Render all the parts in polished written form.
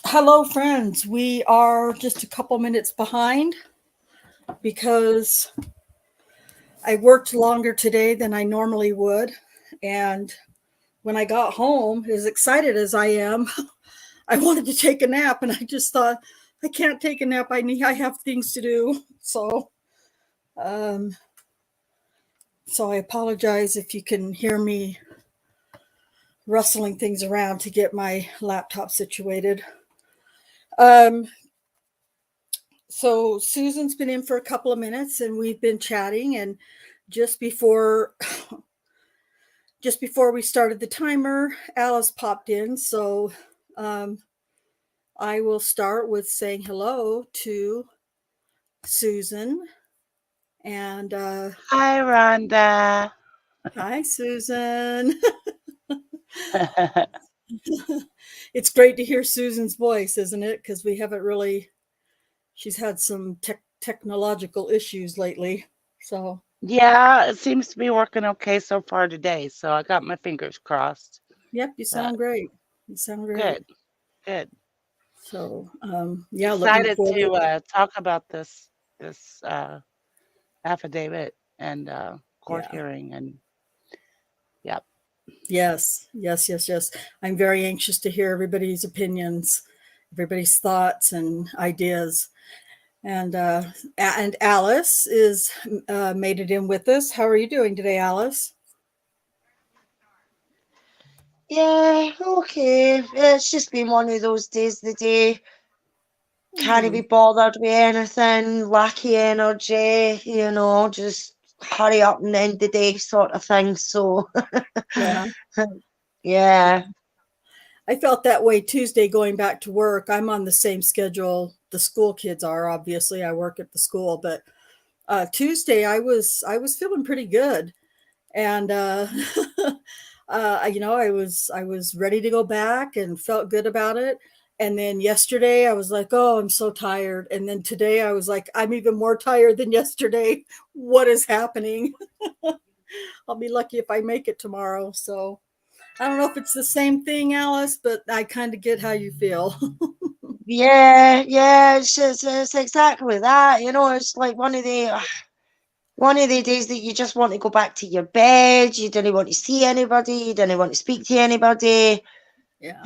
Hello, friends. We are just a couple minutes behind because I worked longer today than I normally would. And when I got home, as excited as I am, I wanted to take a nap, and I just thought, I can't take a nap. I have things to do. Um, so I apologize if you can hear me rustling things around to get my laptop situated. Um, so Susan's been in for a couple of minutes, and we've been chatting, and just before just before we started the timer, Alice popped in. So um, I will start with saying hello to Susan. And Hi, Rhonda. hi, Susan. It's great to hear Susan's voice, isn't it? Because we haven't really, she's had some technological issues lately. So, Yeah, it seems to be working okay so far today, so I got my fingers crossed. yep, you But sound great. You sound great. good, good. So, yeah, looking Excited to forward. talk about this affidavit and court Yeah. hearing, and yep. Yes, yes, yes, yes. I'm very anxious to hear everybody's opinions, everybody's thoughts and ideas. And Alice is made it in with us. How are you doing today, Alice? Yeah, okay. It's just been one of those days the day. Can't Hmm. be bothered with anything, lacky energy, just hurry up and end the day sort of thing. So, Yeah, yeah. I felt that way Tuesday going back to work. I'm on the same schedule the school kids are. Obviously, I work at the school, but Tuesday I was feeling pretty good, and I was ready to go back and felt good about it. And then yesterday I was like, oh, I'm so tired. And then today I was like, I'm even more tired than yesterday. What is happening? I'll be lucky if I make it tomorrow. So I don't know if it's the same thing, Alice, but I kind of get how you feel. Yeah, it's exactly that. It's like one of the days that you just want to go back to your bed. You didn't want to see anybody. You didn't want to speak to anybody. Yeah.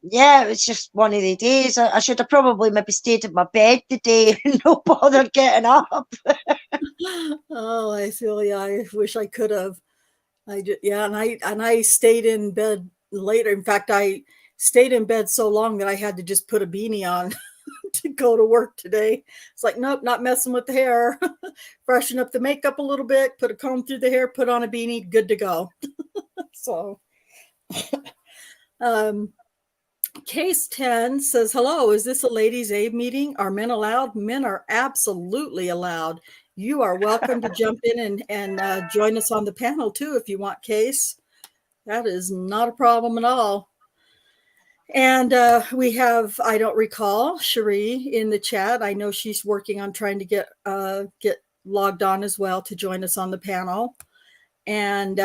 Yeah, it was just one of the days. I should have probably maybe stayed at my bed today and no bothered getting up. Oh, I feel, yeah, I wish I could have. Yeah, and I stayed in bed later. In fact, I stayed in bed so long that I had to just put a beanie on to go to work today. It's like, nope, not messing with the hair. Freshen up the makeup a little bit, put a comb through the hair, put on a beanie, good to go. So, um, case 10 says, hello, is this a ladies' aid meeting? Are men allowed? Men are absolutely allowed. You are welcome to jump in and join us on the panel too if you want, Case. That is not a problem at all. And we have, I don't recall, Cherie in the chat. I know she's working on trying to get logged on as well to join us on the panel. And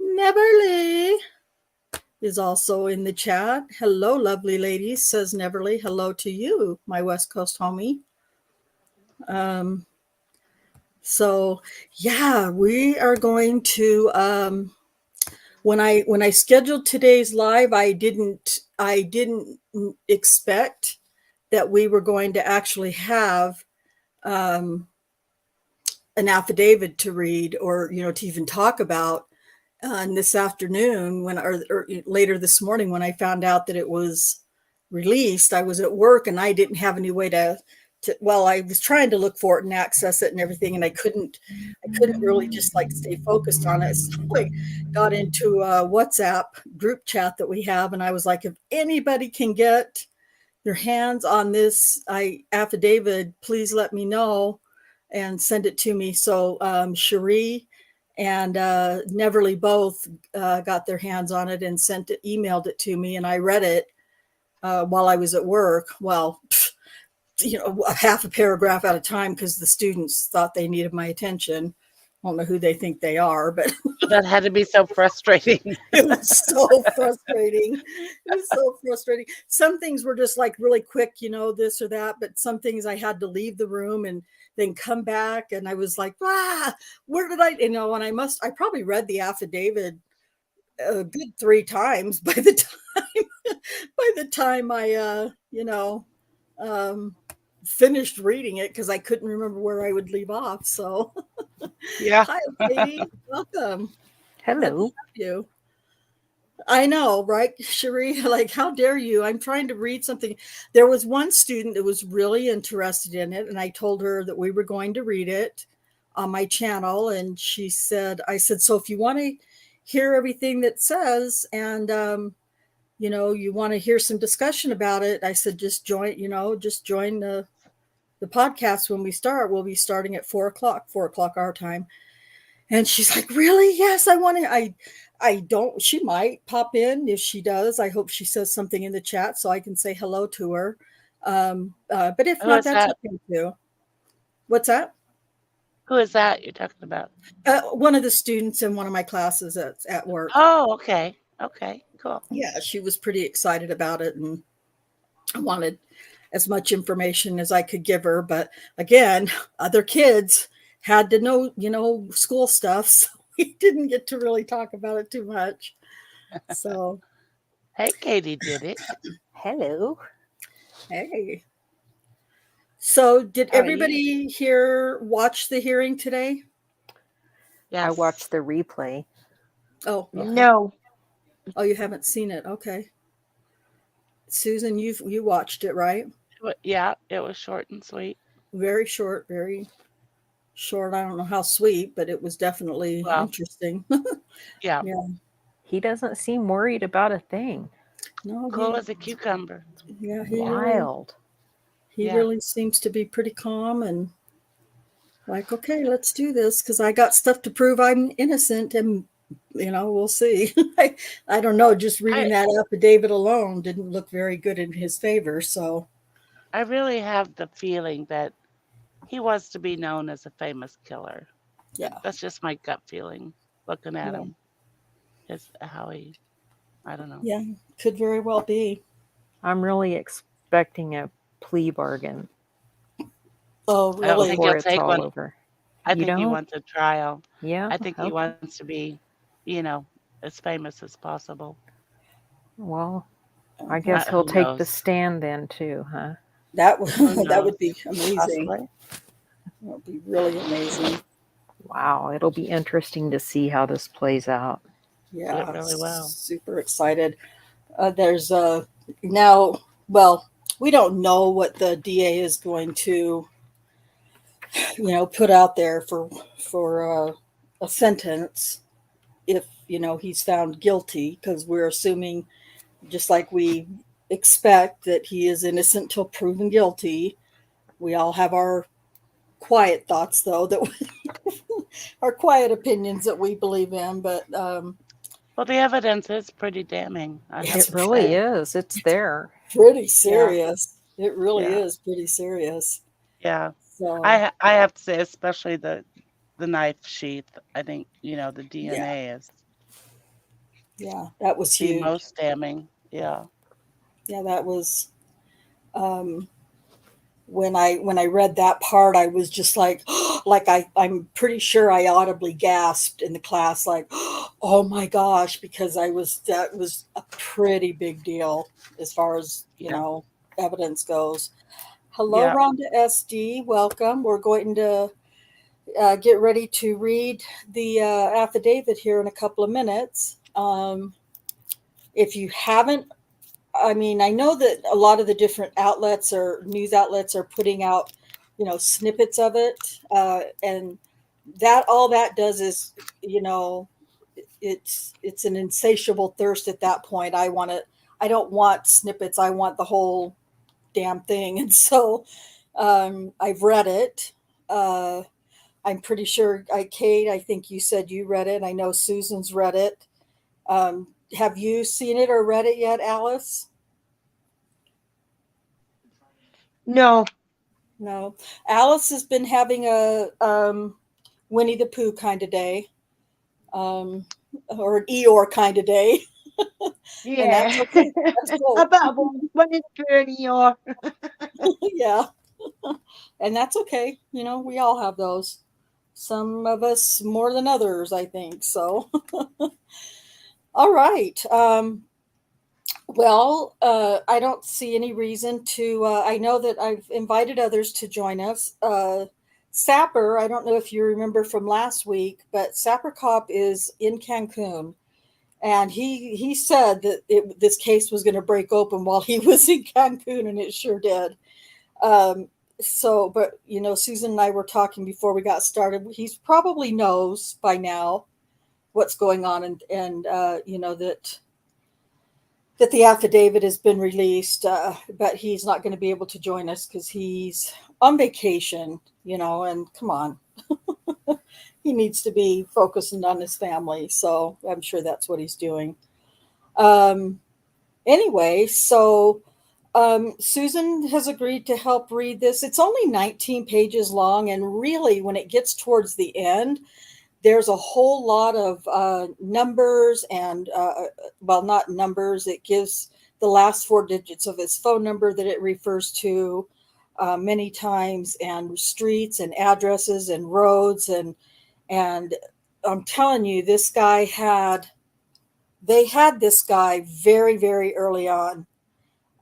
Neverly is also in the chat. Hello, lovely ladies, says Neverly. Hello to you, my West Coast homie. Um, so yeah, we are going to when I scheduled today's live, I didn't expect that we were going to actually have um, an affidavit to read, or to even talk about. And this afternoon, or later this morning, when I found out that it was released, I was at work and I didn't have any way to. Well, I was trying to look for it and access it and everything, and I couldn't really just like stay focused on it. So I got into a WhatsApp group chat that we have, and I was like, if anybody can get their hands on this affidavit, please let me know and send it to me. So Cherie and Neverly both got their hands on it and emailed it to me, and I read it while I was at work. Well, a half a paragraph at a time because the students thought they needed my attention. don't know who they think they are, but That had to be so frustrating. it was so frustrating. It was so frustrating. Some things were just like really quick, this or that, but some things I had to leave the room and then come back, and I was like, where did I, and I probably read the affidavit a good 3 times by the time I finished reading it, because I couldn't remember where I would leave off. So Yeah. hi, Katie, welcome. Hello. Good to have you. I know, right, Cherie? Like, how dare you? I'm trying to read something. There was one student that was really interested in it, and I told her that we were going to read it on my channel, and I said, so if you want to hear everything that says, and you want to hear some discussion about it, I said, just join the podcast when we start. We'll be starting at 4:00 our time. And she's like, really? Yes, I want to. I don't, she might pop in. If she does, I hope she says something in the chat so I can say hello to her. But if Who not, is that's that? okay too. What's that? Who is that you're talking about? One of the students in one of my classes at work. Oh, okay. Okay, cool. Yeah, she was pretty excited about it and wanted as much information as I could give her. But again, other kids had to know, school stuff. So we didn't get to really talk about it too much. So, Hey, Katie did it. Hello. hey. So did How are you? everybody here watch the hearing today? Yes. I watched the replay. Oh, okay. No. Oh, you haven't seen it. Okay. Susan, you watched it, right? Yeah, it was short and sweet. Very short, very short. I don't know how sweet, but it was definitely interesting. Yeah. Yeah. He doesn't seem worried about a thing. No, Cool as a cucumber. yeah, Wild. he Yeah. really seems to be pretty calm and like, okay, let's do this, because I got stuff to prove I'm innocent, and we'll see. I don't know. Just reading that affidavit alone didn't look very good in his favor. So I really have the feeling that he wants to be known as a famous killer. yeah, That's just my gut feeling looking at Yeah. him. Is how I don't know. yeah, could very well be. I'm really expecting a plea bargain Oh, I don't really? think before he'll it's take all one. over. I You think he don't? wants a trial. Yeah. I think he Okay. wants to be, as famous as possible. Well, I guess he'll Who take the knows? stand then too, huh? That would Who that would knows? be amazing. Possibly. That would be really amazing. Wow, it'll be interesting to see how this plays out. Yeah, It really will. super excited. There's now. Well, we don't know what the DA is going to, put out there for a sentence if he's found guilty, because we're assuming, just like we expect, that he is innocent till proven guilty. We all have our quiet thoughts, though, that our quiet opinions that we believe in, but Well, the evidence is pretty damning. I have It's It to really say. is. It's there. pretty serious. It really Yeah. is pretty serious. Yeah. So I have to say, especially the knife sheath. I think the yeah, DNA is that was the huge. most damning. Yeah. Yeah, that was when I read that part, I was just like, I'm pretty sure I audibly gasped in the class, like, oh my gosh, because that was a pretty big deal as far as Yeah. evidence goes. Hello, Yeah. Rhonda SD, welcome. We're going to get ready to read the affidavit here in a couple of minutes. If you haven't, I know that a lot of the different news outlets are putting out, snippets of it. And all that does is, it's an insatiable thirst at that point. I don't want snippets. I want the whole damn thing. And so I've read it. I'm pretty sure, Kate, I think you said you read it. I know Susan's read it. Have you seen it or read it yet, Alice? No. No. Alice has been having Winnie the Pooh kind of day, or an Eeyore kind of day. And Yeah. that's okay. That's I cool. bet I won't win it for an year. Yeah. And that's okay. You know, we all have those. Some of us more than others, I think. So, all right. Well, I don't see any reason to. I know that I've invited others to join us. Sapper, I don't know if you remember from last week, but Sapper Cop is in Cancun, and he said that this case was going to break open while he was in Cancun, and it sure did. Um, so, but you know, Susan and I were talking before we got started. He probably knows by now what's going on, and you know that the affidavit has been released, but he's not going to be able to join us because he's on vacation, you know, and come on. He needs to be focusing on his family. So I'm sure that's what he's doing. Um, anyway, so Susan has agreed to help read this. It's only 19 pages long. And really, when it gets towards the end, there's a whole lot of numbers and, well, not numbers. It gives the last four digits of his phone number that it refers to many times, and streets and addresses and roads. And I'm telling you, they had this guy very, very early on.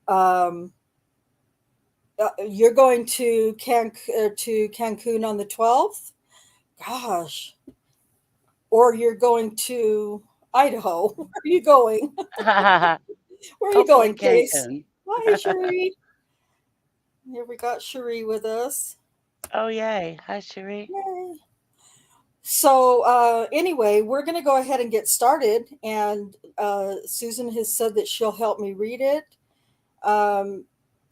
Um, you're going to Cancun on the 12th? Gosh. Or you're going to Idaho. Where are you going? Where are you Hopefully going, Case? Cancun. Hi, Cherie. Here we got Cherie with us. Oh, yay. Hi, Cherie. Yay. So anyway, we're going to go ahead and get started. And Susan has said that she'll help me read it.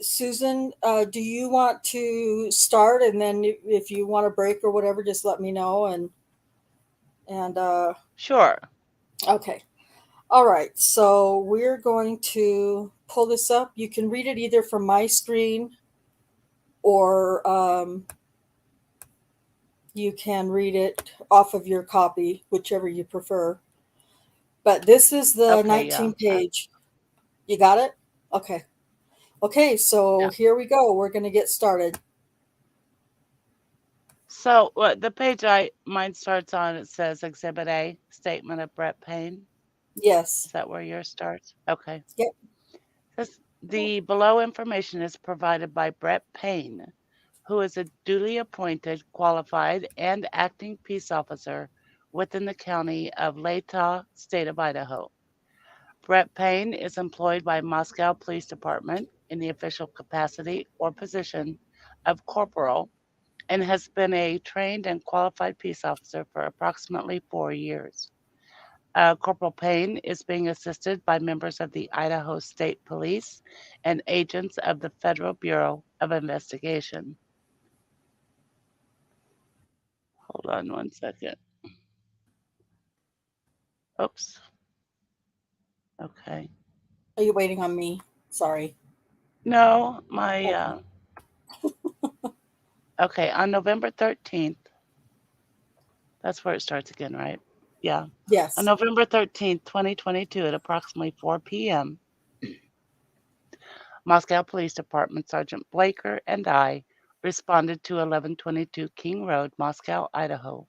Susan, do you want to start? And then if you want a break or whatever, just let me know. And Sure. okay. All right, so we're going to pull this up. You can read it either from my screen, or you can read it off of your copy, whichever you prefer. But this is the Okay, yeah. 19 page. You got it? Okay. Okay, so Yeah. here we go. We're going to get started. So the page mine starts on, it says Exhibit A, Statement of Brett Payne. Yes. Is that where yours starts? Okay. Yep. The below information is provided by Brett Payne, who is a duly appointed, qualified, and acting peace officer within the county of Latah, state of Idaho. Brett Payne is employed by Moscow Police Department in the official capacity or position of corporal, and has been a trained and qualified peace officer for approximately 4 years. Corporal Payne is being assisted by members of the Idaho State Police and agents of the Federal Bureau of Investigation. Hold on one second. Oops. Okay. Are you waiting on me? Sorry. No, my, okay, on November 13th, that's where it starts again, right? Yeah. Yes. On November 13th, 2022, at approximately 4 p.m., Moscow Police Department Sergeant Blaker and I responded to 1122 King Road, Moscow, Idaho,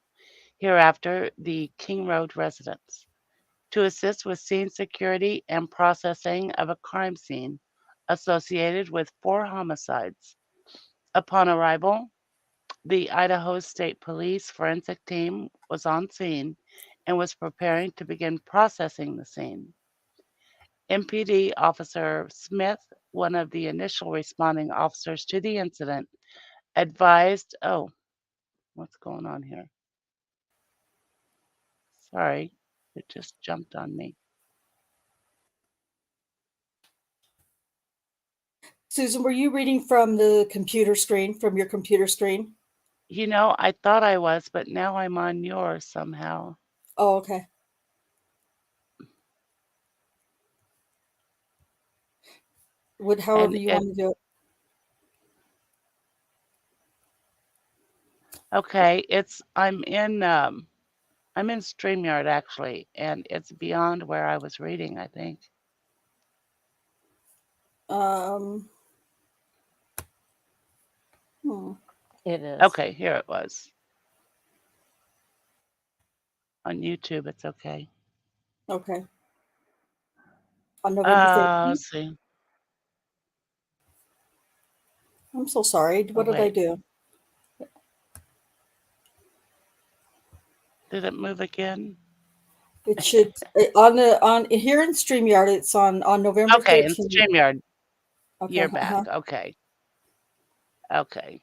hereafter the King Road residence, to assist with scene security and processing of a crime scene associated with 4 homicides. Upon arrival, the Idaho State Police forensic team was on scene and was preparing to begin processing the scene. MPD Officer Smith, one of the initial responding officers to the incident, advised, oh, what's going on here? Sorry, it just jumped on me. Susan, were you reading from the computer screen, from your computer screen? You know, I thought I was, but now I'm on yours somehow. Oh, okay. However you want to do it. Okay, I'm in StreamYard actually, and it's beyond where I was reading, I think. Hmm. It is. Okay, here it was. On YouTube, it's okay. Okay. On November 13th? Let's see. I'm so sorry. Oh, What did I wait. do? Did it move again? It should on here in StreamYard. It's on November Okay, in 13th. StreamYard, Okay. you're back. Okay. Okay.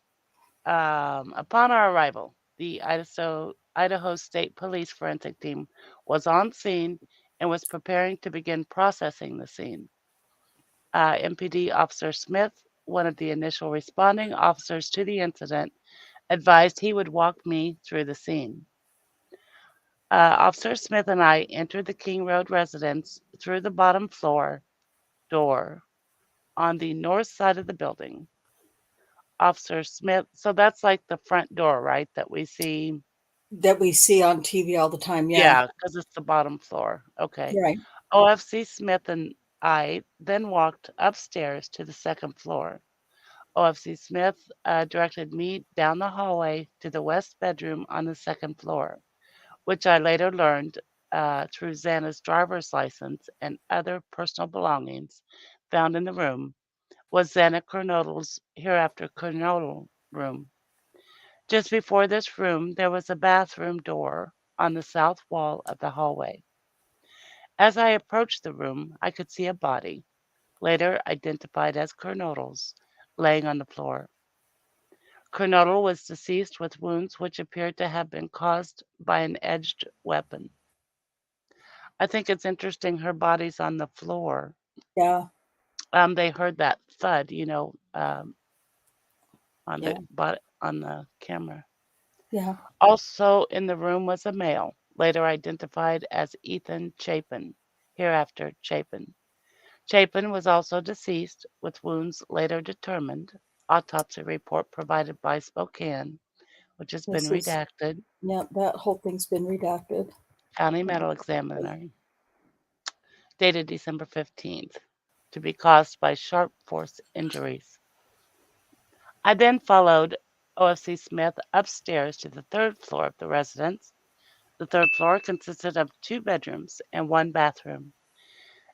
Upon our arrival, the Idaho State Police forensic team was on scene and was preparing to begin processing the scene. MPD Officer Smith, one of the initial responding officers to the incident, advised he would walk me through the scene. Officer Smith and I entered the King Road residence through the bottom floor door on the north side of the building. Officer Smith, so that's like the front door, right? That we see. That we see on TV all the time. Yeah. Yeah, because it's the bottom floor. Okay. Right. OFC Smith and I then walked upstairs to the second floor. OFC Smith directed me down the hallway to the west bedroom on the second floor, which I later learned through Xana's driver's license and other personal belongings found in the room was Xana Kernodle's hereafter Kernodle room. Just before this room, there was a bathroom door on the south wall of the hallway. As I approached the room, I could see a body, later identified as Kernodle's, laying on the floor. Kernodle was deceased with wounds which appeared to have been caused by an edged weapon. I think it's interesting her body's on the floor. Yeah. They heard that thud, on Yeah. the camera. Yeah. Also in the room was a male, later identified as Ethan Chapin, hereafter Chapin. Chapin was also deceased with wounds later determined. Autopsy report provided by Spokane, which has been This is, redacted. yeah, that whole thing's been redacted. County Medical Examiner, dated December 15th, to be caused by sharp force injuries. I then followed OFC Smith upstairs to the third floor of the residence. The third floor consisted of 2 bedrooms and 1 bathroom.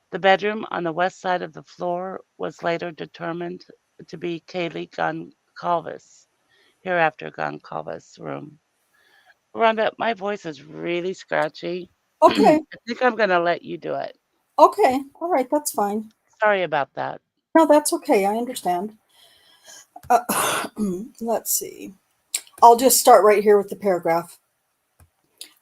The bedroom on the west side of the floor was later determined to be Kaylee Goncalves, hereafter Goncalves' room. Rhonda, my voice is really scratchy. Okay. I think I'm going to let you do it. Okay. All right. That's fine. Sorry about that. No, that's okay. I understand. Let's see. I'll just start right here with the paragraph.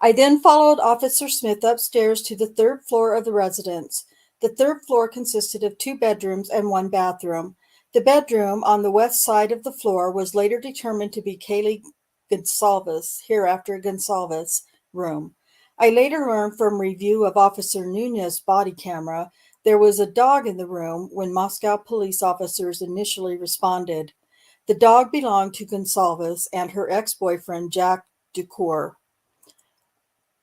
I then followed Officer Smith upstairs to the third floor of the residence. The third floor consisted of 2 bedrooms and 1 bathroom. The bedroom on the west side of the floor was later determined to be Kaylee Goncalves, hereafter Goncalves' room. I later learned from review of Officer Nunez's body camera there was a dog in the room when Moscow police officers initially responded. The dog belonged to Goncalves and her ex-boyfriend, Jack Ducour.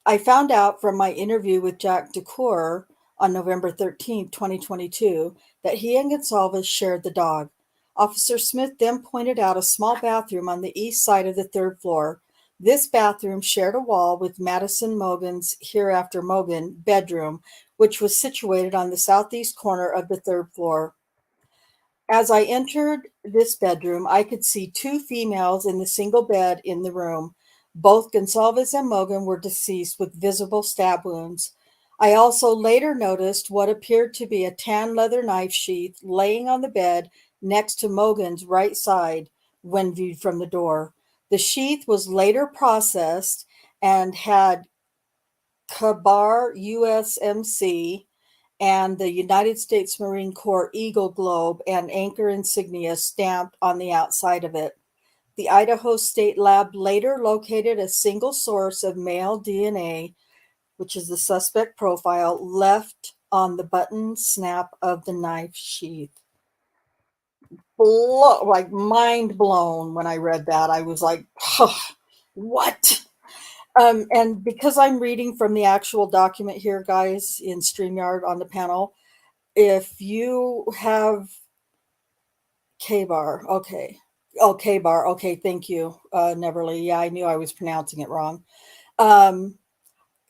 I found out from my interview with Jack Ducour on November 13, 2022, that he and Goncalves shared the dog. Officer Smith then pointed out a small bathroom on the east side of the third floor. This bathroom shared a wall with Madison Mogan's, hereafter Mogan, bedroom, which was situated on the southeast corner of the third floor. As I entered this bedroom, I could see 2 females in the single bed in the room. Both Goncalves and Mogan were deceased with visible stab wounds. I also later noticed what appeared to be a tan leather knife sheath laying on the bed next to Mogan's right side when viewed from the door. The sheath was later processed and had Kabar USMC and the United States Marine Corps Eagle Globe and anchor insignia stamped on the outside of it. The Idaho State Lab later located a single source of male DNA, which is the suspect profile, left on the button snap of the knife sheath. Like mind blown when I read that. I was like, What? And because I'm reading from the actual document here, guys, in StreamYard on the panel, if you have K-bar, okay. Oh, K-bar, okay, thank you, Neverly. Yeah, I knew I was pronouncing it wrong.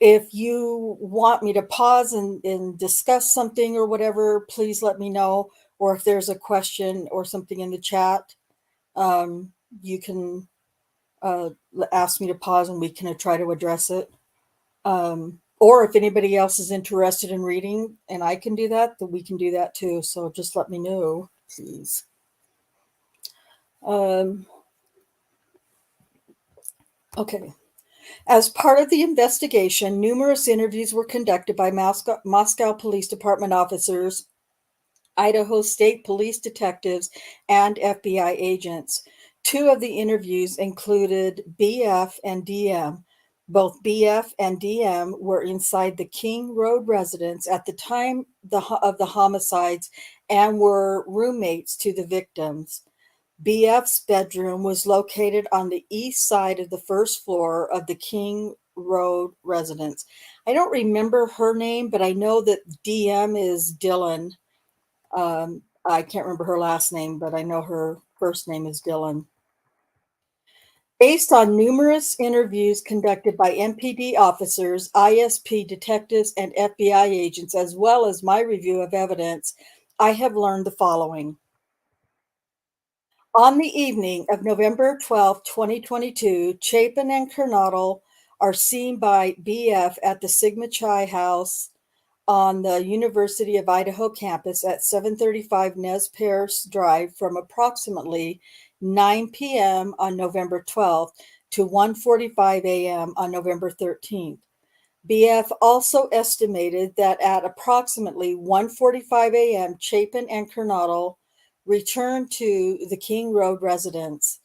If you want me to pause and discuss something or whatever, please let me know. Or if there's a question or something in the chat, you can ask me to pause and we can try to address it. Or if anybody else is interested in reading and I can do that, then we can do that too. So just let me know, please. Okay. As part of the investigation, numerous interviews were conducted by Moscow Police Department officers, Idaho State Police detectives, and FBI agents. Two of the interviews included BF and DM. Both BF and DM were inside the King Road residence at the time of the homicides and were roommates to the victims. BF's bedroom was located on the east side of the first floor of the King Road residence. I don't remember her name, but I know that DM is Dylan. I can't remember her last name, but I know her first name is Dylan. Based on numerous interviews conducted by MPD officers, ISP detectives, and FBI agents, as well as my review of evidence, I have learned the following. On the evening of November 12, 2022, Chapin and Kernodle are seen by BF at the Sigma Chi House on the University of Idaho campus at 735 Nez Perce Drive from approximately 9 p.m. on November 12th to 1:45 a.m. on November 13th. BF also estimated that at approximately 1:45 a.m., Chapin and Kernodle returned to the King Road residence.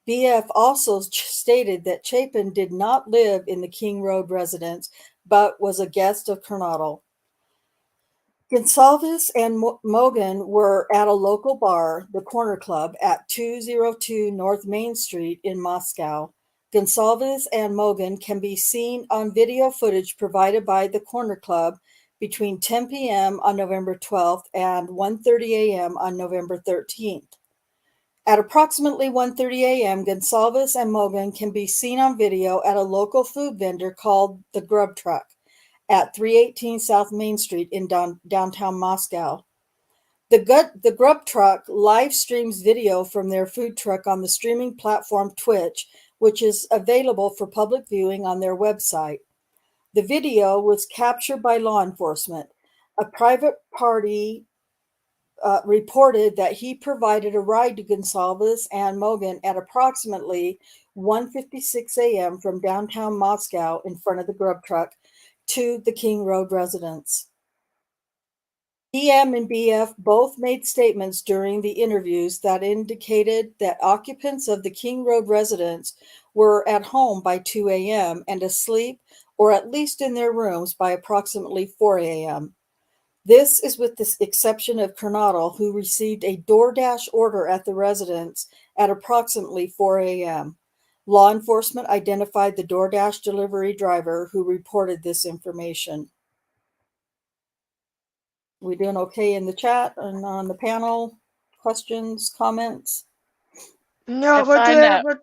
BF also stated that Chapin did not live in the King Road residence, but was a guest of Kernodle. Gonsalves and Mogan were at a local bar, the Corner Club, at 202 North Main Street in Moscow. Gonsalves and Mogan can be seen on video footage provided by the Corner Club between 10 p.m. on November 12th and 1:30 a.m. on November 13th. At approximately 1:30 a.m., Gonsalves and Mogan can be seen on video at a local food vendor called the Grub Truck at 318 South Main Street in downtown Moscow. The Grub Truck live streams video from their food truck on the streaming platform Twitch, which is available for public viewing on their website. The video was captured by law enforcement. A private party reported that he provided a ride to Gonsalves and Mogan at approximately 1:56 a.m. from downtown Moscow in front of the Grub Truck to the King Road residence. DM and BF both made statements during the interviews that indicated that occupants of the King Road residence were at home by 2 a.m. and asleep or at least in their rooms by approximately 4 a.m. This is with the exception of Kernodle, who received a DoorDash order at the residence at approximately 4 a.m. Law enforcement identified the DoorDash delivery driver who reported this information. We doing okay in the chat and on the panel? Questions, comments? No, I we're find doing. that. We're,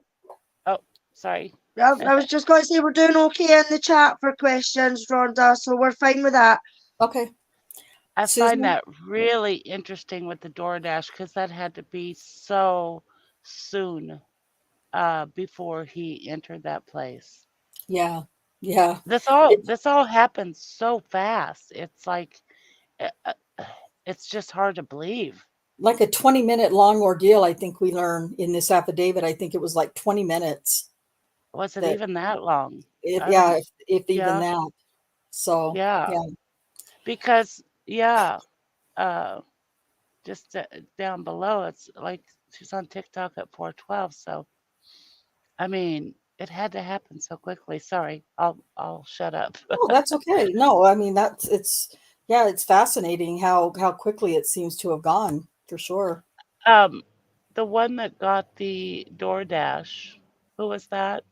Oh, sorry. I was just going to say we're doing okay in the chat for questions, Rhonda. So we're fine with that. Okay. I Susan? find that really interesting with the DoorDash because that had to be so soon before he entered that place. Yeah. Yeah. This all happens so fast. It's like it's just hard to believe. Like a 20-minute long ordeal, I think we learned in this affidavit. I think it was like 20 minutes. Was it That even that long? if I yeah, don't. if even Yeah, that. So yeah. yeah. Because uh, just down below, it's like she's on TikTok at 4:12. So I mean, it had to happen so quickly. Sorry, I'll shut up. Oh, that's okay. No, I mean it's fascinating how quickly it seems to have gone, for sure. The one that got the DoorDash, who was that?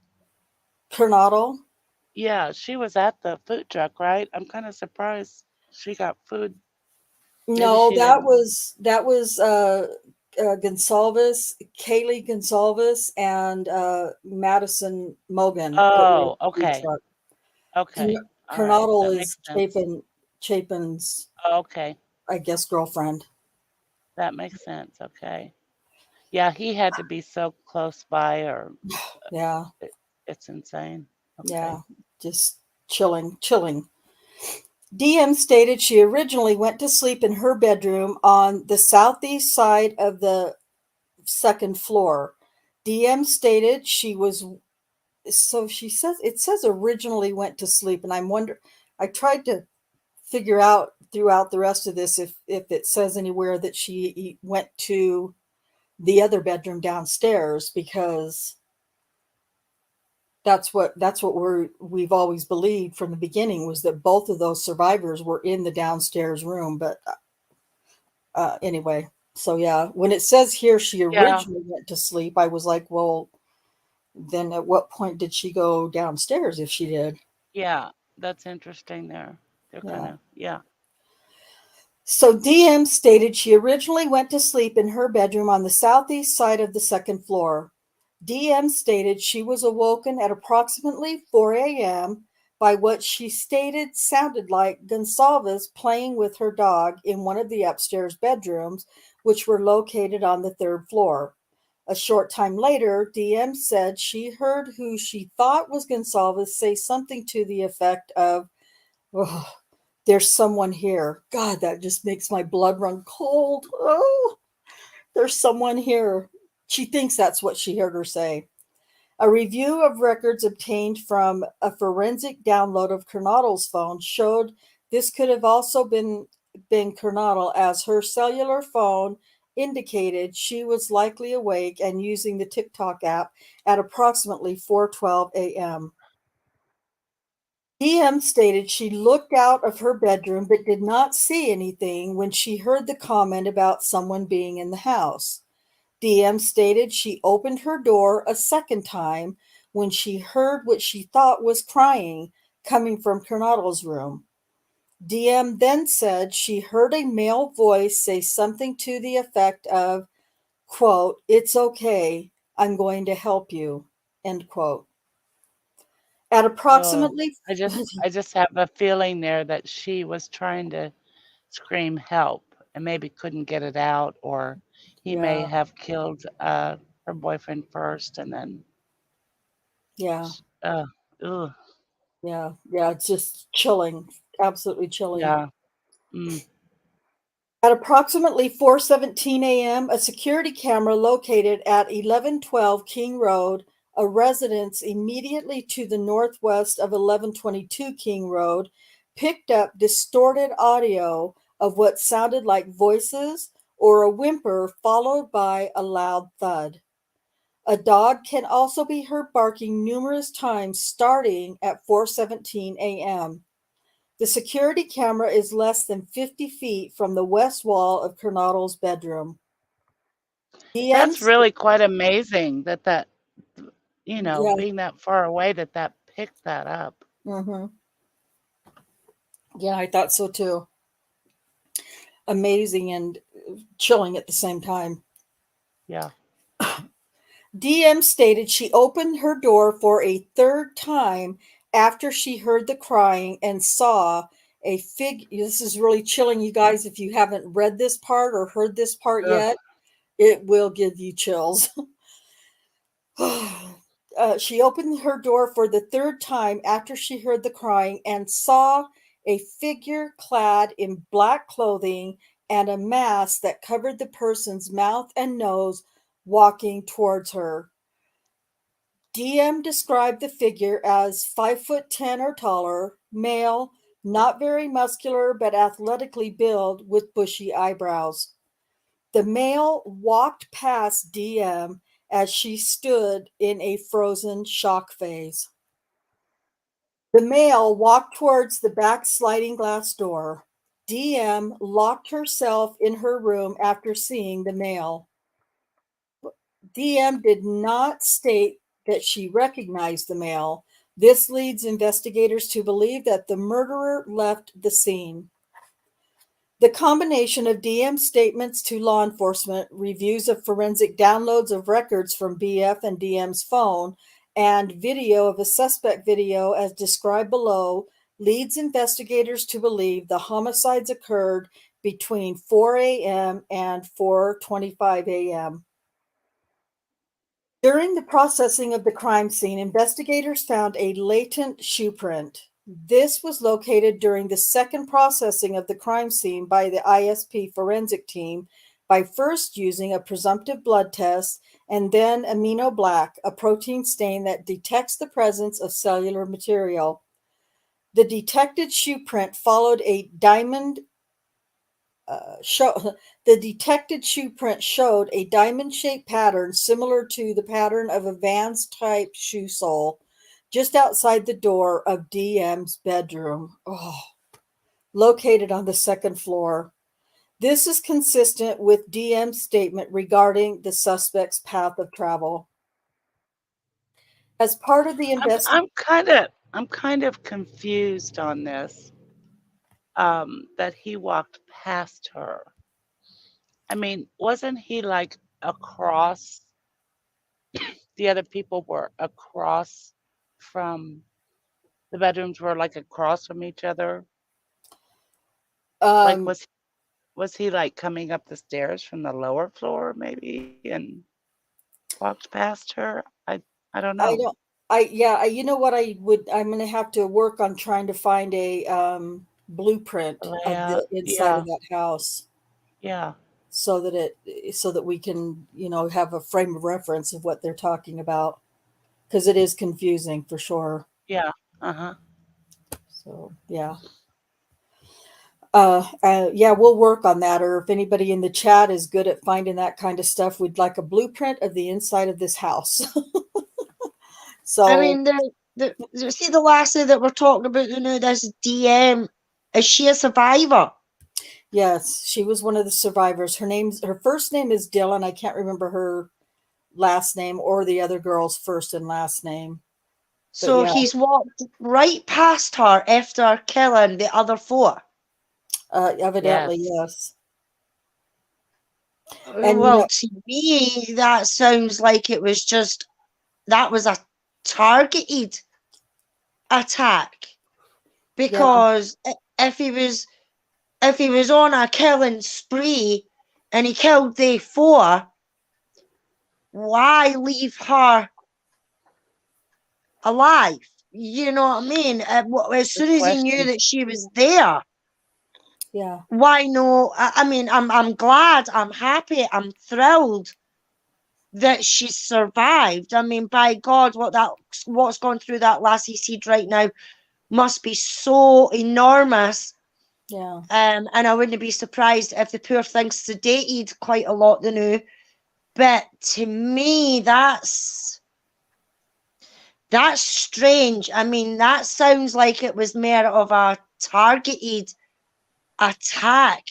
Coronado. Yeah, she was at the food truck, right? I'm kind of surprised she got food. Maybe No, she didn't. that was Gonsalves, Kaylee Gonsalves, and Madison Mogan that were Oh, at the food okay. truck. Okay. All right. Coronado That is makes sense. Chapin's, Okay. I guess, girlfriend. That makes sense. Okay. Yeah, he had to be so close by, or Yeah, it's insane. Okay. yeah, just chilling. DM stated she originally went to sleep in her bedroom on the southeast side of the second floor. DM stated she was, so she says, it says originally went to sleep, and I tried to figure out throughout the rest of this if it says anywhere that she went to the other bedroom downstairs, because that's what we've always believed from the beginning, was that both of those survivors were in the downstairs room. But anyway, so yeah, when it says here she Yeah. originally went to sleep, I was like, well, then at what point did she go downstairs if she did? Yeah. That's interesting there. They're kind Yeah. of, yeah. So DM stated she originally went to sleep in her bedroom on the southeast side of the second floor. DM stated she was awoken at approximately 4 a.m. by what she stated sounded like Gonsalves playing with her dog in one of the upstairs bedrooms, which were located on the third floor. A short time later, DM said she heard who she thought was Gonsalves say something to the effect of, "Oh, there's someone here." God, that just makes my blood run cold. Oh, there's someone here. She thinks that's what she heard her say. A review of records obtained from a forensic download of Cornado's phone showed this could have also been Coronado, as her cellular phone indicated she was likely awake and using the TikTok app at approximately 4:12 a.m. DM stated she looked out of her bedroom but did not see anything when she heard the comment about someone being in the house. DM stated she opened her door a second time when she heard what she thought was crying coming from Cornado's room. DM then said she heard a male voice say something to the effect of, quote, "It's okay, I'm going to help you," end quote. At Oh, approximately I just have a feeling there that she was trying to scream help and maybe couldn't get it out, or he may yeah, have killed her boyfriend first and then yeah, uh ugh, yeah, it's just chilling, absolutely chilling. yeah. Mm. At approximately 4:17 a.m., a security camera located at 1112 King Road, a residence immediately to the northwest of 1122 King Road, picked up distorted audio of what sounded like voices or a whimper followed by a loud thud. A dog can also be heard barking numerous times starting at 4:17 a.m. The security camera is less than 50 feet from the west wall of Cornado's bedroom. That's DM's, really quite amazing that yeah, being that far away that picked that up. hmm yeah, I thought so too. Amazing and chilling at the same time. Yeah. DM stated she opened her door for a third time after she heard the crying and saw a figure. This is really chilling, you guys. If you haven't read this part or heard this part Ugh. yet, it will give you chills. She opened her door for the third time after she heard the crying and saw a figure clad in black clothing and a mask that covered the person's mouth and nose walking towards her. DM described the figure as 5'10" or taller, male, not very muscular but athletically built with bushy eyebrows. The male walked past DM as she stood in a frozen shock phase. The male walked towards the back sliding glass door. DM locked herself in her room after seeing the male. DM did not state that she recognized the male, This leads investigators to believe that the murderer left the scene. The combination of DM's statements to law enforcement, reviews of forensic downloads of records from BF and DM's phone, and video of a suspect video as described below leads investigators to believe the homicides occurred between 4 a.m. and 4:25 a.m. During the processing of the crime scene, investigators found a latent shoe print. This was located during the second processing of the crime scene by the ISP forensic team by first using a presumptive blood test and then amino black, a protein stain that detects the presence of cellular material. The detected shoe print followed a diamond the detected shoe print showed a diamond-shaped pattern similar to the pattern of a Vans type shoe sole just outside the door of DM's bedroom, located on the second floor. This is consistent with DM's statement regarding the suspect's path of travel. As part of the investigation, I'm kind of confused on this. That he walked past her. I mean, wasn't he like across? The other people were across from the bedrooms were like across from each other. Like was he like coming up the stairs from the lower floor maybe and walked past her? I don't know. You know what I'm going to have to work on trying to find a blueprint of the inside of that house. Yeah. So that we can, have a frame of reference of what they're talking about, because it is confusing for sure. Yeah. Uh-huh. So, yeah. We'll work on that. Or if anybody in the chat is good at finding that kind of stuff, we'd like a blueprint of the inside of this house. So, I mean, see the lassie that we're talking about, this DM, is she a survivor? Yes, she was one of the survivors. Her first name is Dylan. I can't remember her last name or the other girl's first and last name. So he's walked right past her after killing the other four. Evidently, yes. And to me, that sounds like it was that was a targeted attack. Because if he was on a killing spree and he killed the four, why leave her alive? You know what I mean? As soon as he knew that she was there, why no? I mean, I'm glad, I'm happy, I'm thrilled that she survived. I mean, by God, what's gone through that lassie's head right now must be so enormous. Yeah. And I wouldn't be surprised if the poor thing's sedated quite a lot, But to me, that's strange. I mean, that sounds like it was more of a targeted attack.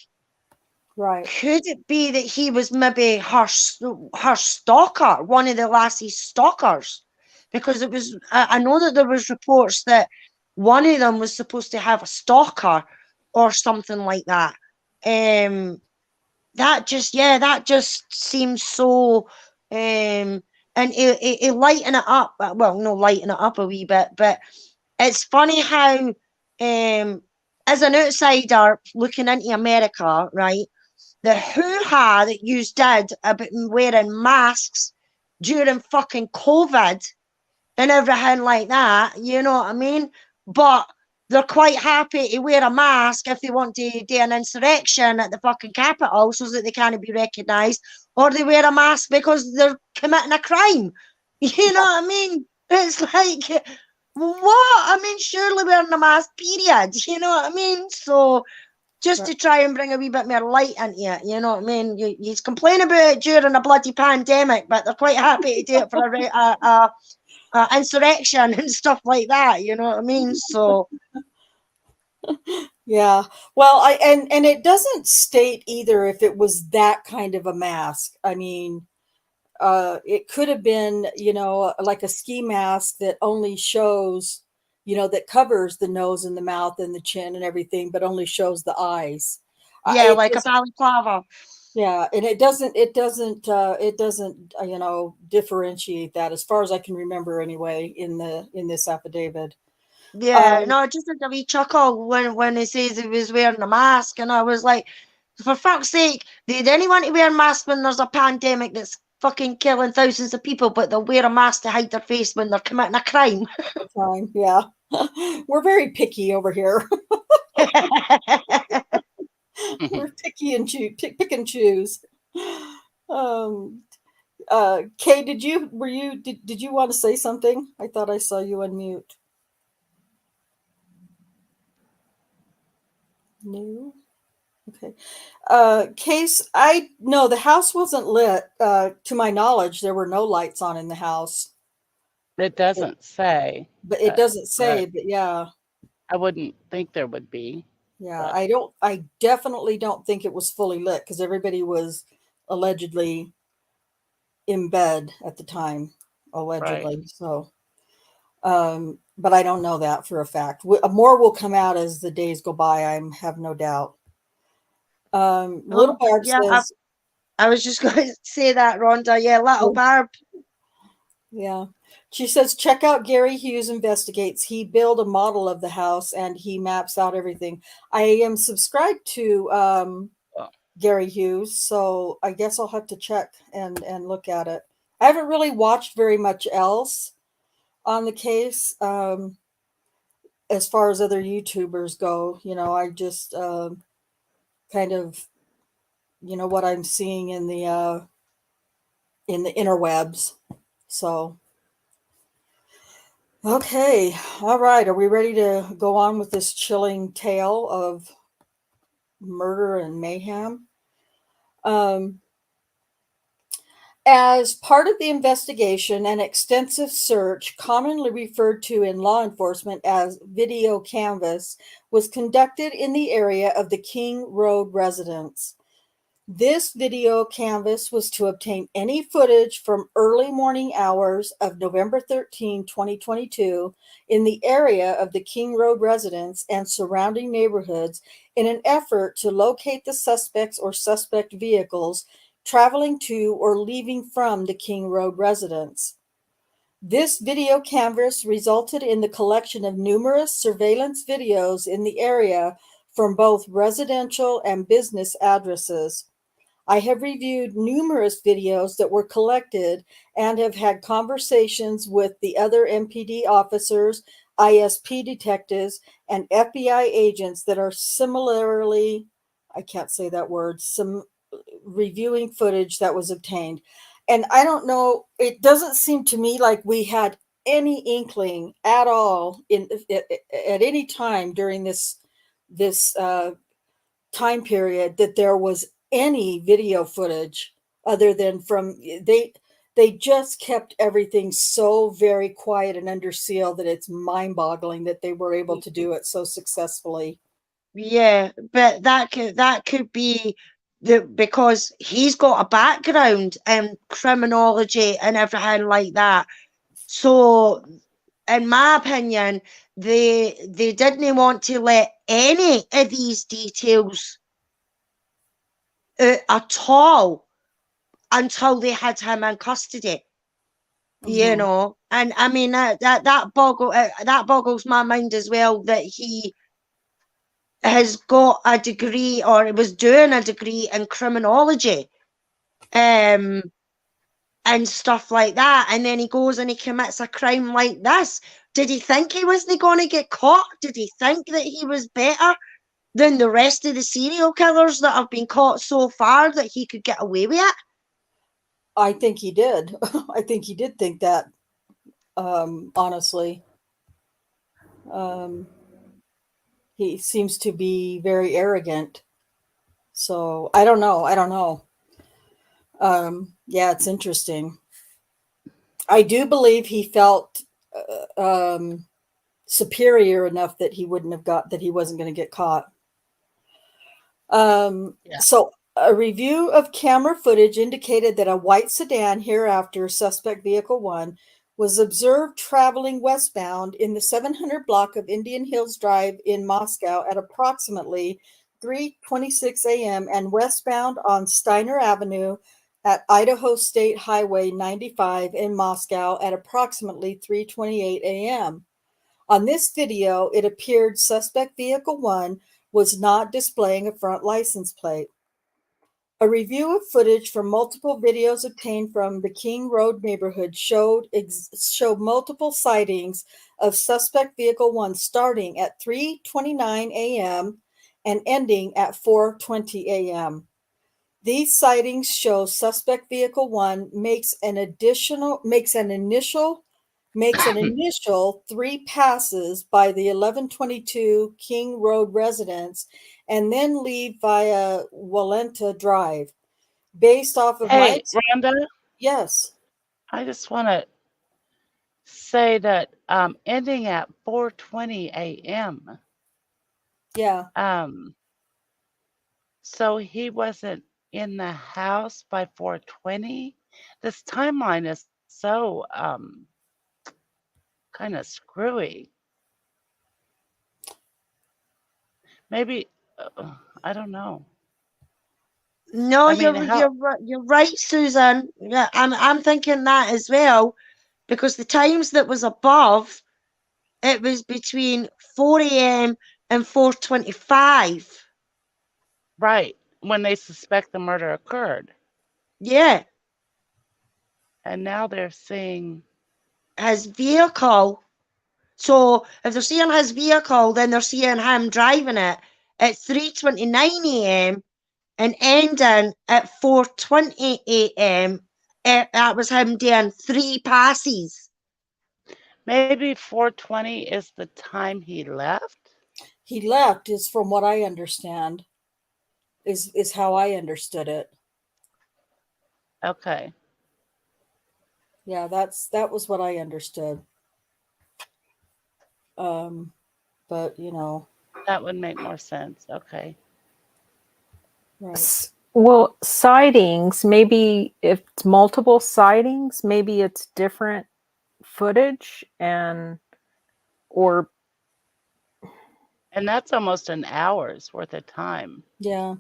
Right. Could it be that he was maybe her stalker, one of the lassie's stalkers? Because I know that there was reports that one of them was supposed to have a stalker or something like that. That just seems so, and it lighten it up. Well, no, lighten it up a wee bit, but it's funny how, as an outsider looking into America, right, the hoo-ha that you did about wearing masks during fucking COVID and everything like that, you know what I mean? But they're quite happy to wear a mask if they want to do an insurrection at the fucking Capitol so that they can't be recognised, or they wear a mask because they're committing a crime. You know what I mean? It's like, what? I mean, surely wearing a mask, period. You know what I mean? So just to try and bring a wee bit more light into it, you know what I mean? You complain about it during a bloody pandemic, but they're quite happy to do it for a insurrection and stuff like that, you know what I mean? So yeah, well, and it doesn't state either if it was that kind of a mask. I mean, it could have been, like a ski mask that only shows, that covers the nose and the mouth and the chin and everything, but only shows the eyes. Yeah, It like a just, balaclava. yeah, and it doesn't differentiate that, as far as I can remember anyway, in this affidavit. Yeah, Um, no, just like a wee chuckle when he says he was wearing a mask, and I was like, for fuck's sake, did anyone to wear a mask when there's a pandemic that's fucking killing thousands of people, but they'll wear a mask to hide their face when they're committing a crime? Fine, yeah. We're very picky over here. We're picky and pick and choose. Um, Kay, did you want to say something? I thought I saw you unmute. No. Okay. Case, no, the house wasn't lit. To my knowledge, there were no lights on in the house. It doesn't say. But it doesn't say, but yeah. I wouldn't think there would be. Yeah, But I definitely don't think it was fully lit, because everybody was allegedly in bed at the time, allegedly. Right. So, but I don't know that for a fact. More will come out as the days go by, I have no doubt. Little Oh, Barb yeah, says, I was just going to say that, Rhonda. Yeah, little Barb. yeah. She says, check out Gary Hughes Investigates. He built a model of the house and he maps out everything. I am subscribed to Oh, Gary Hughes, so I guess I'll have to check and look at it. I haven't really watched very much else on the case, as far as other YouTubers go. I just kind of, what I'm seeing in the interwebs. So, okay, all right. Are we ready to go on with this chilling tale of murder and mayhem? As part of the investigation, an extensive search, commonly referred to in law enforcement as video canvass, was conducted in the area of the King Road residence. This video canvass was to obtain any footage from early morning hours of November 13, 2022, in the area of the King Road residence and surrounding neighborhoods in an effort to locate the suspects or suspect vehicles traveling to or leaving from the King Road residence. This video canvass resulted in the collection of numerous surveillance videos in the area from both residential and business addresses. I have reviewed numerous videos that were collected and have had conversations with the other MPD officers, ISP detectives, and FBI agents that are similarly, I can't say that word, some reviewing footage that was obtained. And I don't know, it doesn't seem to me like we had any inkling at all at any time during this time period that there was any video footage other than from they just kept everything so very quiet and under seal that it's mind-boggling that they were able to do it so successfully. Yeah, but that could be because he's got a background in criminology and everything like that. So, in my opinion, they didn't want to let any of these details out at all until they had him in custody. You know, and I mean that boggles my mind as well, that he has got a degree, or was doing a degree in criminology, and stuff like that, and then he goes and he commits a crime like this. Did he think he wasn't going to get caught? Did he think that he was better than the rest of the serial killers that have been caught so far, that he could get away with it? I think he did. I think he did think that, honestly. He seems to be very arrogant. So I don't know. Yeah, it's interesting. I do believe he felt superior enough that he wasn't going to get caught. yeah. So A review of camera footage indicated that a white sedan, hereafter suspect vehicle 1, was observed traveling westbound in the 700 block of Indian Hills Drive in Moscow at approximately 3:26 a.m. and westbound on Steiner Avenue at Idaho State Highway 95 in Moscow at approximately 3:28 a.m. On this video, it appeared suspect vehicle 1 was not displaying a front license plate. A review of footage from multiple videos obtained from the King Road neighborhood showed multiple sightings of suspect vehicle 1 starting at 3:29 a.m. and ending at 4:20 a.m. These sightings show suspect vehicle 1 makes an initial 3 passes by the 1122 King Road residence and then leave via Walenta Drive. Based off of Hey, Rhonda, yes, I just want to say that ending at 4:20 a.m. yeah, So he wasn't in the house by 4:20. This timeline is so kind of screwy. Maybe I don't know. No, I mean, how? you're right, Susan. Yeah, I'm thinking that as well, because the times that was above, it was between 4 a.m. and 4:25. Right, when they suspect the murder occurred. Yeah, And now they're saying, his vehicle. So if they're seeing his vehicle, then they're seeing him driving it at 3:29 a.m. and ending at 4:20 a.m. That was him doing 3 passes. maybe 4:20 is the time he left? he left is from what I understand, is how I understood it. Okay. Yeah, that was what I understood. But That would make more sense. Okay. right. Well, sightings, maybe if it's multiple sightings, maybe it's different footage or And that's almost an hour's worth of time. Yeah.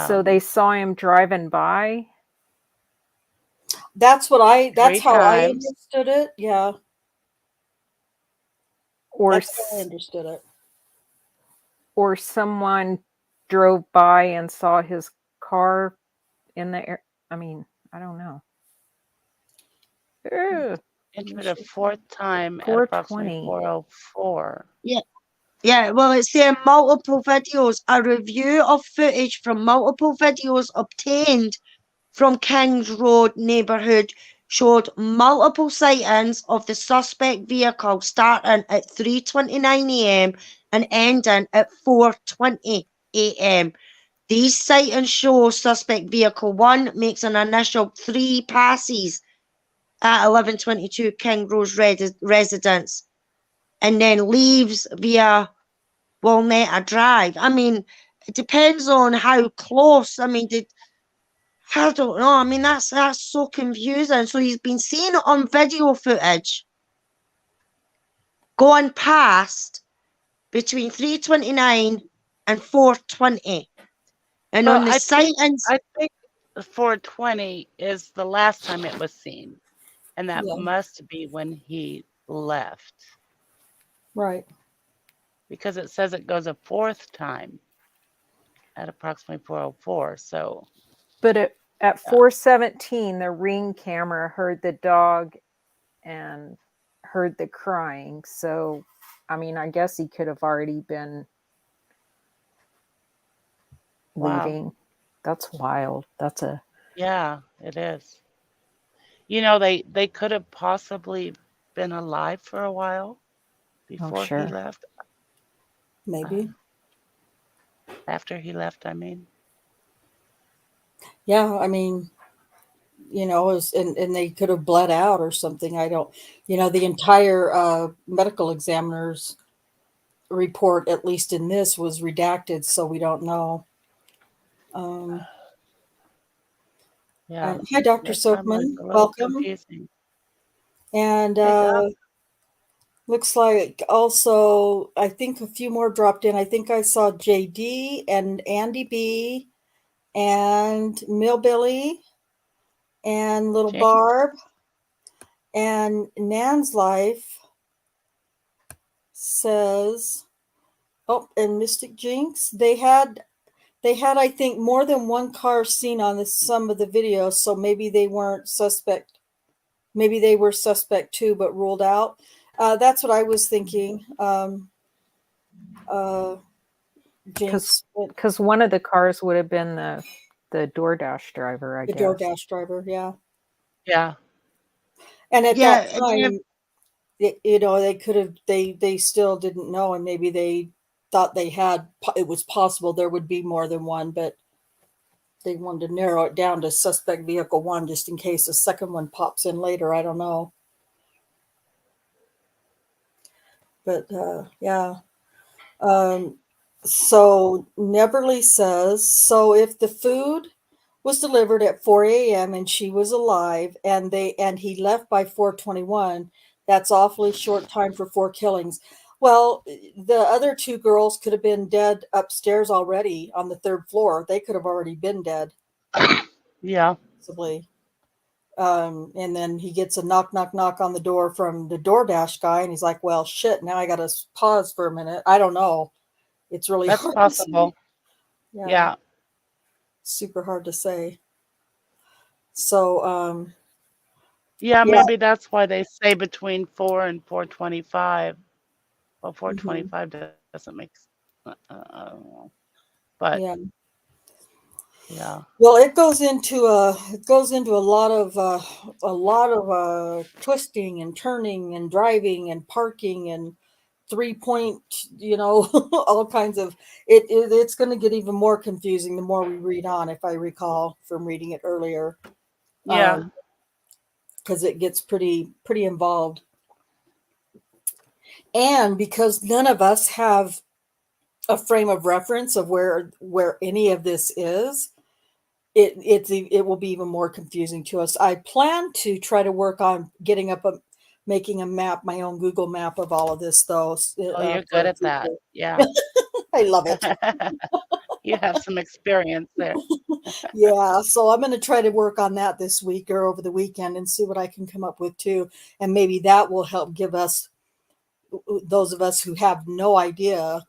so they saw him driving by. That's 3 how I times. understood it. Yeah. Or That's how I understood it. or someone drove by and saw his car in the air. I mean, I don't know. Ugh, Entered a 4th time at approximately 4:20. 4:04. Yeah, well, it's saying multiple videos. A review of footage from multiple videos obtained from Kings Road neighborhood showed multiple sightings of the suspect vehicle starting at 3:29 a.m. and ending at 4:20 a.m. These sightings show suspect vehicle 1 makes an initial 3 passes at 1122 King Road residence and then leaves via Walnut Drive. I mean, it depends on how close. I mean, I don't know. I mean, that's so confusing. So he's been seen on video footage going past between 3:29 and 4:20, and Well, on the sightings. I think 4:20 is the last time it was seen, and that Yeah. must be when he left, Right. because it says it goes a 4th time at approximately 4:04. So, But at yeah. 4:17, the Ring camera heard the dog and heard the crying. So, I mean, I guess he could have already been Wow. leaving. That's wild. Yeah, it is. You know, they could have possibly been alive for a while before he sure. left. Maybe. After he left, I mean. Yeah, I mean, and they could have bled out or something. I don't, the entire medical examiner's report, at least in this, was redacted, so we don't know. Yeah. And hi, Dr. That timeline is Soapman. a little Welcome. confusing. And Hey, Doc. looks like also, I think a few more dropped in. I think I saw JD and Andy B and Millbilly and Little James. Barb and Nan's Life says, oh, and Mystic Jinx. They had, I think, more than one car seen on some of the videos, so maybe they weren't suspect. Maybe they were suspect too, but ruled out. That's what I was thinking. Jinx, Because one of the cars would have been the DoorDash driver, I the guess. DoorDash driver, yeah. Yeah. And at Yeah, that time, they could have, they still didn't know, and maybe they thought it was possible there would be more than one, but they wanted to narrow it down to suspect vehicle 1 just in case a second one pops in later. I don't know. But yeah. So Neverly says, so if the food was delivered at 4 a.m. and she was alive and he left by 4:21, that's awfully short time for 4 killings. Well, the other 2 girls could have been dead upstairs already on the 3rd floor. They could have already been dead. Yeah. Possibly. And then he gets a knock, knock, knock on the door from the DoorDash guy, and he's like, well, shit, now I got to pause for a minute. I don't know. It's really That's hard possible. to say. Yeah. Super hard to say. So, Yeah, yeah. maybe that's why they say between 4 and 4:25. Well, Mm-hmm. 4:25 doesn't make sense. I don't know. But Yeah. yeah. Well, it goes into a lot of twisting and turning and driving and parking and 3-point, all kinds of it's going to get even more confusing the more we read on, if I recall from reading it earlier. Yeah. Because it gets pretty involved. And because none of us have a frame of reference of where any of this is, it will be even more confusing to us. I plan to try to work on making a map, my own Google map of all of this, though. Oh, you're good at that. Yeah. I love it. You have some experience there. Yeah, so I'm going to try to work on that this week or over the weekend and see what I can come up with too, and maybe that will help give us, those of us who have no idea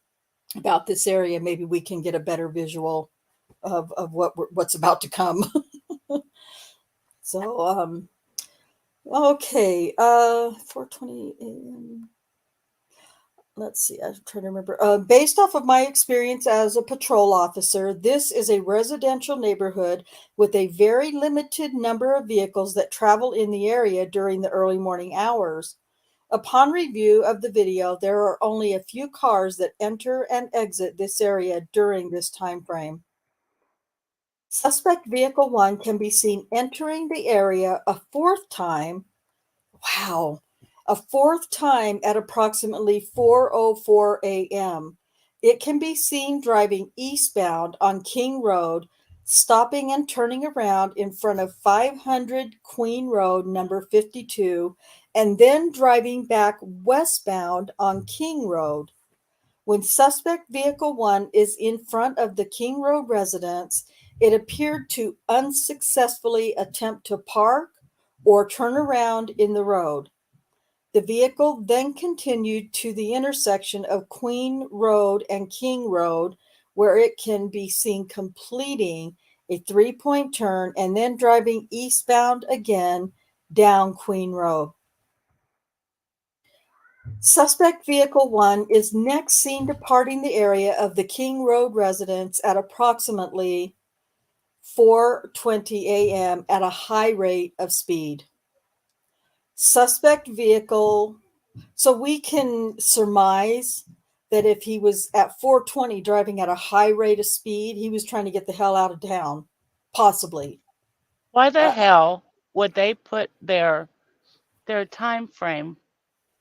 about this area, maybe we can get a better visual of what's about to come. So okay, 4:20 a.m. Let's see, I'm trying to remember. Based off of my experience as a patrol officer, this is a residential neighborhood with a very limited number of vehicles that travel in the area during the early morning hours. Upon review of the video, there are only a few cars that enter and exit this area during this time frame. Suspect vehicle 1 can be seen entering the area a 4th time. Wow. A 4th time at approximately 4:04 a.m. It can be seen driving eastbound on King Road, stopping and turning around in front of 500 Queen Road, number 52, and then driving back westbound on King Road. When suspect vehicle 1 is in front of the King Road residence, it appeared to unsuccessfully attempt to park or turn around in the road. The vehicle then continued to the intersection of Queen Road and King Road, where it can be seen completing a 3-point turn and then driving eastbound again down Queen Road. Suspect vehicle 1 is next seen departing the area of the King Road residence at approximately 4:20 a.m. at a high rate of speed. Suspect vehicle, so we can surmise that if he was at 4:20 driving at a high rate of speed, he was trying to get the hell out of town, possibly. Why the hell would they put their time frame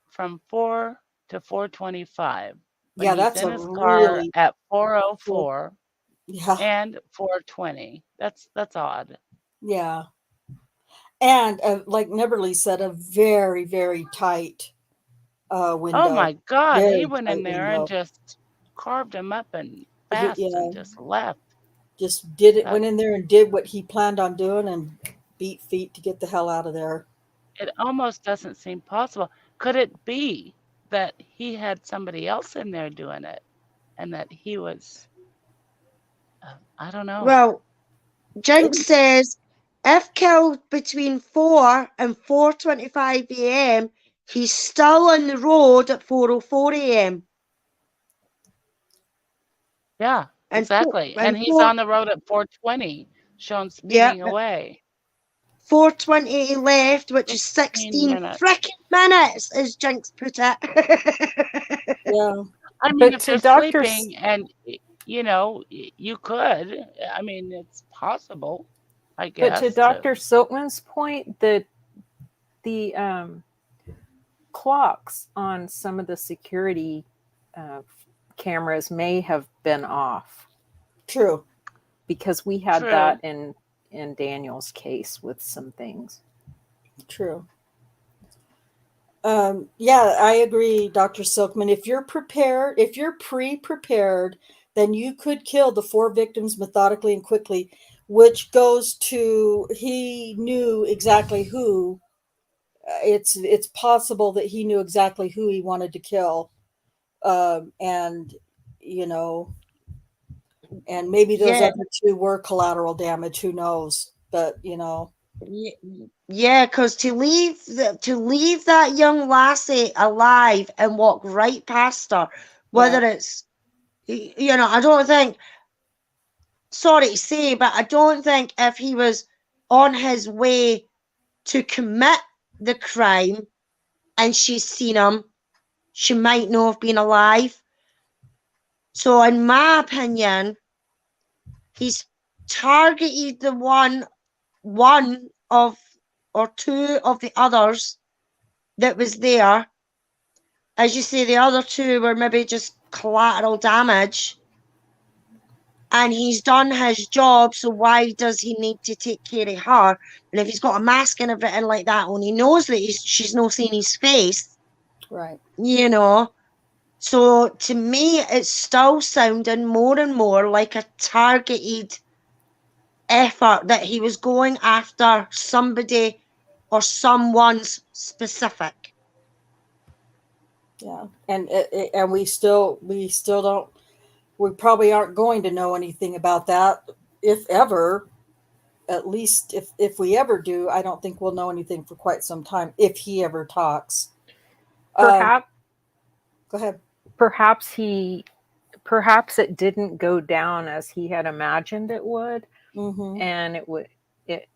from 4 to 4:25 when Yeah, he's that's in a his car really at 4:04 Yeah. and 420. That's odd. Yeah. And like Neverly said, a very, very tight Oh window. my God, he Very went in tight there and window. just carved him up and fast Yeah. and just left. Just did it, That went in there and did what he planned on doing and beat feet to get the hell out of there. it almost doesn't seem possible. Could it be that he had somebody else in there doing it and that he was, I don't know. Well, Jinx says if killed between 4 and 4:25 a.m., he's still on the road at 4:04 a.m. Yeah, and exactly. And he's 4 on the road at 420, shown yeah, speeding away. 4:20 he left, which is 15 16 minutes. frickin' minutes, as Jinx put it. Yeah. I mean, But if to you're Dr. sleeping and, you know, you could. I mean, it's possible, I But to guess. Dr. Silkman's point, the clocks on some of the security cameras may have been off, True. because we had True. that in Daniel's case with some things. True. Yeah, I agree, Dr. Silkman. If you're prepared, if you're pre-prepared, then you could kill the 4 victims methodically and quickly, which goes to he knew exactly who. It's possible that he knew exactly who he wanted to kill, and you know, and maybe those Yeah, other 2 were collateral damage. Who knows? But yeah, because to leave that young lassie alive and walk right past her, whether it's, you know, I don't think, sorry to say, but I don't think if he was on his way to commit the crime and she's seen him, she might not have been alive. So, in my opinion, he's targeted the one of or 2 of the others that was there. As you say, the other 2 were maybe just collateral damage. And he's done his job, so why does he need to take care of her? And if he's got a mask and everything like that, when he knows that she's not seeing his face, right. you know. So to me, it's still sounding more and more like a targeted effort, that he was going after somebody or someone's specific. Yeah, and we still don't. We probably aren't going to know anything about that, if ever. At least if we ever do, I don't think we'll know anything for quite some time if he ever talks. Perhaps Go ahead. perhaps it didn't go down as he had imagined it would, Mm-hmm. and it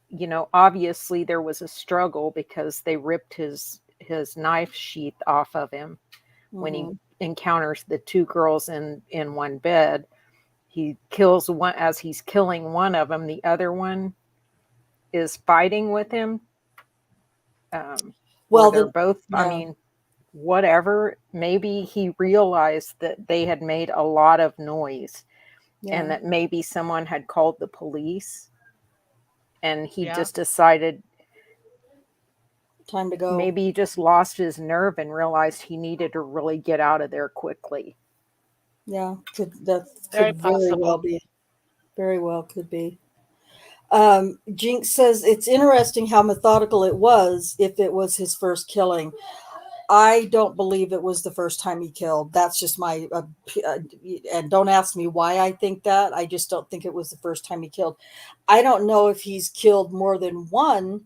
you know, obviously there was a struggle because they ripped his knife sheath off of him when he encounters the 2 girls in one bed. He kills one. As he's killing one of them, the other one is fighting with him. Well, they're both, yeah. I mean, whatever. Maybe he realized that they had made a lot of noise, and that maybe someone had called the police, and he just decided, time to go. maybe he just lost his nerve and realized he needed to really get out of there quickly. Yeah, could Very very well possible. be. Very well could be. Jinx says it's interesting how methodical it was if it was his first killing. I don't believe it was the first time he killed. That's just my and don't ask me why I think that. I just don't think it was the first time he killed. I don't know if he's killed more than one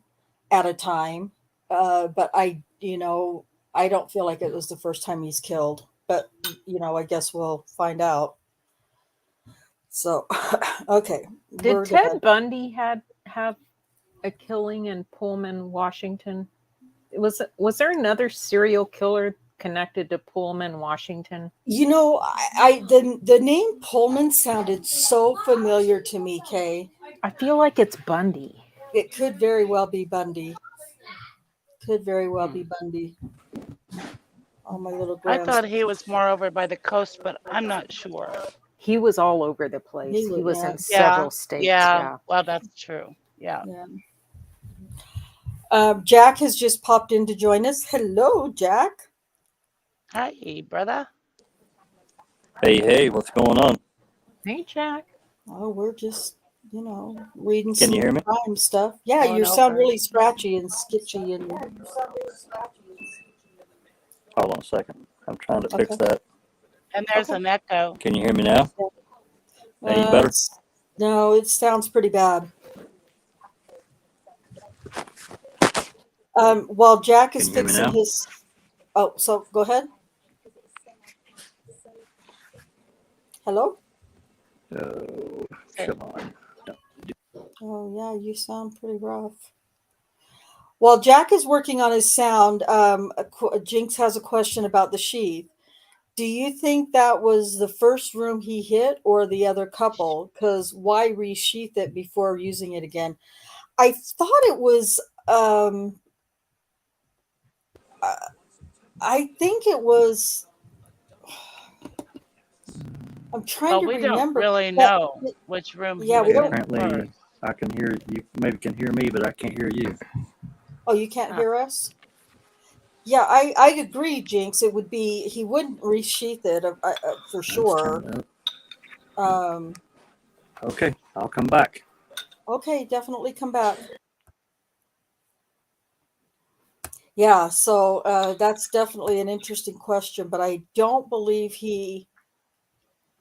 at a time, but I don't feel like it was the first time he's killed. But I guess we'll find out. So, okay. Did Ted Bundy have a killing in Pullman, Washington? Was there another serial killer connected to Pullman, Washington? The name Pullman sounded so familiar to me, Kay. I feel like it's Bundy. It could very well be Bundy. Could very well be Bundy. Oh, my little I grandson. thought he was more over by the coast, but I'm not sure. He was all over the place. He He was, was yeah. in several states. Yeah. Well, that's true. Yeah. Jack has just popped in to join us. Hello, Jack. Hi, brother. Hey, what's going on? Hey, Jack. Oh, we're just, reading Can some you hear me? crime stuff. Yeah, Going you sound over. really scratchy and sketchy. And Hold on a second. I'm trying to fix Okay. that. And there's Okay. an echo. Can you hear me now? Any better? No, it sounds pretty bad. While Jack is Can you hear me fixing now? his, so go ahead. Hello? Oh, come on. Oh, yeah, you sound pretty rough. While Jack is working on his sound, Jinx has a question about the sheath. Do you think that was the first room he hit or the other couple? Because why resheath it before using it again? I thought it was, I think it was, I'm trying Well, to we don't remember. really But, know which room he yeah, we was don't. in Apparently, first. I can hear you. Maybe can hear me, but I can't hear you. Oh, you can't Huh. hear us? Yeah, I agree, Jinx. It would be, he wouldn't resheath it for Let's sure. turn it up. Um, Okay, I'll come back. okay, definitely come back. Yeah, so that's definitely an interesting question, but I don't believe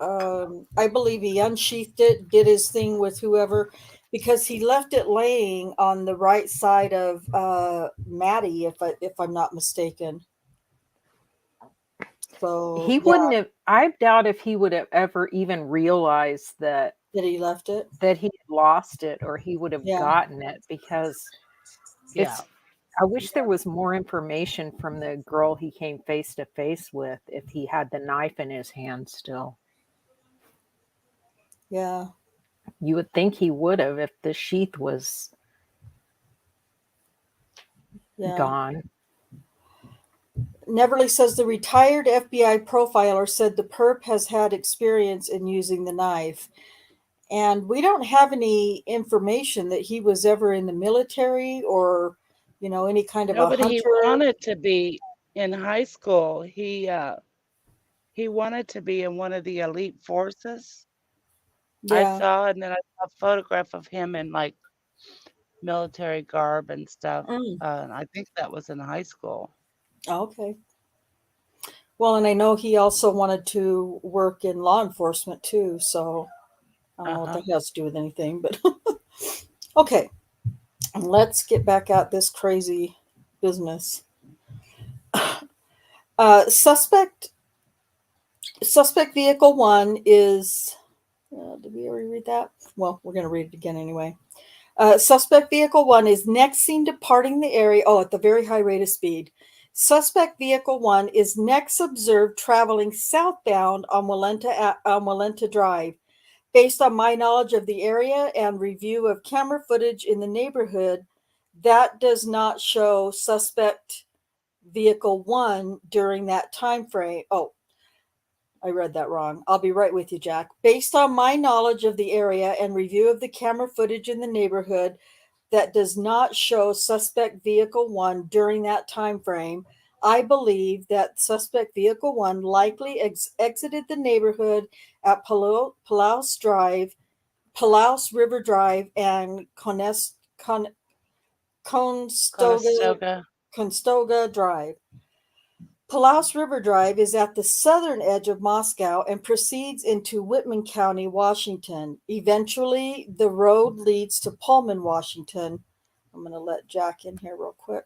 I believe he unsheathed it, did his thing with whoever, because he left it laying on the right side of Maddie, if I'm not mistaken. So He yeah, wouldn't have, I doubt if he would have ever even realized that that he left it. he had lost it, or he would have Yeah. gotten it, because Yeah. I wish there was more information from the girl he came face to face with if he had the knife in his hand still. Yeah. You would think he would have if the sheath was Yeah. gone. Neverly says the retired FBI profiler said the perp has had experience in using the knife. And we don't have any information that he was ever in the military or, any kind of No, a but he hunter. wanted to be in high school. He wanted to be in one of the elite forces. I Yeah. saw, and then I saw a photograph of him in like military garb and stuff. Mm. And I think that was in high school. Okay. Well, and I know he also wanted to work in law enforcement too. So I don't know what that has to do with anything, but okay. Let's get back at this crazy business. Suspect vehicle 1 is, did we already read that? Well, we're going to read it again anyway. Suspect vehicle 1 is next seen departing the area. Oh, at the very high rate of speed. Suspect vehicle 1 is next observed traveling southbound on Walenta Drive. Based on my knowledge of the area and review of camera footage in the neighborhood, that does not show suspect vehicle 1 during that time frame. Oh, I read that wrong. I'll be right with you, Jack. Based on my knowledge of the area and review of the camera footage in the neighborhood, that does not show suspect vehicle 1 during that time frame. I believe that suspect vehicle 1 likely exited the neighborhood at Palouse River Drive, and Conestoga Drive. Palouse River Drive is at the southern edge of Moscow and proceeds into Whitman County, Washington. Eventually, the road leads to Pullman, Washington. I'm going to let Jack in here real quick.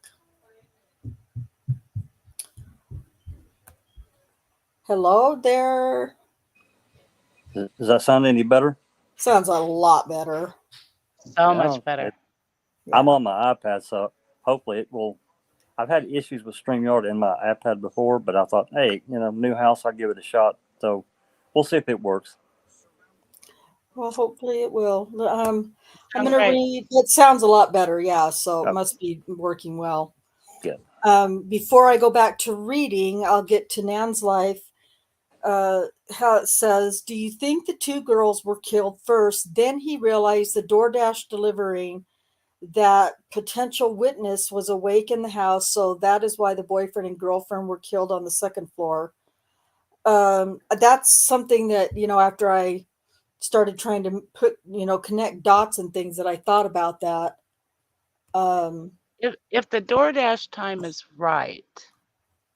Hello there. Does that sound any better? Sounds a lot better. So much better. I'm on my iPad, so hopefully it will. I've had issues with StreamYard in my iPad before, but I thought, hey, new house, I'll give it a shot. So we'll see if it works. Well, hopefully it will. I'm Sounds going to great. read. It sounds a lot better. Yeah, so it Okay. must be working well. Good. Before I go back to reading, I'll get to Nan's life. how it says, do you think the two girls were killed first? Then he realized the DoorDash delivering that potential witness was awake in the house. So that is why the boyfriend and girlfriend were killed on the second floor. That's something that, after I started trying to connect dots and things, that I thought about that. If the DoorDash time is right,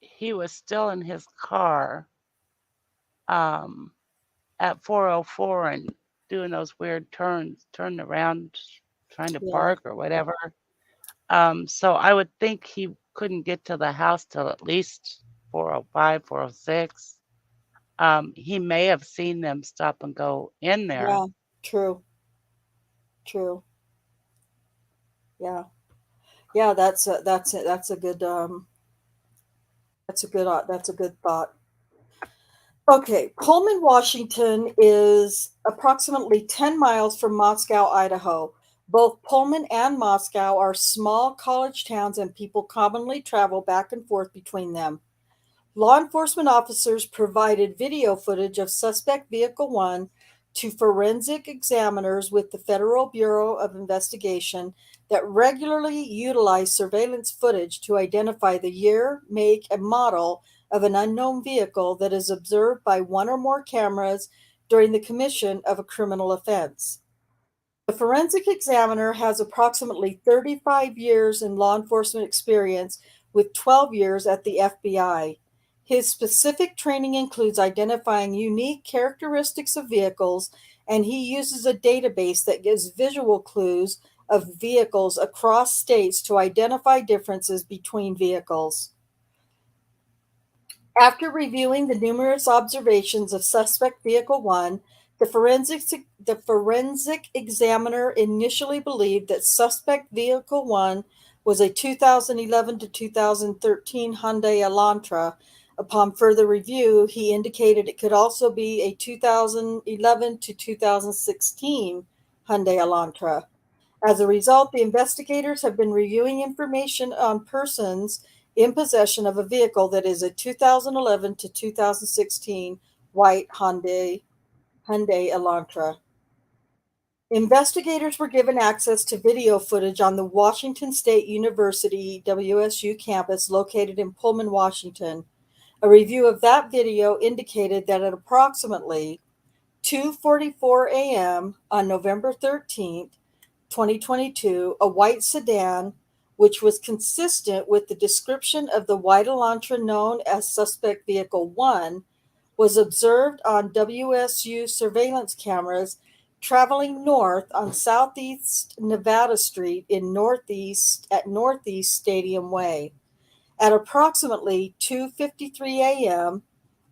he was still in his car at 4:04 and doing those weird turns, turning around, trying to park or whatever. So I would think he couldn't get to the house till at least 4:05, 4:06. He may have seen them stop and go in there. Yeah, true. Yeah. That's a good thought. Okay, Pullman, Washington is approximately 10 miles from Moscow, Idaho. Both Pullman and Moscow are small college towns, and people commonly travel back and forth between them. Law enforcement officers provided video footage of suspect vehicle 1 to forensic examiners with the Federal Bureau of Investigation that regularly utilize surveillance footage to identify the year, make, and model of an unknown vehicle that is observed by one or more cameras during the commission of a criminal offense. The forensic examiner has approximately 35 years in law enforcement experience, with 12 years at the FBI. His specific training includes identifying unique characteristics of vehicles, and he uses a database that gives visual clues of vehicles across states to identify differences between vehicles. After reviewing the numerous observations of suspect vehicle 1, the forensic examiner initially believed that suspect vehicle 1 was a 2011 to 2013 Hyundai Elantra. Upon further review, he indicated it could also be a 2011 to 2016 Hyundai Elantra. As a result, the investigators have been reviewing information on persons in possession of a vehicle that is a 2011 to 2016 white Hyundai Elantra. Investigators were given access to video footage on the Washington State University WSU campus located in Pullman, Washington. A review of that video indicated that at approximately 2:44 a.m. on November 13th, 2022, a white sedan, which was consistent with the description of the white Elantra known as suspect vehicle 1, was observed on WSU surveillance cameras traveling north on Southeast Nevada Street at Northeast Stadium Way. At approximately 2:53 a.m.,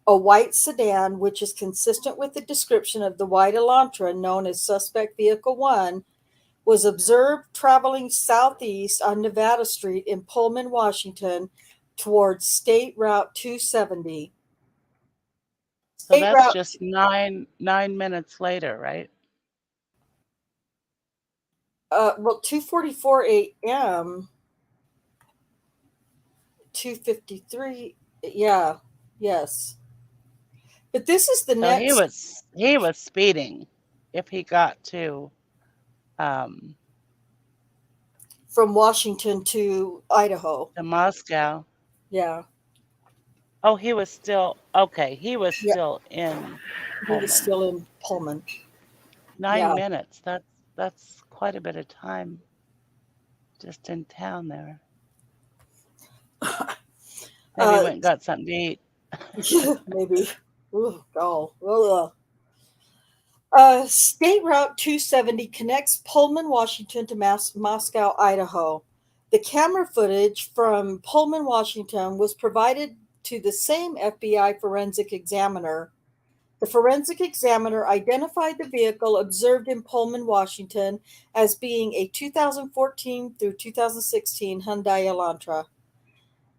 a white sedan, which is consistent with the description of the white Elantra known as suspect vehicle 1, was observed traveling southeast on Nevada Street in Pullman, Washington, towards State Route 270. So that's just nine minutes later, right? 2:44 a.m. 2:53. Yeah. Yes. But this is the next. So he was speeding if he got to from Washington to Idaho. to Moscow. Yeah. Oh, he was still okay. He was Yeah. still in He Pullman. was still in Pullman. 9 minutes. That's quite a bit of time just in town there. Maybe he went and got something to eat. Yeah, maybe. Ooh, oh. State Route 270 connects Pullman, Washington to Moscow, Idaho. The camera footage from Pullman, Washington was provided to the same FBI forensic examiner. The forensic examiner identified the vehicle observed in Pullman, Washington as being a 2014 through 2016 Hyundai Elantra.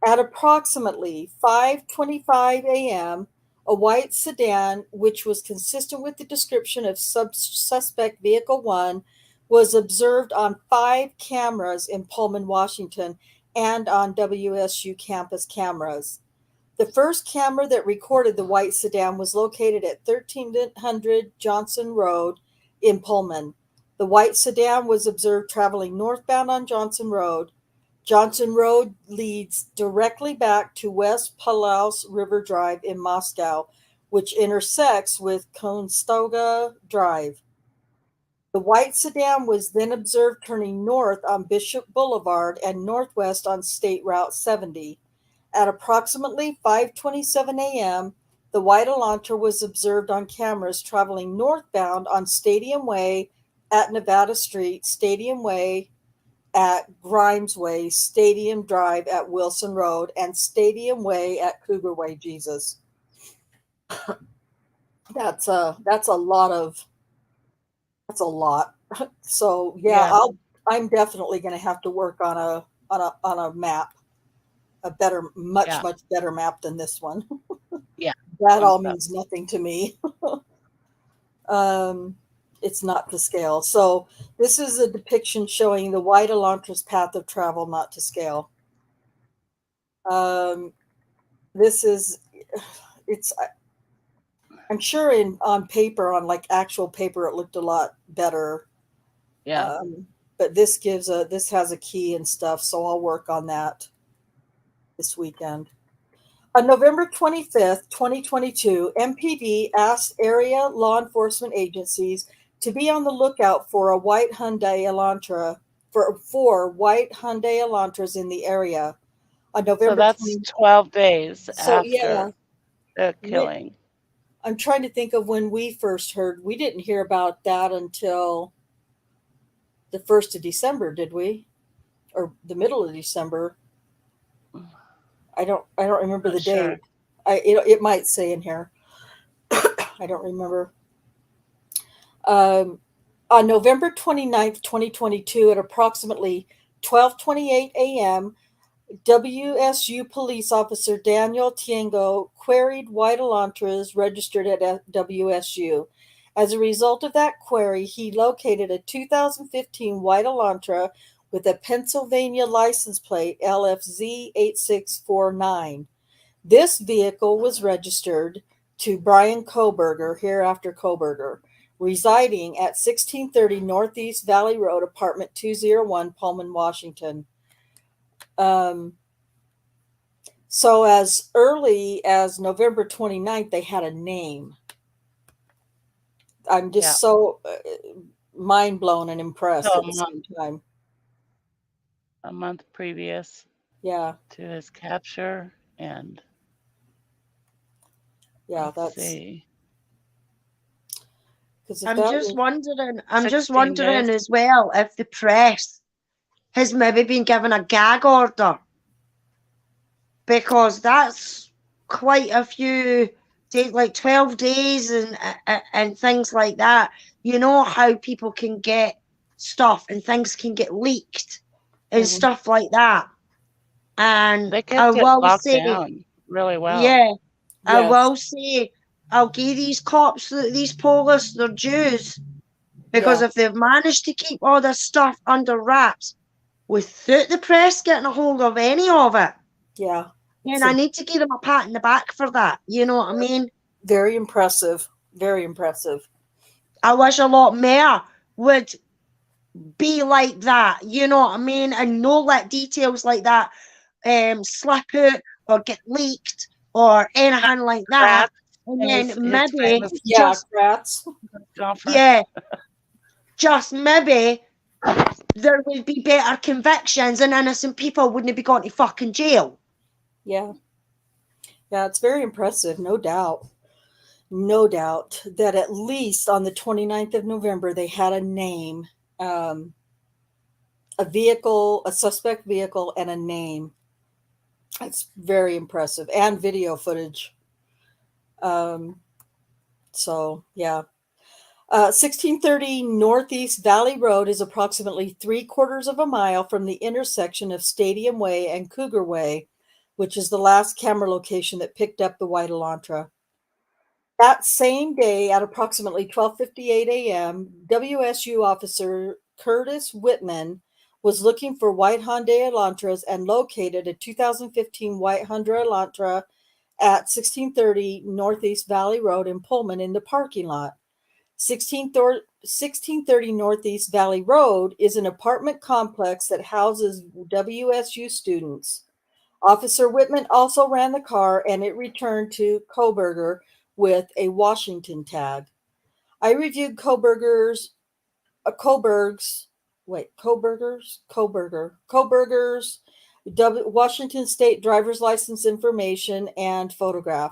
At approximately 5:25 a.m., a white sedan, which was consistent with the description of suspect vehicle 1, was observed on 5 cameras in Pullman, Washington, and on WSU campus cameras. The first camera that recorded the white sedan was located at 1300 Johnson Road in Pullman. The white sedan was observed traveling northbound on Johnson Road. Johnson Road leads directly back to West Pulaus River Drive in Moscow, which intersects with Conestoga Drive. The white sedan was then observed turning north on Bishop Boulevard and northwest on State Route 70. At approximately 5:27 a.m., the white Elantra was observed on cameras traveling northbound on Stadium Way at Nevada Street, Stadium Way at Grimes Way, Stadium Drive at Wilson Road, and Stadium Way at Cougar Way, Jesus. That's a lot. So yeah, Yeah. I'm definitely going to have to work on a map, much Yeah. better map than this one. Yeah. That all Okay. means nothing to me. It's not to scale. So this is a depiction showing the white Elantra's path of travel, not to scale. This is, I'm sure on paper, on like actual paper, it looked a lot better. Yeah. But this has a key and stuff, so I'll work on that this weekend. On November 25th, 2022, MPD asked area law enforcement agencies to be on the lookout for a white Hyundai Elantra, for white Hyundai Elantras in the area. On So November that's 20, 12 days so yeah, after the killing. I'm trying to think of when we first heard. We didn't hear about that until the 1st of December, did we? Or the middle of December? I don't remember Not the sure. date. It might say in here. I don't remember. On November 29th, 2022, at approximately 12:28 a.m., WSU police officer Daniel Tiengo queried white Elantras registered at WSU. As a result of that query, he located a 2015 white Elantra with a Pennsylvania license plate LFZ 8649. This vehicle was registered to Bryan Kohberger, hereafter Kohberger, residing at 1630 Northeast Valley Road, apartment 201, Pullman, Washington. So as early as November 29th, they had a name. I'm just so mind blown and impressed So at the same time. a month previous Yeah, to his capture, and yeah, let's see. because I'm just $16 wondering as well if the press has maybe been given a gag order, because that's quite a few days, like 12 days and things like that. You know how people can get stuff and things can get leaked and stuff like that. And they I kept it will locked say, down really well. yeah, I Yes. will say, I'll give these cops, these police, their dues, because Yeah. if they've managed to keep all this stuff under wraps without the press getting a hold of any of it, Yeah, and I need to give them a pat in the back for that. You know what I mean? very impressive. Very impressive. I wish a lot more would be like that. You know what I mean? And no let details like that slip out or get leaked or anything like that. And then His maybe famous Yeah, just Kratz. yeah, just maybe there would be better convictions and innocent people wouldn't be going to fucking jail. Yeah. Yeah, it's very impressive, no doubt. No doubt that at least on the 29th of November, they had a name, a vehicle, a suspect vehicle, and a name. It's very impressive. And video footage. So, yeah. 1630 Northeast Valley Road is approximately 3/4 of a mile from the intersection of Stadium Way and Cougar Way, which is the last camera location that picked up the white Elantra. That same day at approximately 12:58 a.m., WSU officer Curtis Whitman was looking for white Hyundai Elantras and located a 2015 white Hyundai Elantra at 1630 Northeast Valley Road in Pullman in the parking lot. 1630 Northeast Valley Road is an apartment complex that houses WSU students. Officer Whitman also ran the car, and it returned to Kohberger with a Washington tag. I reviewed Kohberger's Washington State driver's license information and photograph.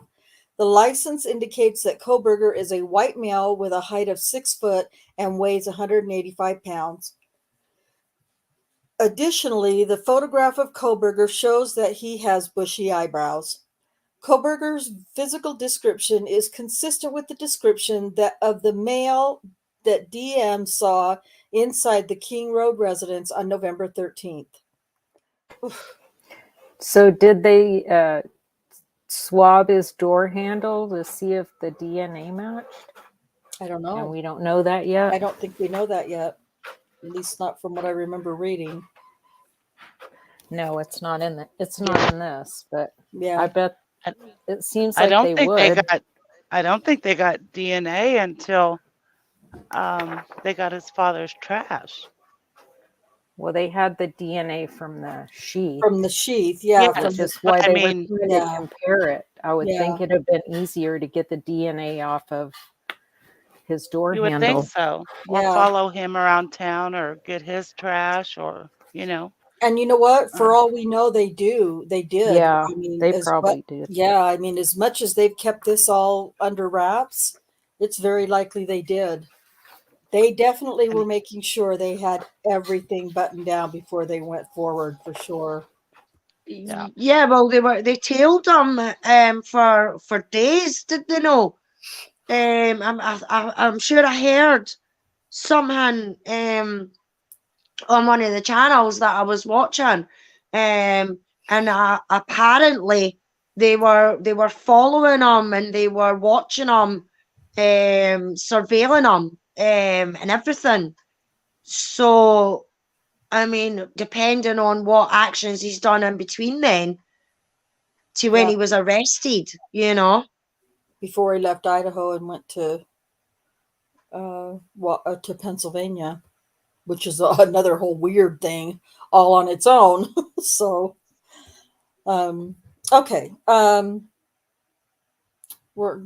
The license indicates that Kohberger is a white male with a height of 6 foot and weighs 185 pounds. Additionally, the photograph of Kohberger shows that he has bushy eyebrows. Kohberger's physical description is consistent with the description of the male that DM saw inside the King Road residence on November 13th. So did they swab his door handle to see if the DNA matched? I don't know. And we don't know that yet. I don't think we know that yet. At least not from what I remember reading. No, it's not in it's not in this, but Yeah. I bet it seems I like don't they think would. I don't think they got DNA until they got his father's trash. Well, they had the DNA from the sheath, From the sheath, yeah. Yeah, From which the, is why I they mean, were trying yeah. to compare it. I would Yeah. think it'd have been easier to get the DNA off of his door you would handle. think so. Or Yeah. follow him around town or get his trash or, And you know what? For all we know, they did. Yeah, I mean, they probably did. Yeah, I mean, as much as they've kept this all under wraps, it's very likely they did. They definitely were making sure they had everything buttoned down before they went forward, for sure. Yeah, well, they tailed him for days, did they know? I'm sure I heard something on one of the channels that I was watching, and apparently they were following him and they were watching him, surveilling him, and everything. So, I mean, depending on what actions he's done in between then to when Yeah. he was arrested, Before he left Idaho and went to Pennsylvania, which is another whole weird thing all on its own. So, okay. We're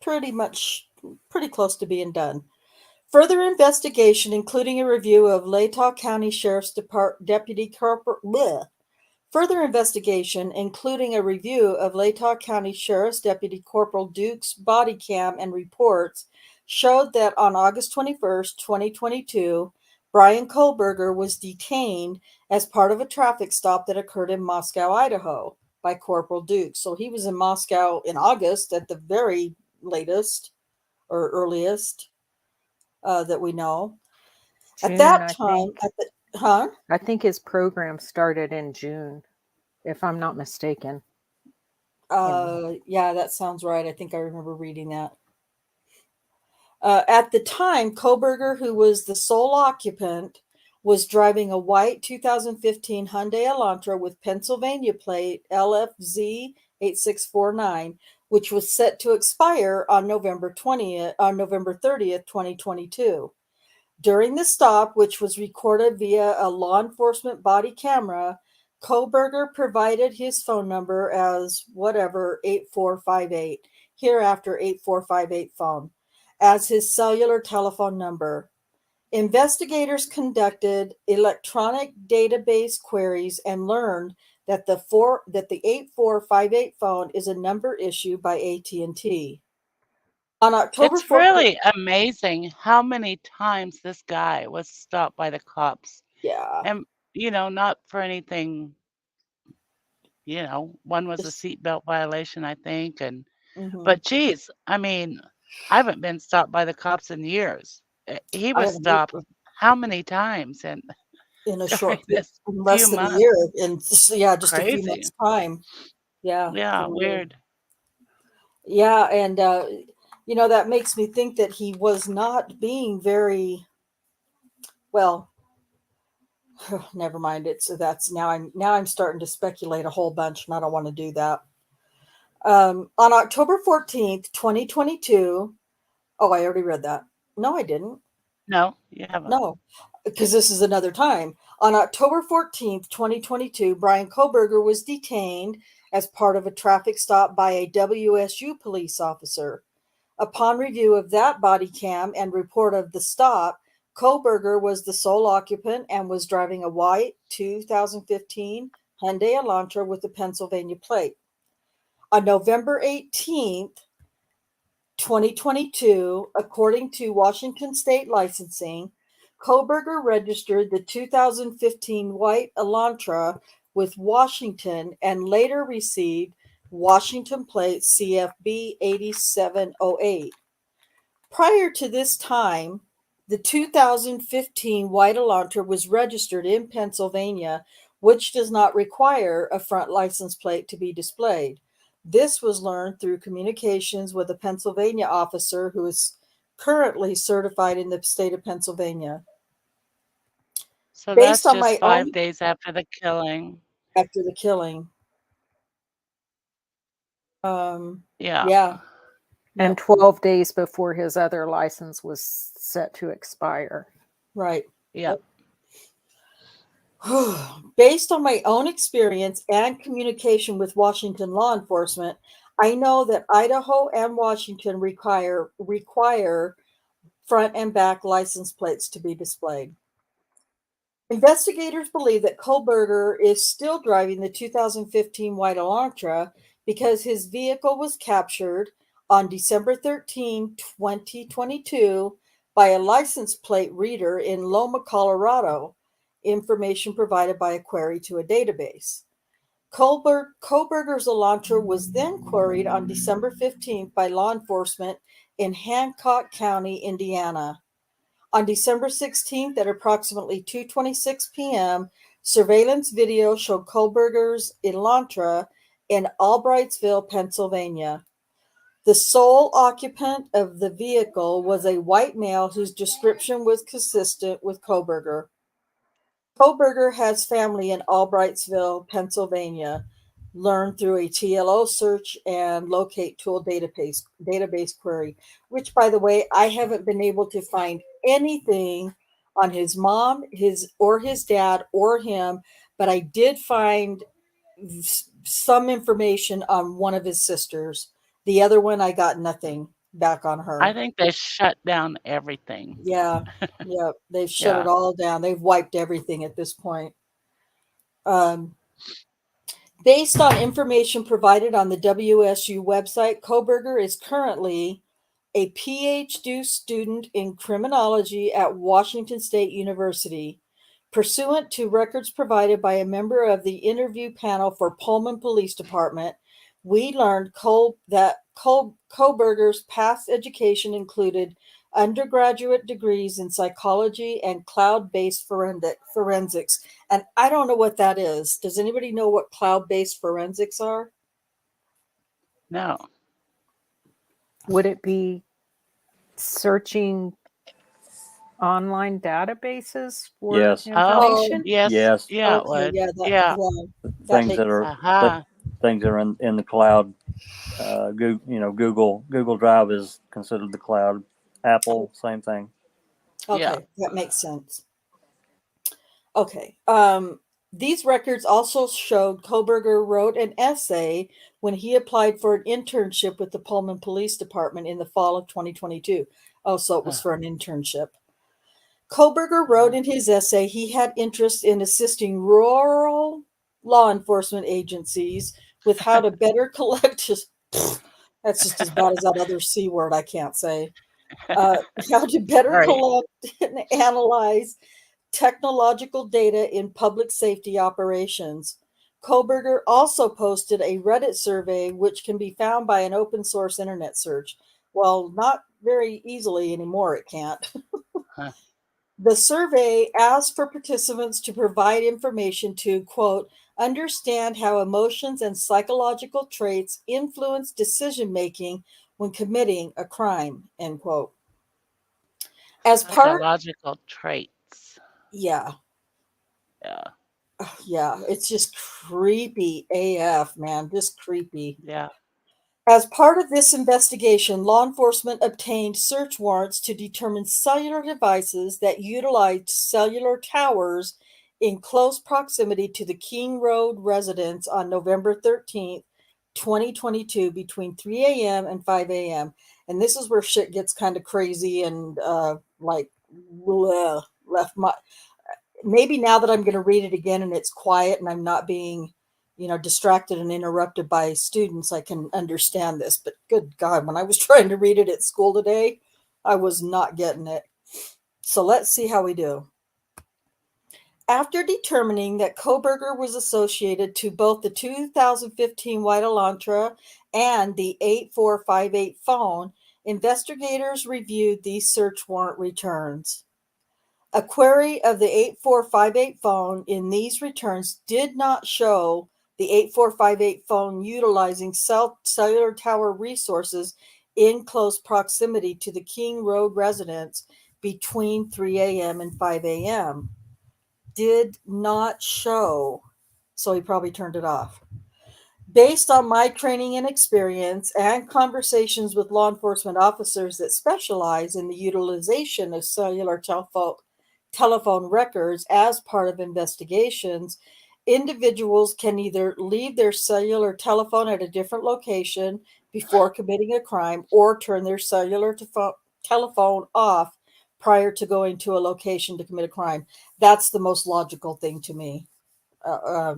pretty close to being done. Further investigation, including a review of Latah County Sheriff's Deputy Corporal. Further investigation, including a review of Latah County Sheriff's Deputy Corporal Duke's body cam and reports, showed that on August 21st, 2022, Bryan Kohberger was detained as part of a traffic stop that occurred in Moscow, Idaho, by Corporal Duke. So he was in Moscow in August at the very latest or earliest that we know. June, At that I time, think. I think his program started in June, if I'm not mistaken. Yeah, that sounds right. I think I remember reading that. At the time, Kohberger, who was the sole occupant, was driving a white 2015 Hyundai Elantra with Pennsylvania plate LFZ 8649, which was set to expire on November 30th, 2022. During the stop, which was recorded via a law enforcement body camera, Kohberger provided his phone number as whatever 8458, hereafter 8458 phone, as his cellular telephone number. Investigators conducted electronic database queries and learned that the 8458 phone is a number issued by AT&T. On October It's 14th, really amazing how many times this guy was stopped by the cops. yeah, And, not for anything, one was a seatbelt violation, I think. But geez, I mean, I haven't been stopped by the cops in years. He I was haven't stopped either. how many times in a during short, this less few than a months? year, and just a few Crazy. months time. Yeah, Yeah, totally. weird. Yeah, and that makes me think that he was not being very well. Never mind. That's now I'm starting to speculate a whole bunch, and I don't want to do that. On October 14th, 2022. Oh, I already read that. No, I didn't. No, you haven't. No, because this is another time. On October 14th, 2022, Bryan Kohberger was detained as part of a traffic stop by a WSU police officer. Upon review of that body cam and report of the stop, Kohberger was the sole occupant and was driving a white 2015 Hyundai Elantra with a Pennsylvania plate. On November 18th, 2022, according to Washington State Licensing, Kohberger registered the 2015 white Elantra with Washington and later received Washington plate CFB 8708. Prior to this time, the 2015 white Elantra was registered in Pennsylvania, which does not require a front license plate to be displayed. This was learned through communications with a Pennsylvania officer who is currently certified in the state of Pennsylvania. So Based that's on just my 5 own days after the killing. after the killing. Yeah. Yeah. And Yep. 12 days before his other license was set to expire. Right. Yep. Based on my own experience and communication with Washington law enforcement, I know that Idaho and Washington require front and back license plates to be displayed. Investigators believe that Kohberger is still driving the 2015 white Elantra because his vehicle was captured on December 13, 2022 by a license plate reader in Loma, Colorado, information provided by a query to a database. Kohberger's Elantra was then queried on December 15th by law enforcement in Hancock County, Indiana. On December 16th at approximately 2:26 p.m., surveillance video showed Kohberger's Elantra in Albrightsville, Pennsylvania. The sole occupant of the vehicle was a white male whose description was consistent with Kohberger. Kohberger has family in Albrightsville, Pennsylvania. Learn through a TLO search and locate tool database query, which, by the way, I haven't been able to find anything on his mom, his dad, or him, but I did find some information on one of his sisters. The other one, I got nothing back on her. I think they shut down everything. Yeah, yeah, they've shut Yeah. it all down. They've wiped everything at this point. Based on information provided on the WSU website, Kohberger is currently a PhD student in criminology at Washington State University. Pursuant to records provided by a member of the interview panel for Pullman Police Department, we learned that Kohberger's past education included undergraduate degrees in psychology and cloud-based forensics. And I don't know what that is. Does anybody know what cloud-based forensics are? No. Would it be searching online databases for Yes. Oh, information? yes. Yes. Yeah, it Okay, would. yeah, Yeah. that Things makes that are Aha. things that are in the cloud. Google Drive is considered the cloud. Apple, same thing. okay, Yeah. that makes sense. Okay. These records also showed Kohberger wrote an essay when he applied for an internship with the Pullman Police Department in the fall of 2022. Oh, so it was for an internship. Kohberger wrote in his essay he had interest in assisting rural law enforcement agencies with how to better collect his. That's just as bad as that other C word I can't say. How to better Right. collect and analyze technological data in public safety operations. Kohberger also posted a Reddit survey, which can be found by an open source internet search. Well, not very easily anymore, it can't. Huh. The survey asked for participants to provide information to, quote, understand how emotions and psychological traits influence decision making when committing a crime, end quote. As part, Psychological traits. yeah, Yeah. yeah, it's just creepy AF, man, just creepy. Yeah. As part of this investigation, law enforcement obtained search warrants to determine cellular devices that utilized cellular towers in close proximity to the King Road residence on November 13th, 2022, between 3 a.m. and 5 a.m. And this is where shit gets kind of crazy and left my. Maybe now that I'm going to read it again and it's quiet and I'm not being distracted and interrupted by students, I can understand this. But good God, when I was trying to read it at school today, I was not getting it. So let's see how we do. After determining that Kohberger was associated to both the 2015 white Elantra and the 8458 phone, investigators reviewed these search warrant returns. A query of the 8458 phone in these returns did not show the 8458 phone utilizing cellular tower resources in close proximity to the King Road residence between 3 a.m. and 5 a.m. Did not show, so he probably turned it off. Based on my training and experience and conversations with law enforcement officers that specialize in the utilization of cellular telephone records as part of investigations, individuals can either leave their cellular telephone at a different location before committing a crime or turn their cellular telephone off prior to going to a location to commit a crime. That's the most logical thing to me. Yeah.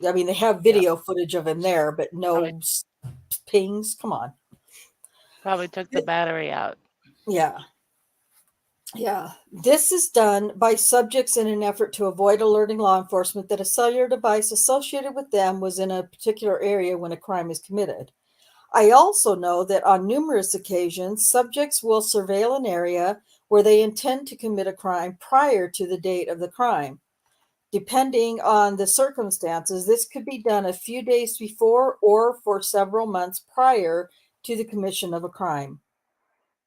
I mean, they have video footage of him there, but no pings. Come on. Probably took the battery out. Yeah. Yeah. This is done by subjects in an effort to avoid alerting law enforcement that a cellular device associated with them was in a particular area when a crime is committed. I also know that on numerous occasions, subjects will surveil an area where they intend to commit a crime prior to the date of the crime. Depending on the circumstances, this could be done a few days before or for several months prior to the commission of a crime.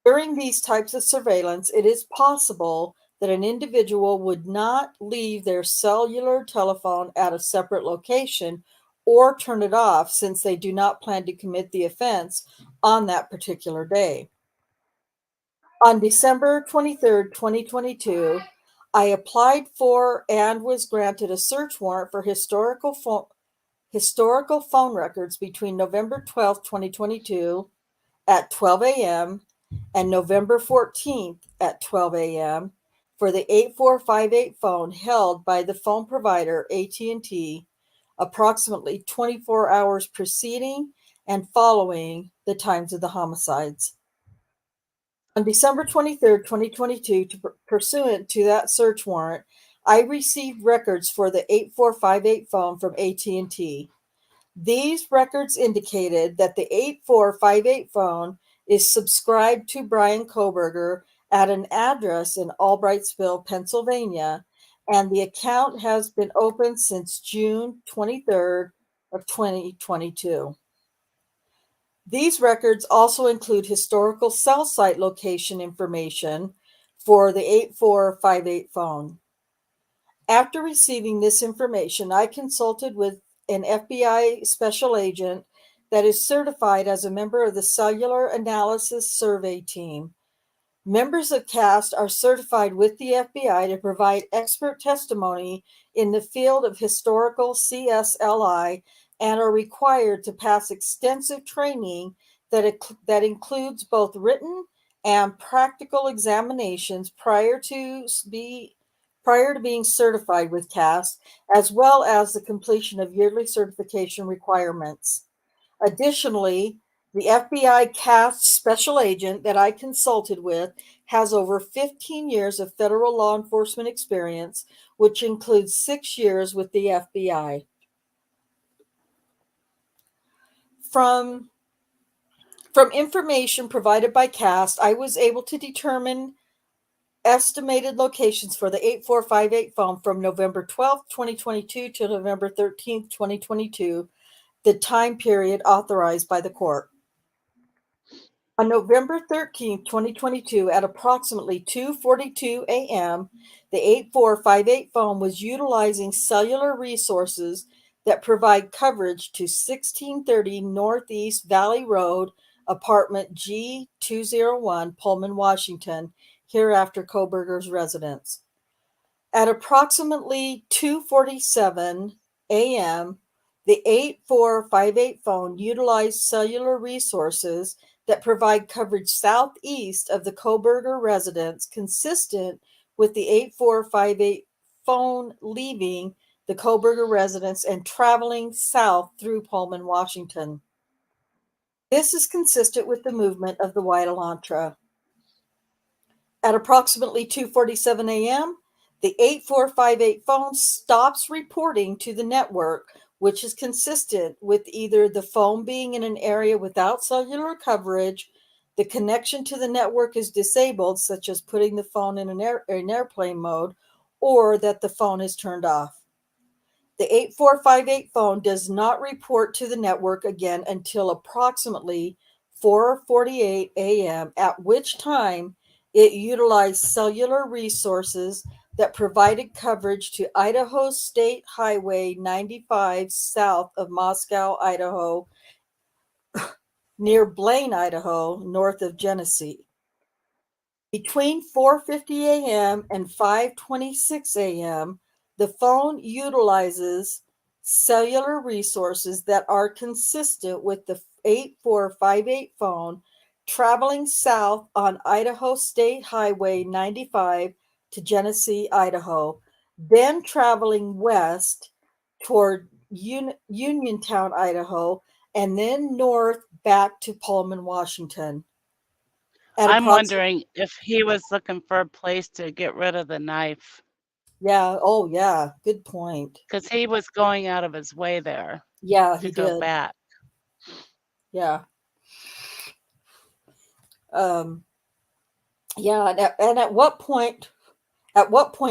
During these types of surveillance, it is possible that an individual would not leave their cellular telephone at a separate location or turn it off since they do not plan to commit the offense on that particular day. On December 23rd, 2022, I applied for and was granted a search warrant for historical phone records between November 12th, 2022 at 12 a.m. and November 14th at 12 a.m. for the 8458 phone held by the phone provider AT&T approximately 24 hours preceding and following the times of the homicides. On December 23rd, 2022, pursuant to that search warrant, I received records for the 8458 phone from AT&T. These records indicated that the 8458 phone is subscribed to Bryan Kohberger at an address in Albrightsville, Pennsylvania, and the account has been open since June 23rd of 2022. These records also include historical cell site location information for the 8458 phone. After receiving this information, I consulted with an FBI special agent that is certified as a member of the Cellular Analysis Survey Team. Members of CAST are certified with the FBI to provide expert testimony in the field of historical CSLI and are required to pass extensive training that includes both written and practical examinations prior to being certified with CAST, as well as the completion of yearly certification requirements. Additionally, the FBI CAST special agent that I consulted with has over 15 years of federal law enforcement experience, which includes 6 years with the FBI. From information provided by CAST, I was able to determine estimated locations for the 8458 phone from November 12th, 2022 to November 13th, 2022, the time period authorized by the court. On November 13th, 2022, at approximately 2:42 a.m., the 8458 phone was utilizing cellular resources that provide coverage to 1630 Northeast Valley Road, apartment G201, Pullman, Washington, hereafter Kohberger's residence. At approximately 2:47 a.m., the 8458 phone utilized cellular resources that provide coverage southeast of the Kohberger residence, consistent with the 8458 phone leaving the Kohberger residence and traveling south through Pullman, Washington. This is consistent with the movement of the white Elantra. At approximately 2:47 a.m., the 8458 phone stops reporting to the network, which is consistent with either the phone being in an area without cellular coverage, the connection to the network is disabled, such as putting the phone in an airplane mode, or that the phone is turned off. The 8458 phone does not report to the network again until approximately 4:48 a.m., at which time it utilized cellular resources that provided coverage to Idaho State Highway 95 south of Moscow, Idaho, near Blaine, Idaho, north of Genesee. Between 4:50 a.m. and 5:26 a.m., the phone utilizes cellular resources that are consistent with the 8458 phone traveling south on Idaho State Highway 95 to Genesee, Idaho, then traveling west toward Uniontown, Idaho, and then north back to Pullman, Washington. I'm wondering if he was looking for a place to get rid of the knife. Yeah. Oh, yeah. Good point. Because he was going out of his way there. Yeah, to he go did. back. Yeah. Yeah. And at what point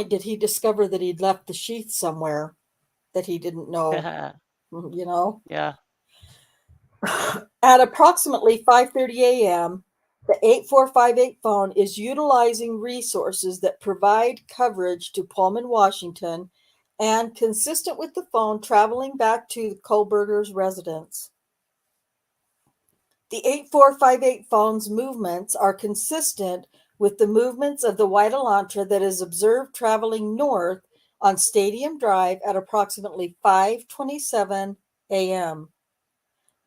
did he discover that he'd left the sheath somewhere that he didn't know? You know? Yeah. At approximately 5:30 a.m., the 8458 phone is utilizing resources that provide coverage to Pullman, Washington, and consistent with the phone traveling back to Kohberger's residence. The 8458 phone's movements are consistent with the movements of the white Elantra that is observed traveling north on Stadium Drive at approximately 5:27 a.m.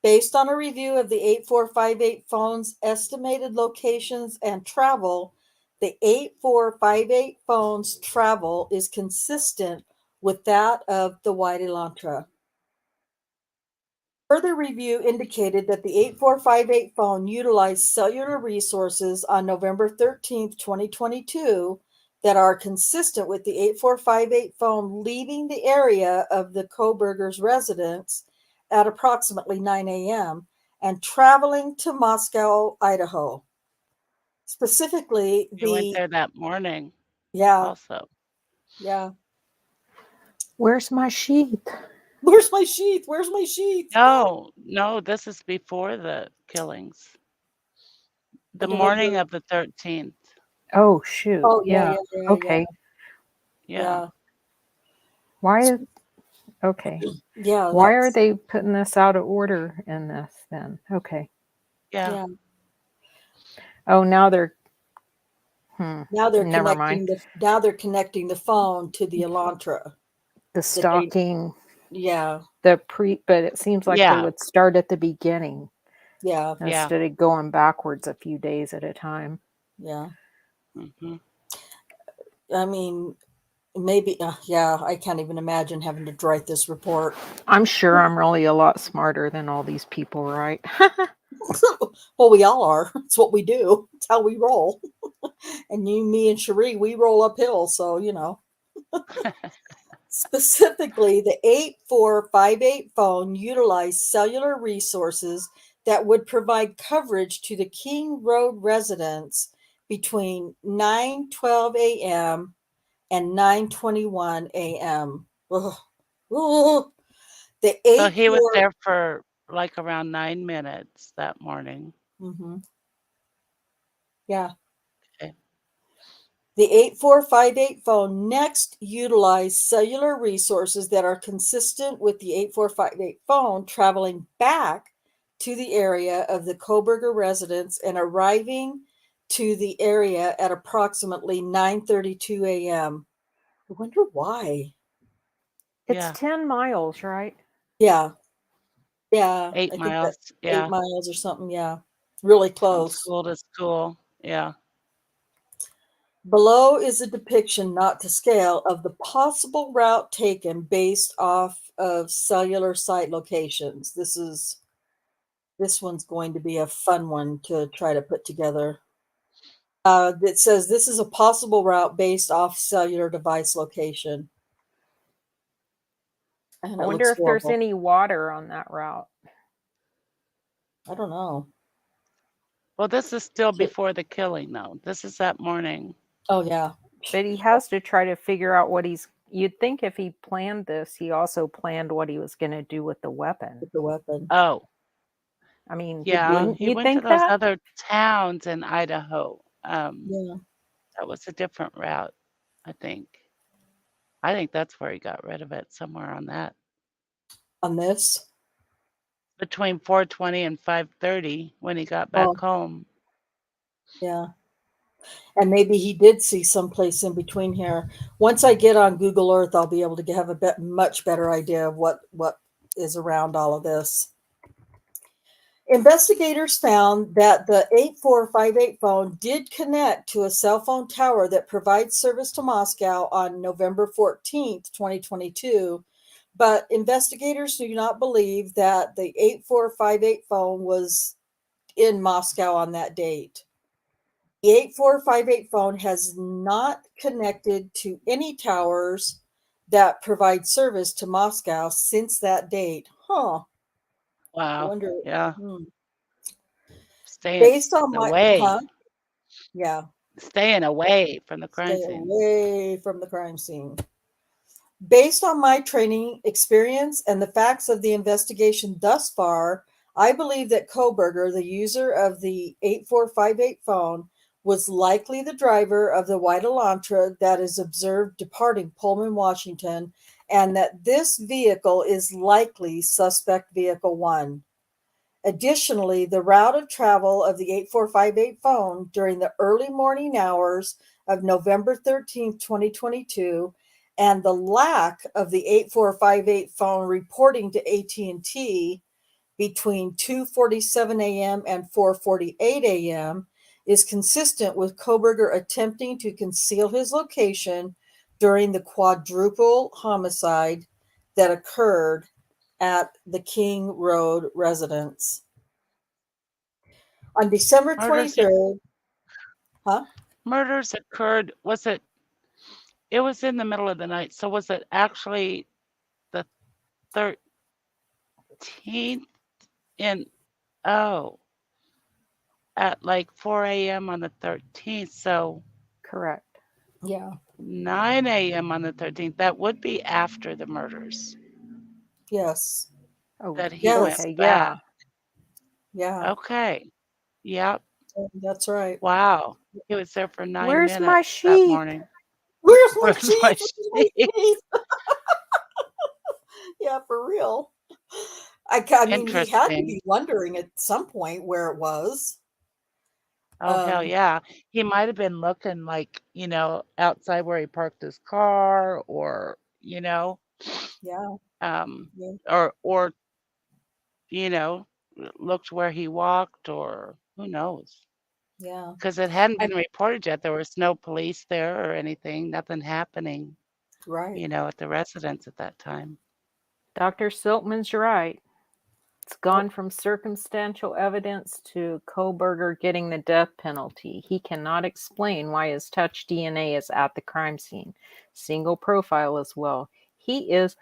Based on a review of the 8458 phone's estimated locations and travel, the 8458 phone's travel is consistent with that of the white Elantra. Further review indicated that the 8458 phone utilized cellular resources on November 13th, 2022 that are consistent with the 8458 phone leaving the area of the Kohberger's residence at approximately 9 a.m. and traveling to Moscow, Idaho. Specifically, He went there that morning. Yeah. Also. Yeah. Where's my sheath? Where's my sheath? Where's my sheath? No, this is before the killings. The morning of the 13th. Oh, shoot. Oh, yeah. Okay. Yeah. Why? Okay. Yeah. Why are they putting this out of order in this then? Okay. Yeah. Oh, now they're. Now they're Never connecting mind. now they're connecting the phone to the Elantra. The stalking. Yeah. But it seems like they would start at the beginning. Yeah. Instead of going backwards a few days at a time. Yeah. Mm-hmm. I mean, maybe, I can't even imagine having to write this report. I'm sure I'm really a lot smarter than all these people, right? Well, we all are. It's what we do. It's how we roll. And you, me, and Cherie, we roll uphill. So, you know. Specifically, the 8458 phone utilized cellular resources that would provide coverage to the King Road residents between 9:12 a.m. and 9:21 a.m. So he was there for like around 9 minutes that morning. Mm-hmm. Yeah. Okay. The 8458 phone next utilized cellular resources that are consistent with the 8458 phone traveling back to the area of the Kohberger residence and arriving to the area at approximately 9:32 a.m. I wonder why. It's Yeah. 10 miles, right? Yeah. Yeah. 8 I think miles. that's Yeah. 8 miles or something. Yeah. Really From close. school to school. Yeah. Below is a depiction, not to scale, of the possible route taken based off of cellular site locations. This one's going to be a fun one to try to put together. It says this is a possible route based off cellular device location. And I it wonder looks if there's horrible. any water on that route. I don't know. Well, this is still So- before the killing, though. This is that morning. Oh yeah. But he has to try to figure out what you'd think if he planned this, he also planned what he was going to do with the weapon. With the weapon. Oh, I mean, yeah. wouldn't He you went to think those that? other towns in Idaho. Yeah. That was a different route, I think. I think that's where he got rid of it, somewhere on that. On this. Between 4:20 and 5:30 when he got back home. Yeah. And maybe he did see someplace in between here. Once I get on Google Earth, I'll be able to have a much better idea of what is around all of this. Investigators found that the 8458 phone did connect to a cell phone tower that provides service to Moscow on November 14th, 2022. But investigators do not believe that the 8458 phone was in Moscow on that date. The 8458 phone has not connected to any towers that provide service to Moscow since that date. Huh. I Wow. wonder. Yeah. Hmm. Staying Based on my, away. Yeah, Staying away from the crime stay scene. away from the crime scene. Based on my training experience and the facts of the investigation thus far, I believe that Kohberger, the user of the 8458 phone, was likely the driver of the white Elantra that is observed departing Pullman, Washington, and that this vehicle is likely suspect vehicle 1. Additionally, the route of travel of the 8458 phone during the early morning hours of November 13th, 2022, and the lack of the 8458 phone reporting to AT&T between 2:47 a.m. and 4:48 a.m. is consistent with Kohberger attempting to conceal his location during the quadruple homicide that occurred at the King Road residence. On December Murders, 23rd, murders occurred. It was in the middle of the night. So was it actually the 13th at like 4 a.m. on the 13th? So Correct. yeah, 9 a.m. on the 13th. That would be after the murders yes, Oh, that he yes, went okay, back. yeah, Okay. Yep. that's right. Wow. He was there for 9 Where's my minutes that sheep? morning. Where's my Where's my sheep? Where's my sheep? sheep? Yeah, for real. I mean, he had to Interesting. be wondering at some point where it was. Oh, hell yeah. He might have been looking like, outside where he parked his car or, Yeah, yeah, or, you know, looked where he walked or who knows. yeah. Because it hadn't I, been reported yet. There was no police there or anything, nothing happening, right. at the residence at that time. Dr. Siltman's right. It's gone Yep. from circumstantial evidence to Kohberger getting the death penalty. He cannot explain why his touch DNA is at the crime scene. Single profile as well. He is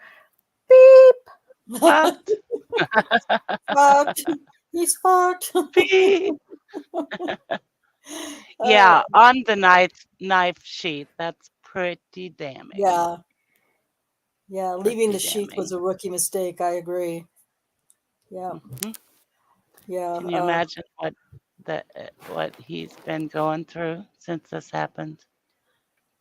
beep. Fucked. Fucked. He's fucked. Beep. Uh, Yeah, on the knife sheath. That's pretty damning. yeah, yeah. Leaving the Pretty sheath was a damning. rookie mistake. I agree. Yeah, Mhm. yeah. Can you imagine what he's been going through since this happened?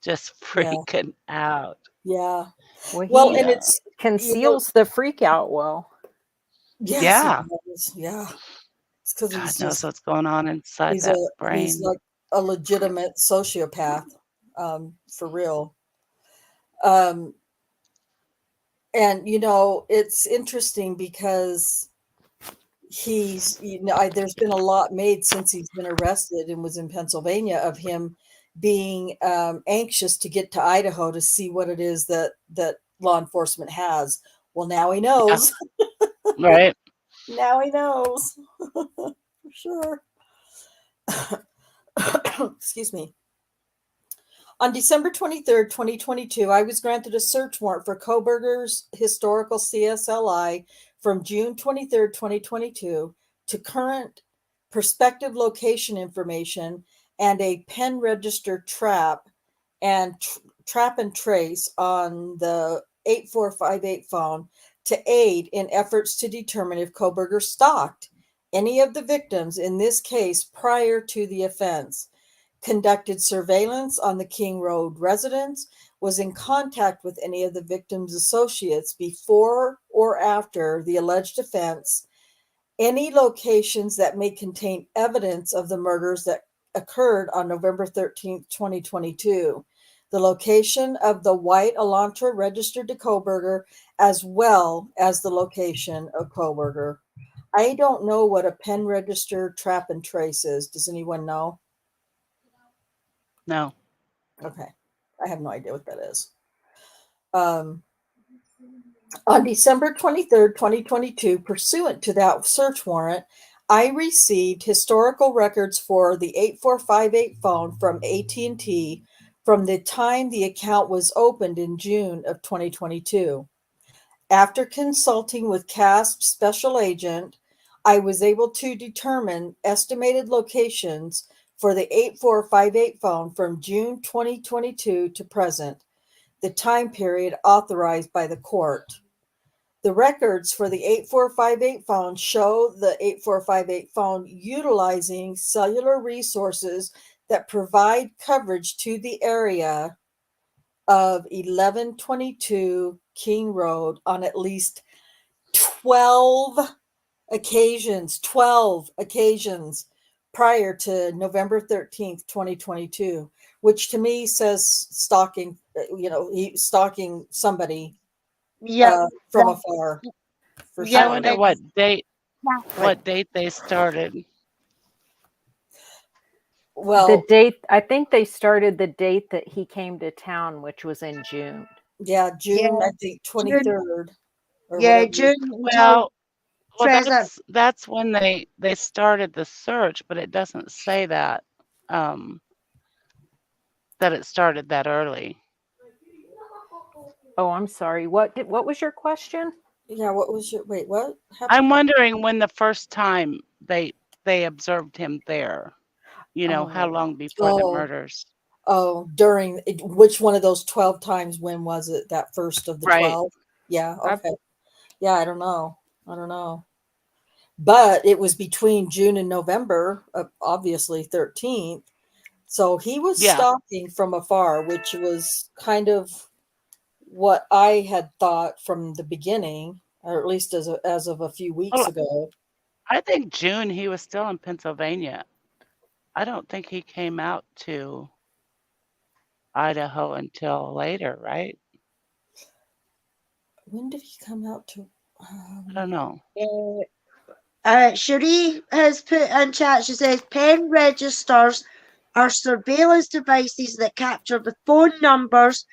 just Yeah. freaking out. Yeah. Well, Well, he and Yeah. it's, conceals the freak out well. yes, he Yeah. does. Yeah. It's because God knows what's going on inside he's that he's brain. like a legitimate sociopath, for real. Um, and it's interesting because there's been a lot made since he's been arrested and was in Pennsylvania of him being anxious to get to Idaho to see what it is that law enforcement has. Well, now he knows. Right? Now he knows for sure. Excuse me. On December 23rd, 2022, I was granted a search warrant for Kohberger's historical CSLI from June 23rd, 2022 to current prospective location information and a pen register trap and trace on the 8458 phone to aid in efforts to determine if Kohberger stalked any of the victims in this case prior to the offense, conducted surveillance on the King Road residence, was in contact with any of the victims' associates before or after the alleged offense, any locations that may contain evidence of the murders that occurred on November 13th, 2022, the location of the white Elantra registered to Kohberger, as well as the location of Kohberger. I don't know what a pen register trap and trace is. Does anyone know? No. Okay. I have no idea what that is. On December 23rd, 2022, pursuant to that search warrant, I received historical records for the 8458 phone from AT&T from the time the account was opened in June of 2022. After consulting with CASP special agent, I was able to determine estimated locations for the 8458 phone from June 2022 to present, the time period authorized by the court. The records for the 8458 phone show the 8458 phone utilizing cellular resources that provide coverage to the area of 1122 King Road on at least 12 occasions prior to November 13th, 2022, which to me says stalking, he's stalking somebody Yeah. from afar, for Yeah. I sure. wonder what date Exactly. they started. The Well, date, I think they started the date that he came to town, which was in June. yeah, June, Yeah. I think June. 23rd or Yeah. whatever. June until Well, present. that's when they started the search, but it doesn't say that that it started that early. Oh, I'm sorry. What was your question? Yeah, what happened? I'm wondering when the first time they observed him there. How long before the Oh, murders? during which one of those 12 times? When was it? That first of the Right. 12? Yeah, I- okay. Yeah, I don't know. But it was between June and November, obviously 13th. So he was Yeah. stalking from afar, which was kind of what I had thought from the beginning, or at least as of a few weeks Well, ago. I think June he was still in Pennsylvania. I don't think he came out to Idaho until later, right? When did he come out to? I don't know. Cherie has put in chat, she says, pen registers are surveillance devices that capture the phone numbers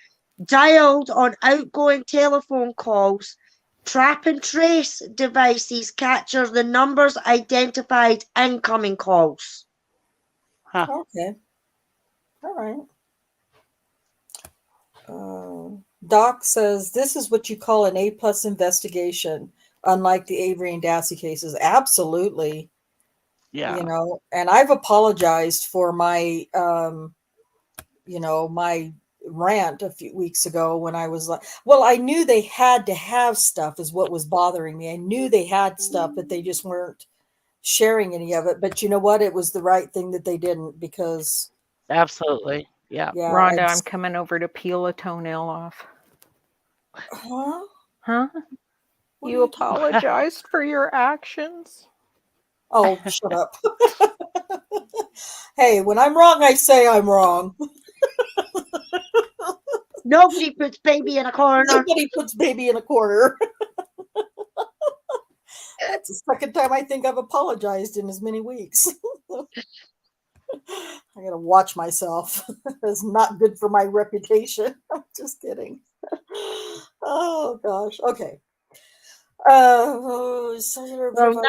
dialed on outgoing telephone calls. Trap and trace devices capture the numbers identified incoming calls. Huh. Okay. All right. Doc says this is what you call an A+ investigation, unlike the Avery and Dassey cases. Absolutely. Yeah. And I've apologized for my my rant a few weeks ago when I was like, well, I knew they had to have stuff is what was bothering me. I knew they had stuff, but they just weren't sharing any of it. But you know what? It was the right thing that they didn't, because Absolutely. Yeah. Yeah. Rhonda, I'm coming over to peel a toenail off. Huh? Huh? What You are doing? apologized for your actions. Oh, shut up. Hey, when I'm wrong, I say I'm wrong. Nobody puts baby in a corner. Nobody puts baby in a corner. That's the second time I think I've apologized in as many weeks. I gotta watch myself. It's not good for my reputation. I'm just kidding. Oh gosh. Okay. Cellular Well,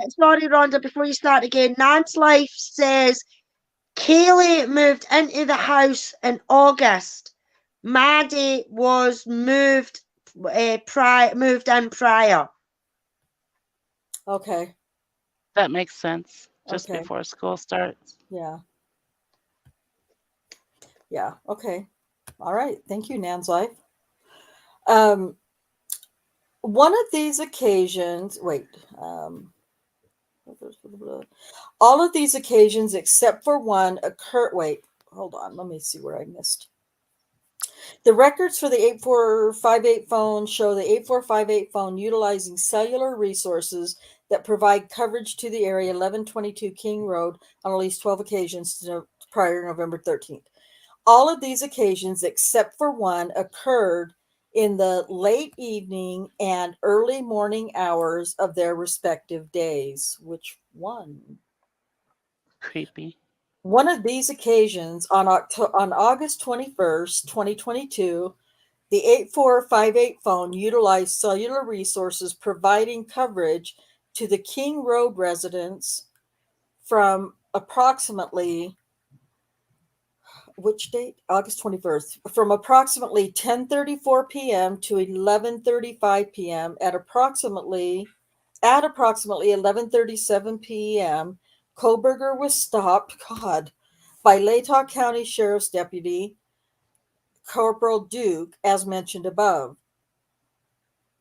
sorry, Rhonda, before you start again, Nan's Life says Kaylee moved into the house in August. Maddie was moved in prior. Okay. That makes sense. Just Okay. before school starts. Yeah. Yeah. Okay. All right. Thank you, Nan's Life. One of these occasions, all of these occasions except for one occur. Wait, hold on. Let me see where I missed. The records for the 8458 phone show the 8458 phone utilizing cellular resources that provide coverage to the area 1122 King Road on at least 12 occasions prior to November 13th. All of these occasions, except for one, occurred in the late evening and early morning hours of their respective days. Which one? Creepy. One of these occasions on August 21st, 2022, the 8458 phone utilized cellular resources providing coverage to the King Road residents from approximately, which date? August 21st. From approximately 10:34 p.m. to 11:35 p.m. At approximately 11:37 p.m., Kohberger was stopped, by Latah County Sheriff's Deputy Corporal Duke, as mentioned above,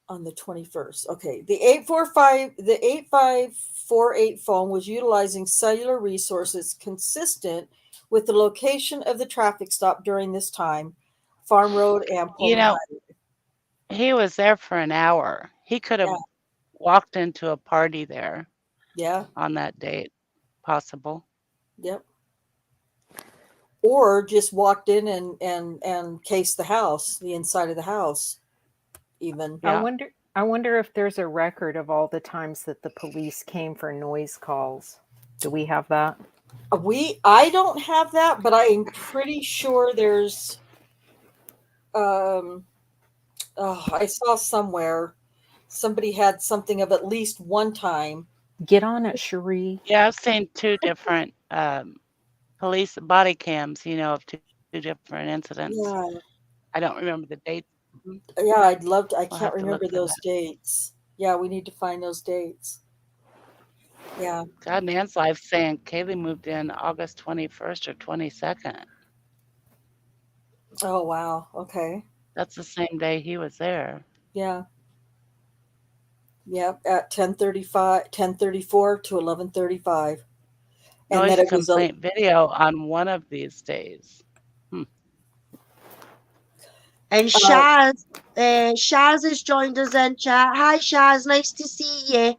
on the 21st. Okay, the 8548 phone was utilizing cellular resources consistent with the location of the traffic stop during this time, Farm Road and Pullman Highway. He was there for an hour. He could have walked into a party there. Yeah. On that date, possible. Yep. Or just walked in and cased the house, the inside of the house, even. Yeah. I wonder if there's a record of all the times that the police came for noise calls. Do we have that? I don't have that, but I'm pretty sure there's I saw somewhere somebody had something of at least one time. Get on it, Cherie. Yeah, I've seen two different police body cams, of two different incidents. Yeah. I don't remember the dates. Yeah, I'd love to. I We'll can't have to look remember for those that. dates. Yeah, we need to find those dates. Yeah. God, Nan's Life saying Kaylee moved in August 21st or 22nd. Oh, wow. Okay. That's the same day he was there. Yeah. Yep, at 10:34 to 11:35. And Noise then it was complaint video on one of these days. And Shaz has joined us in chat. Hi, Shaz. Nice to see you.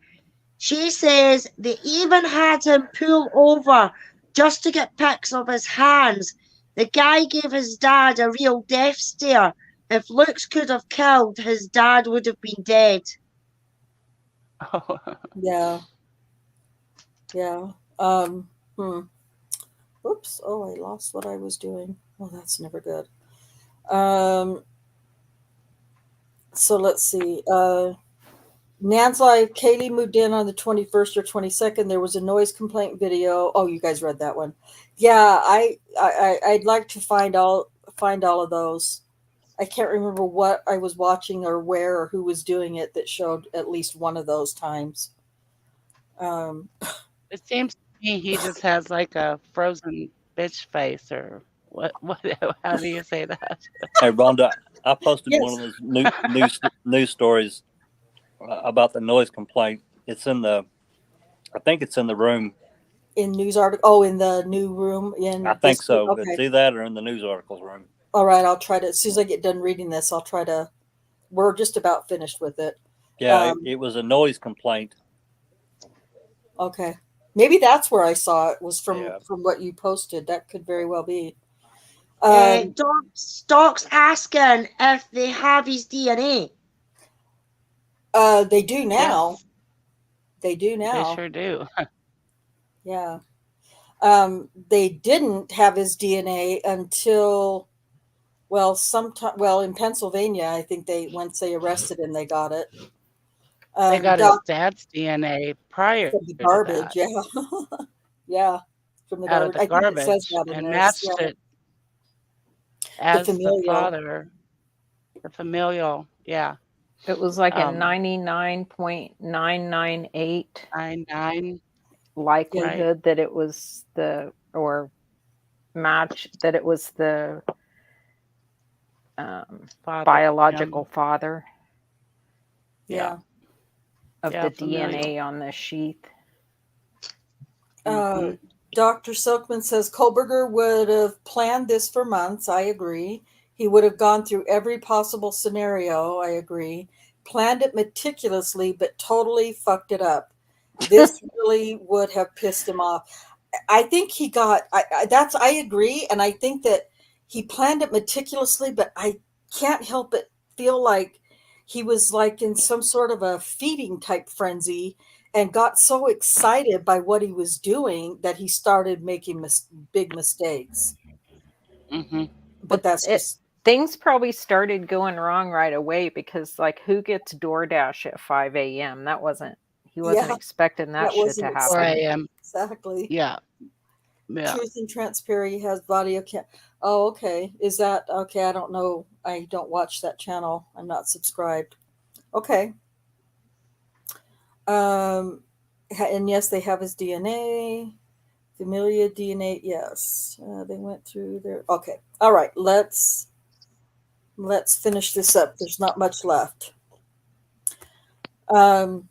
She says they even had him pull over just to get pics of his hands. The guy gave his dad a real death stare. If looks could have killed, his dad would have been dead. Yeah. Yeah. Oops. Oh, I lost what I was doing. Oh, that's never good. So let's see. Nan's Life, Kaylee moved in on the 21st or 22nd. There was a noise complaint video. Oh, you guys read that one. Yeah, I'd like to find all of those. I can't remember what I was watching or where or who was doing it that showed at least one of those times. It seems to me he just has like a frozen bitch face, or what? How do you say that? Hey, Rhonda, I posted Yes. one of those news stories about the noise complaint. I think it's in the room in news article. Oh, in the new room. I think so. Okay. It's either that or in the news articles room. All right. I'll try to, as soon as I get done reading this, I'll try to, we're just about finished with it. Yeah, it was a noise complaint. Okay. Maybe that's where I saw it, was from Yeah. what you posted. That could very well be. Doc's asking if they have his DNA. They do now. Yes, They do now. they sure do. Yeah. They didn't have his DNA until, well, sometime, well, in Pennsylvania, I think once they arrested him, they got it. They got his dad's DNA prior from the to garbage. that, Yeah. Yeah. From the out of garbage. the I think it says garbage, that in and this. matched Yeah. it as the familial. father, the familial. Yeah, It was like a Um, 99.998 99. likelihood that it was or match that it was the Father, biological father Yeah. of Yeah, the familial. DNA on the sheath. Mhm. Dr. Silkman says Kohberger would have planned this for months. I agree. He would have gone through every possible scenario. I agree. Planned it meticulously, but totally fucked it up. This really would have pissed him off. I think he got, I agree. And I think that he planned it meticulously, but I can't help but feel like he was like in some sort of a feeding type frenzy and got so excited by what he was doing that he started making big mistakes. Mhm. But that's just, Things probably started going wrong right away because, like, who gets DoorDash at 5 a.m.? He wasn't Yeah, expecting that shit to wasn't 4 happen. a.m. exactly. Yeah, yeah. Truth and Transparency has audio Oh, okay. Is that okay? I don't know. I don't watch that channel. I'm not subscribed. Okay. And yes, they have his DNA. Familia DNA. Yes, they went through there. Okay. All right. Let's finish this up. There's not much left. Further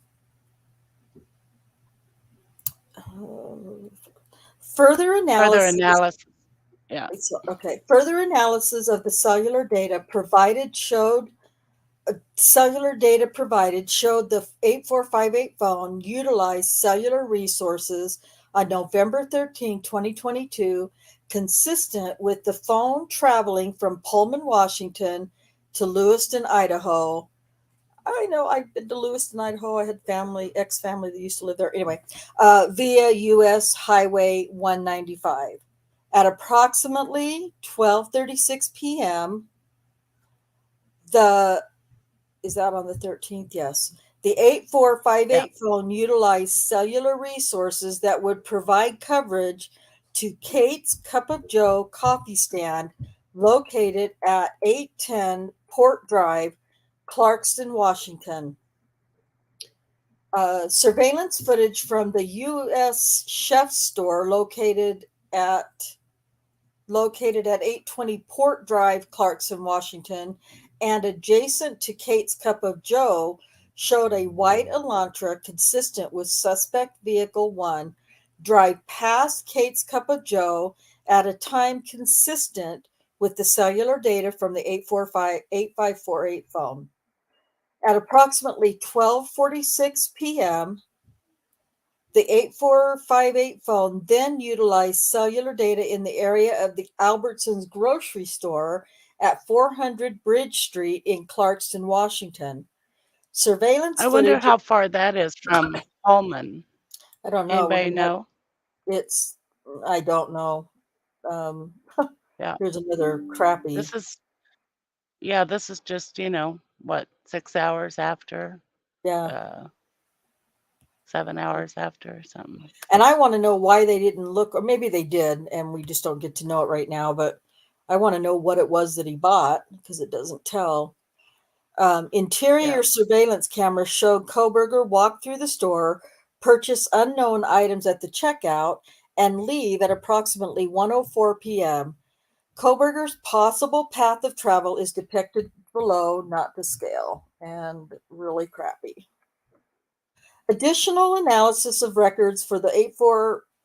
Further analysis. analysis. Yeah. Okay. Further analysis of the cellular data provided showed the 8458 phone utilized cellular resources on November 13, 2022, consistent with the phone traveling from Pullman, Washington to Lewiston, Idaho. I know I've been to Lewiston, Idaho. I had ex-family that used to live there. Anyway, via US Highway 195. At approximately 12:36 p.m., is that on the 13th? Yes. The 8458 phone utilized cellular resources that would provide coverage to Kate's Cup of Joe coffee stand located at 810 Port Drive, Clarkston, Washington. Surveillance footage from the U.S. Chef store located at 820 Port Drive, Clarkston, Washington, and adjacent to Kate's Cup of Joe showed a white Elantra consistent with suspect vehicle 1 drive past Kate's Cup of Joe at a time consistent with the cellular data from the 8548 phone. At approximately 12:46 p.m., the 8458 phone then utilized cellular data in the area of the Albertsons grocery store at 400 Bridge Street in Clarkston, Washington. Surveillance I wonder footage. how far that is from Pullman. I don't know. Anybody know? I don't know. Yeah. Here's another crappy. This is just, what, 6 hours after? Yeah. 7 hours after something. And I want to know why they didn't look, or maybe they did, and we just don't get to know it right now. But I want to know what it was that he bought because it doesn't tell. Interior surveillance cameras showed Kohberger walk through the store, purchase unknown items at the checkout, and leave at approximately 1:04 p.m. Kohberger's possible path of travel is depicted below, not to scale, and really crappy. Additional analysis of records for the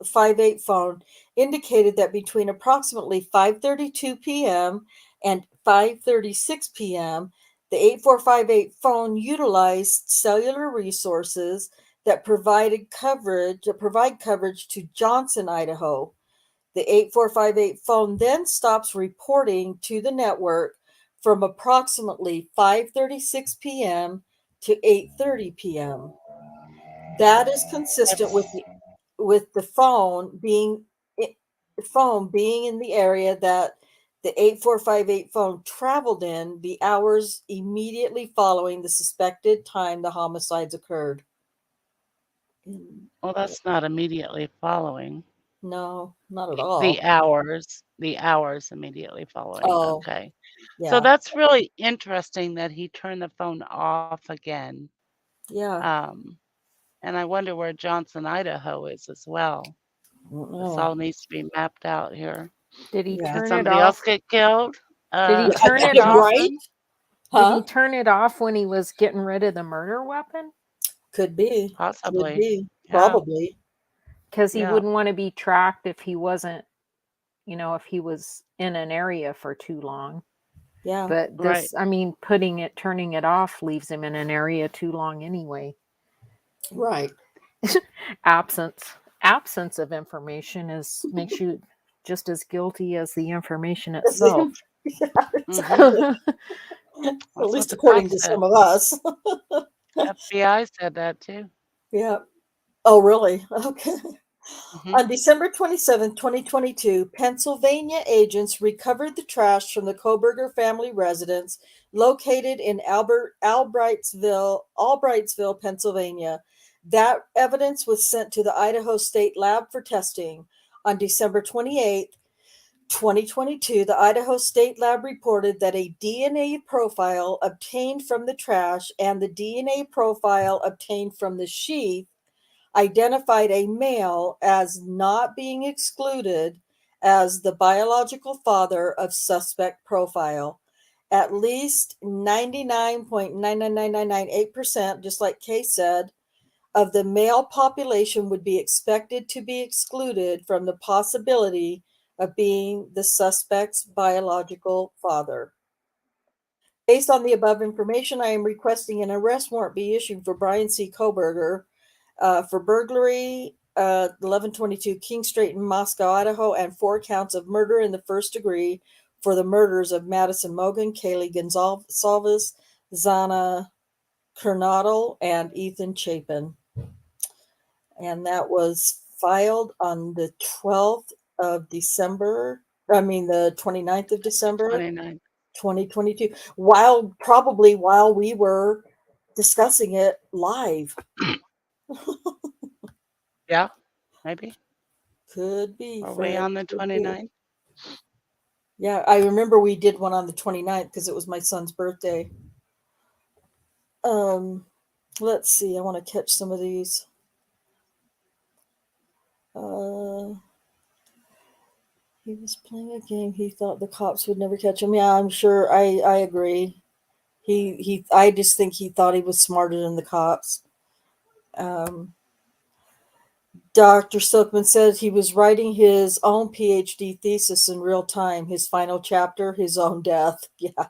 8458 phone indicated that between approximately 5:32 p.m. and 5:36 p.m., the 8458 phone utilized cellular resources that provide coverage to Johnson, Idaho. The 8458 phone then stops reporting to the network from approximately 5:36 p.m. to 8:30 p.m. That is consistent with the phone being in the area that the 8458 phone traveled in the hours immediately following the suspected time the homicides occurred. Well, that's not immediately following. No, not at all. The hours immediately following. Oh, Okay. yeah. So that's really interesting that he turned the phone off again. Yeah. And I wonder where Johnson, Idaho is as well. This all needs to be mapped out here. Did he Yeah. Did turn it somebody off? else get killed? Did he turn it Johnson? off? Right? Did Huh? he turn it off when he was getting rid of the murder weapon? Could be. Could Possibly. be. Yeah. Probably. Because he Yeah. wouldn't want to be tracked if he wasn't, if he was in an area for too long. Yeah. But Right. this, turning it off leaves him in an area too long anyway. Right. Absence of information makes you just as guilty as the information itself. Yeah, Mhm. exactly. That's At what least the according cop to said. some of us. FBI said that too. Yeah. Oh, really? Okay. Mhm. On December 27, 2022, Pennsylvania agents recovered the trash from the Kohberger family residence located in Albrightsville, Pennsylvania. That evidence was sent to the Idaho State Lab for testing. On December 28, 2022, the Idaho State Lab reported that a DNA profile obtained from the trash and the DNA profile obtained from the sheath identified a male as not being excluded as the biological father of suspect profile. At least 99.99998%, just like Kay said, of the male population would be expected to be excluded from the possibility of being the suspect's biological father. Based on the above information, I am requesting an arrest warrant be issued for Bryan C. Kohberger for burglary, 1122 King Street in Moscow, Idaho, and 4 counts of murder in the first degree for the murders of Madison Mogan, Kaylee Gonsalves, Zana Kernodle, and Ethan Chapin. And that was filed on the 12th of December. The 29th of December, 29. 2022, probably while we were discussing it live. Yeah, maybe. Could be. Are we on the 29th? Yeah, I remember we did one on the 29th because it was my son's birthday. Let's see. I want to catch some of these. He was playing a game. He thought the cops would never catch him. Yeah, I'm sure. I agree. I just think he thought he was smarter than the cops. Dr. Silkman said he was writing his own PhD thesis in real time. His final chapter, his own death. Yeah.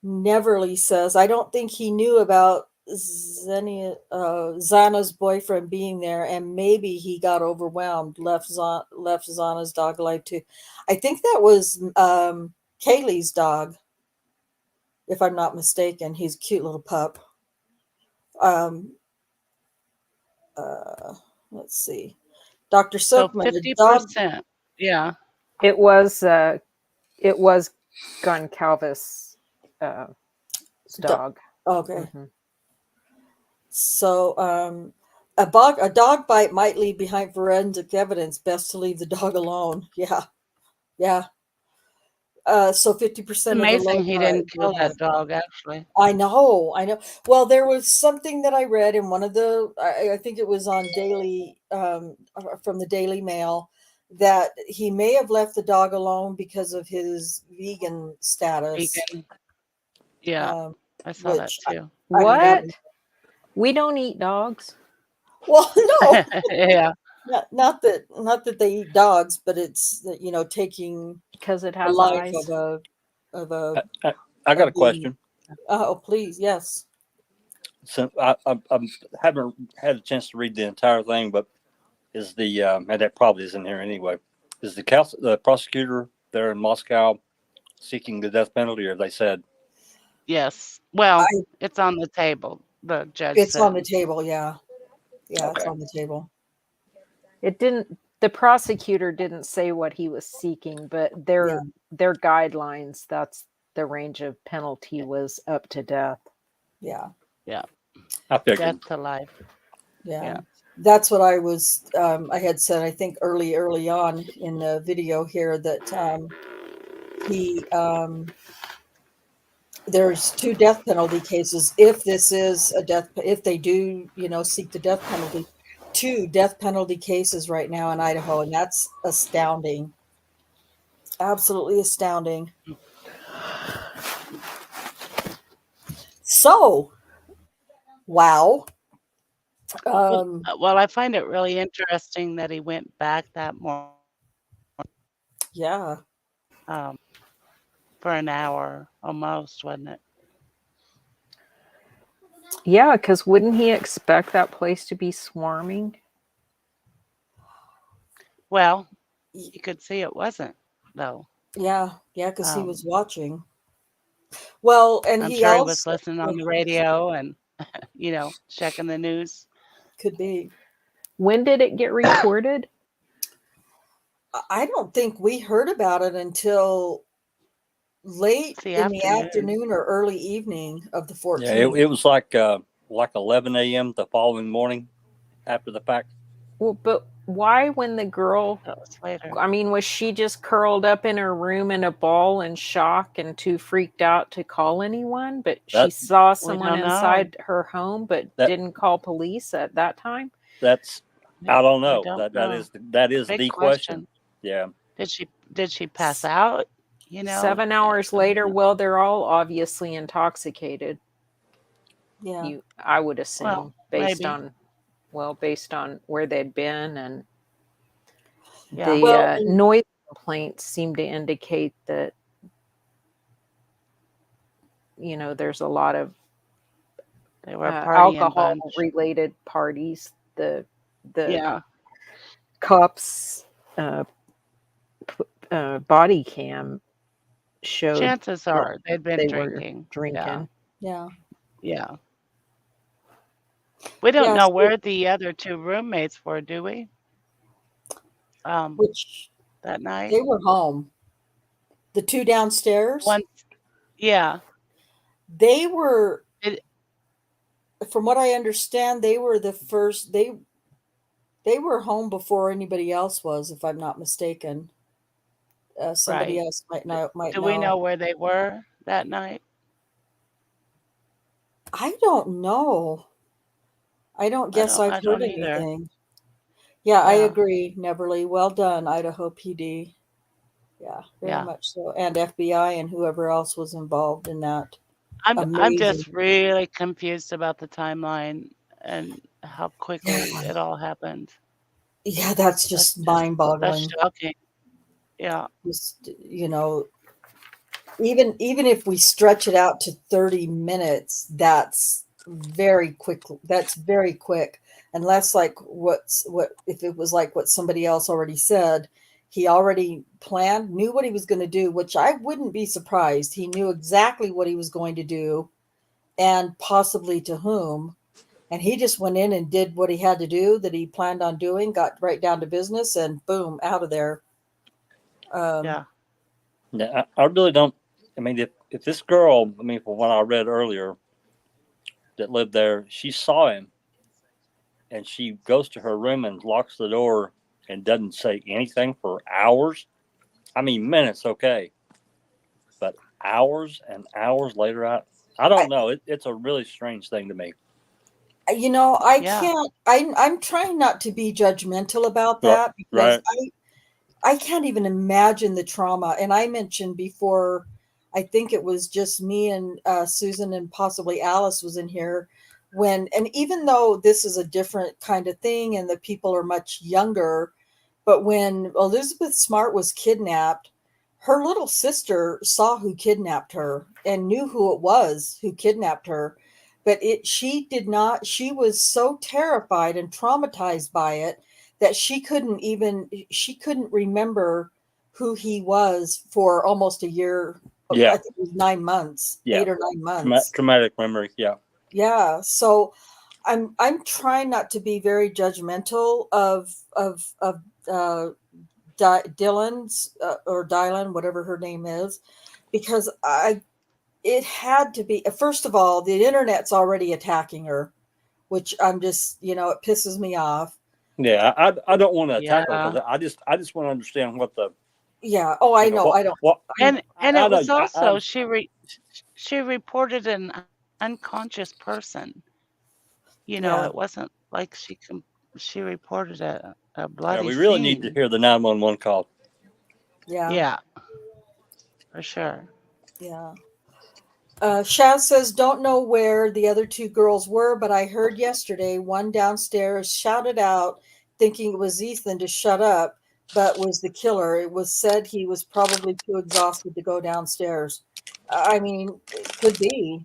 Neverly says, I don't think he knew about Zana's boyfriend being there, and maybe he got overwhelmed, left Zana's dog alive too. I think that was Kaylee's dog, if I'm not mistaken. He's a cute little pup. Let's see. Dr. So Silkman, a 50%. Yeah. It was Goncalves' dog. Okay. Mhm. So a dog bite might leave behind forensic evidence. Best to leave the dog alone. Yeah. Yeah. So 50% of the Amazing he didn't loci kill that dog, actually. I know. Well, there was something that I read in one of I think it was on Daily, from the Daily Mail, that he may have left the dog alone because of his vegan status. Vegan. Yeah, I saw that Which too. I mean, What? We don't eat dogs. Well, no, Yeah. not that they eat dogs, but it's taking because it the has life eyes. of a I got a of being. question. Oh, please, yes. Since I haven't had a chance to read the entire thing, but is the and that probably isn't here anyway. Is the prosecutor there in Moscow seeking the death penalty, or they said Yes. Well, I it's on the table. The judge It's on the said. table. Yeah, it's okay? on the table. It didn't. The prosecutor didn't say what he was seeking, but Yeah, their guidelines. That's the range of penalty was up to death. yeah, Yeah. I figured. Death to life. yeah. Yeah. That's what I had said. I think early on in the video here that he there's 2 death penalty cases. If this is if they do, seek the death penalty, 2 death penalty cases right now in Idaho, and that's astounding. Absolutely astounding. So, wow. Well, I find it really interesting that he went back that morning Yeah. um, for an hour almost, wasn't it? Yeah, because wouldn't he expect that place to be swarming? Well, you could see it wasn't, though. Yeah, because he Um, was watching. Well, and I'm he sure he was also listening on the radio and, checking the news. could be. When did it get reported? I don't think we heard about it until late It's the in the afternoon. afternoon or early evening of the Yeah, 14th. it was like 11 a.m. the following morning after the fact. Well, but why when the girl, That was later. I mean, was she just curled up in her room in a ball in shock and too freaked out to call anyone? But she That- saw We someone don't know. inside her home, but That- didn't call police at that time? That's I don't We know. don't That know. is Big the question. Yeah. Did she pass out? 7 hours later, well, they're all obviously intoxicated. Yeah. I would assume Well, based maybe. on where they'd been, and Yeah. the Well, and- noise complaints seem to indicate that there's a lot of They were a partying alcohol bunch. related parties. The Yeah. cups body cam showed Chances are they'd been they were drinking. drinking. Yeah. Yeah. We don't Yeah, know so- where the other 2 roommates were, do we? which That night? they were home. The 2 downstairs, One. Yeah. they were, It- from what I understand, they were the first. They were home before anybody else was, if I'm not mistaken. Somebody Right. else might know. Do we know where they were that night? I don't know. I don't guess I I've don't heard either. anything. Yeah, I Yeah. agree, Neverly. Well done, Idaho PD. Yeah, very Yeah. much so. And FBI and whoever else was involved in that. I'm Amazing. just really confused about the timeline and how quickly it all happened. Yeah, that's just That's mind-boggling. shocking. Yeah. Just, even if we stretch it out to 30 minutes, that's very quick. That's very quick. Unless like if it was like what somebody else already said, he already knew what he was going to do, which I wouldn't be surprised. He knew exactly what he was going to do and possibly to whom. And he just went in and did what he had to do that he planned on doing, got right down to business, and boom, out of there. Yeah. Yeah, I really don't. I mean, if this girl, I mean, from what I read earlier, that lived there, she saw him, and she goes to her room and locks the door and doesn't say anything for hours. I mean, minutes, okay, but hours and hours later, I don't know. It's a really strange thing to me. I Yeah. can't. I'm trying not to be judgmental about that because Right. I can't even imagine the trauma. And I mentioned before, I think it was just me and Susan and possibly Alice was in here. and even though this is a different kind of thing and the people are much younger, but when Elizabeth Smart was kidnapped, her little sister saw who kidnapped her and knew who it was who kidnapped her. But she did not, she was so terrified and traumatized by it that she couldn't remember who he was for almost a year. Yeah. I think it was 9 months, Yeah. 8 or 9 months. Traumatic memory. Yeah. Yeah. So I'm trying not to be very judgmental of Dylan's or Dylan, whatever her name is, because it had to be, first of all, the internet's already attacking her, which I'm just, it pisses me off. Yeah. I don't want to attack her Yeah. because I just want to understand what the, Yeah. Oh, I know. I don't. And I it was know, also she reported an unconscious person. Yeah. It wasn't like she reported a yeah, bloody we really need to scene. hear the 911 call. Yeah. Yeah, for sure. Yeah. Shaz says, don't know where the other 2 girls were, but I heard yesterday one downstairs shouted out, thinking it was Ethan to shut up, but was the killer. It was said he was probably too exhausted to go downstairs. I mean, it could be.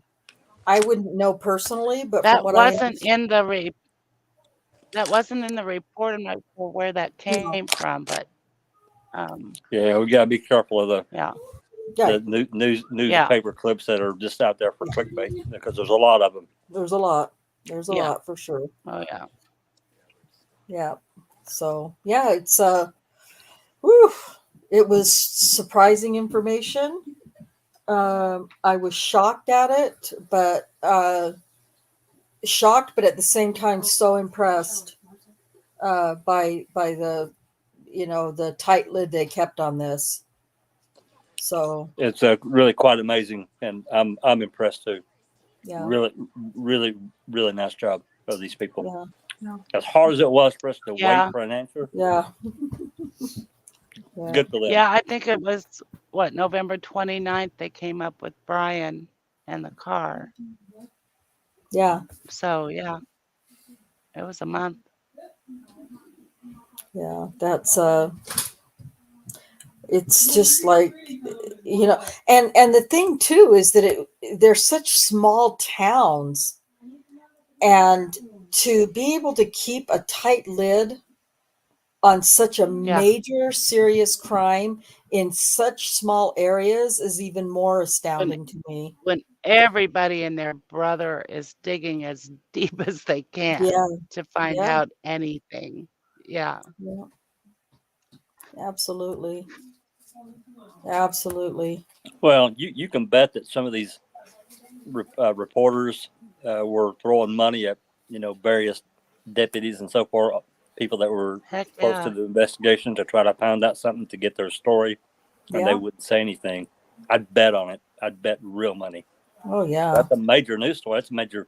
I wouldn't know personally, but from That what I wasn't in the report. I'm not sure where that No. came from, but Yeah, we got to be careful of yeah, the newspaper clips that are just out there for clickbait, because there's a lot of them. There's a lot. There's a Yeah. lot for sure. Oh yeah. Yeah. So yeah, it's whew, it was surprising information. I was shocked at it, but at the same time so impressed by the the tight lid they kept on this. So It's really quite amazing, and I'm impressed too. yeah, Really, really, really nice job of these people. yeah, As hard as it was for us to Yeah. wait for an answer, yeah, yeah. good for them. Yeah, I think it was November 29th they came up with Bryan and the car. Yeah, So yeah, it was a month. yeah. That's it's just like and the thing too is that they're such small towns, and to be able to keep a tight lid on such a major serious crime in such small areas is even more astounding to me. When everybody and their brother is digging as deep as they can Yeah, to find yeah. out anything. Yeah. Yeah, absolutely, absolutely. Well, you can bet that some of these reporters were throwing money at various deputies and so forth, people that were Heck close yeah. to the investigation, to try to find out something to get their story, and they Yeah. wouldn't say anything. I'd bet on it. I'd bet real money. Oh yeah, That's a major news story. That's a major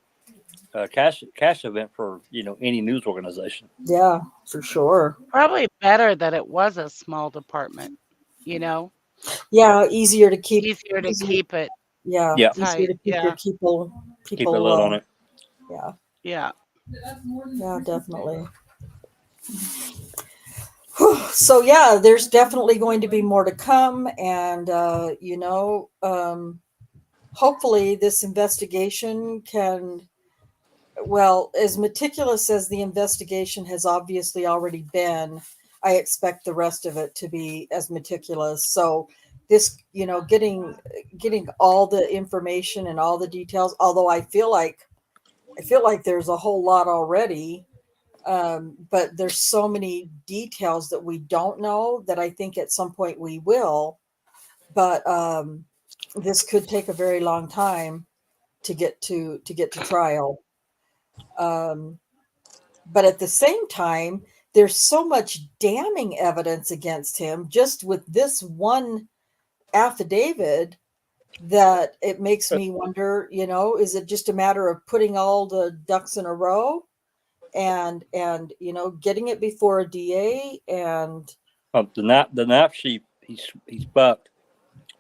cash event for any news organization. yeah, for sure. Probably better that it was a small department, Yeah, easier to keep. easier to easier- keep it Yeah, Yeah. easier tight. to keep Yeah. your people. Keep a lid on it. Yeah, Yeah. yeah, definitely. So yeah, there's definitely going to be more to come, and hopefully this investigation can, well, as meticulous as the investigation has obviously already been, I expect the rest of it to be as meticulous. So this, getting all the information and all the details, although I feel like there's a whole lot already. But there's so many details that we don't know that I think at some point we will. But this could take a very long time to get to trial. But at the same time, there's so much damning evidence against him just with this one affidavit that it makes me wonder, is it just a matter of putting all the ducks in a row and getting it before a DA? And The knife sheep, he's bucked.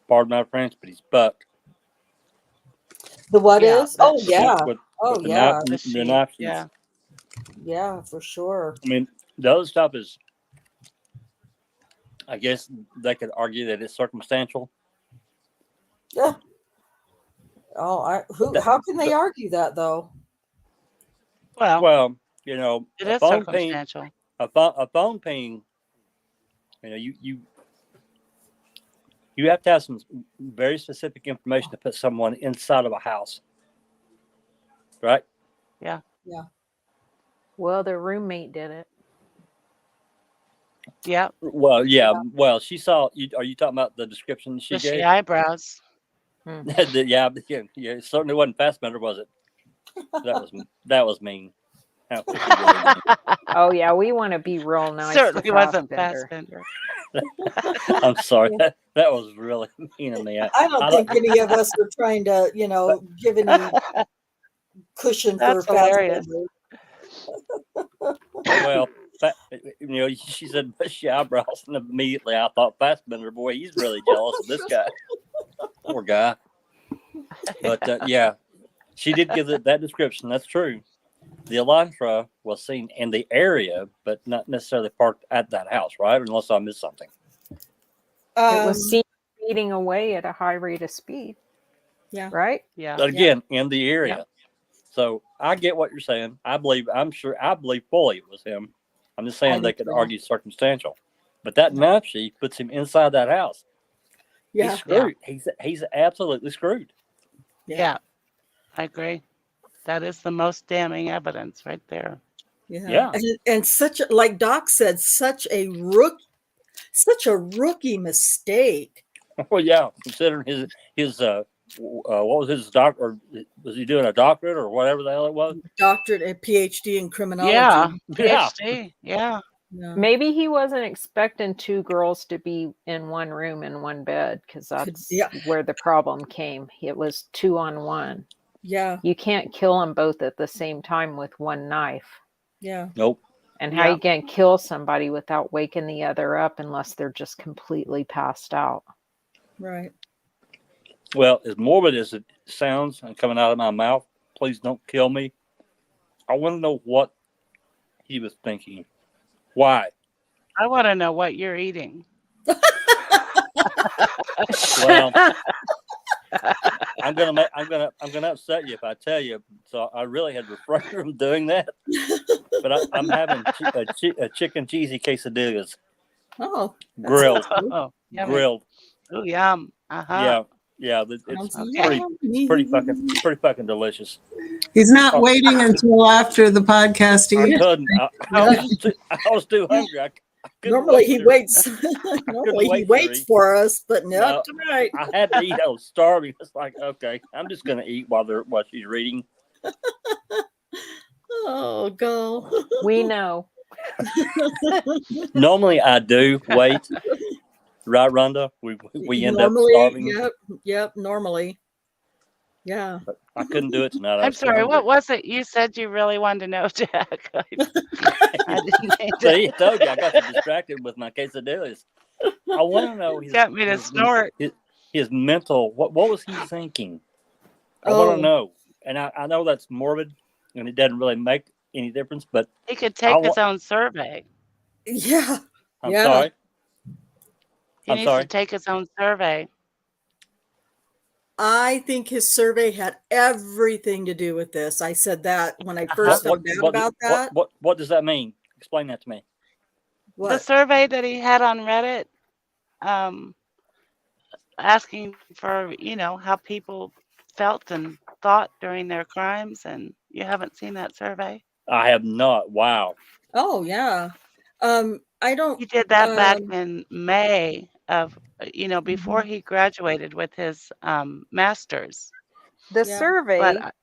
Pardon my French, but he's bucked. the what Yeah, is? Oh that's- yeah, Oh with the yeah, knife, The the sheet. knife sheaths. Yeah. yeah, for sure. I mean, the other stuff is, I guess they could argue that it's circumstantial. Yeah. Oh, That- how can they argue that though? Well, Well, you know, it a is phone ping, circumstantial. a phone ping. You know, you have to have some very specific information to put someone inside of a house, right? Yeah. Yeah. Well, their roommate did it. Yep. Well, yeah. Well, she saw. Are you talking about the description she Bushy gave? eyebrows. Yeah, it certainly wasn't Fassbender, was it? That was mean. That was really mean. Oh yeah, we want to be real nice. Certainly to wasn't Fassbender. Fassbender. I'm sorry. That was really mean of me. I don't think any of us are trying to, give any cushion for That's hilarious. Fassbender. Well, she said bushy eyebrows, and immediately I thought Fassbender. Boy, he's really jealous of this guy. Poor guy. But yeah, she did give that description. That's true. The Elantra was seen in the area, but not necessarily parked at that house, right? Unless I missed something. It was seen speeding away at a high rate of speed. Yeah. Right? Yeah. But again, in the area. Yep. So I get what you're saying. I believe fully it was him. I'm just saying they could argue circumstantial. But that knife sheath puts him inside that house. Yeah. He's screwed. He's absolutely screwed. Yeah. I agree. That is the most damning evidence right there. Yeah. And such like Doc said, such a rookie mistake. Well, yeah. Considering his what was his doctor? Was he doing a doctorate or whatever the hell it was? Doctorate and PhD in criminology. Yeah. Yeah. PhD. Yeah. Yeah. Maybe he wasn't expecting two girls to be in one room in one bed, because that's where the problem came. It was 2 on 1. Yeah. You can't kill them both at the same time with one knife. Yeah. Nope. And how you can kill somebody without waking the other up unless they're just completely passed out. Right. Well, as morbid as it sounds and coming out of my mouth, please don't kill me. I want to know what he was thinking. Why? I want to know what you're eating. Well, I'm gonna upset you if I tell you. So I really had to refrain from doing that. But I'm having a chicken cheesy quesadillas. Oh. Grilled. Oh, yummy. Grilled. Oh, yum. Uh-huh. Yeah. It's Okay. pretty fucking delicious. He's not waiting until after the podcast. I He couldn't. I was too hungry. I couldn't Normally wait he to- waits. wait Normally he to waits eat. for us, but not No, tonight. I had to eat. I was starving. It's like, okay, I'm just gonna eat while she's reading. Oh, go. We know. Normally I do wait. Right, Rhonda? We end up Normally, starving. Yep. Normally. Yeah. But I couldn't do it tonight. I I'm was too sorry. What hungry. was it you said you really wanted to know, Jack? I didn't think See, I told you I got you distracted with my quesadillas. I want to know his, got me to his- snort. his mental. What was he thinking? I want Oh. to know. And I know that's morbid, and it doesn't really make any difference. But He could take his own survey. Yeah. I'm Yeah. sorry. He I'm needs sorry. to take his own survey. I think his survey had everything to do with this. I said that when I first found out about that. What does that mean? Explain that to me. The What? survey that he had on Reddit, asking for, how people felt and thought during their crimes, and you haven't seen that survey? I have not. Wow. Oh, yeah. I don't. He did that back Um, in May of, before he graduated with his master's. The Yeah. survey But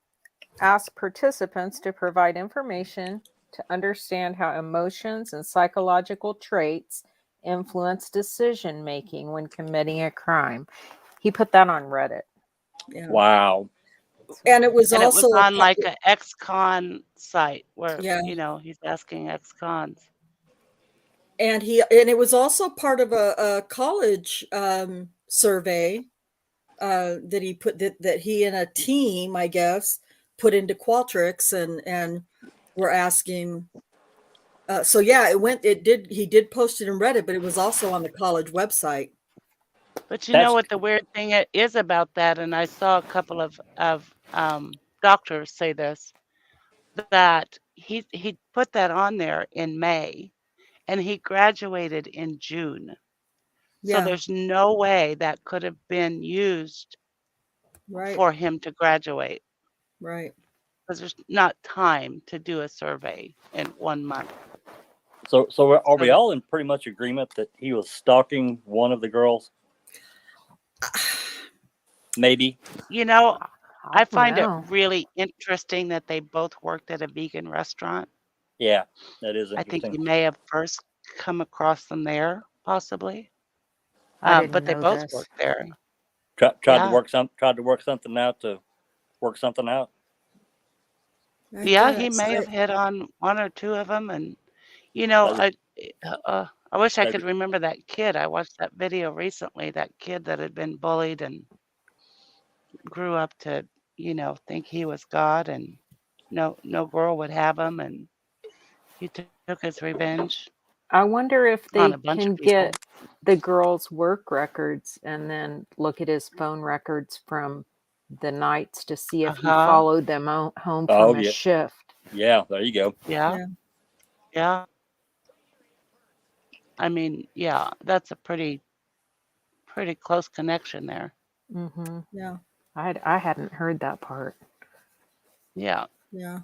asked participants to provide information to understand how emotions and psychological traits influence decision making when committing a crime. He put that on Reddit. Yeah. Wow. And it was and it also was on like an ex-con site where, Yeah. he's asking ex-cons. and it was also part of a college survey that he put that he and a team, I guess, put into Qualtrics, and we're asking. So yeah, he did post it in Reddit, but it was also on the college website. But you That's know what the weird thing is about that, and I saw a couple of doctors say this, that he put that on there in May, and he graduated in June. So Yeah, there's no way that could have been used right, for him to graduate, right. because there's not time to do a survey in 1 month. so are we So all in pretty much agreement that he was stalking one of the girls? Maybe. you know, I don't find it know. really interesting that they both worked at a vegan restaurant. Yeah, that is I think interesting. you may have first come across them there, possibly. I didn't But they know both this. worked there. Tried to Yeah. work something out to work something out. I Yeah, he guess. may have hit on one or two of them, and you know, I wish I Maybe. could remember that kid. I watched that video recently. That kid that had been bullied and grew up to, think he was God, and no girl would have him, and he took his revenge I wonder if on they a bunch can of people. get the girl's work records and then look at his phone records from the nights to see if he Uh-huh. followed them home Oh, from a yeah. shift. Yeah, there you go. Yeah. Yeah. Yeah. I mean, yeah, that's a pretty close connection there. Mm-hmm. Yeah, I hadn't heard that part. Yeah. yeah.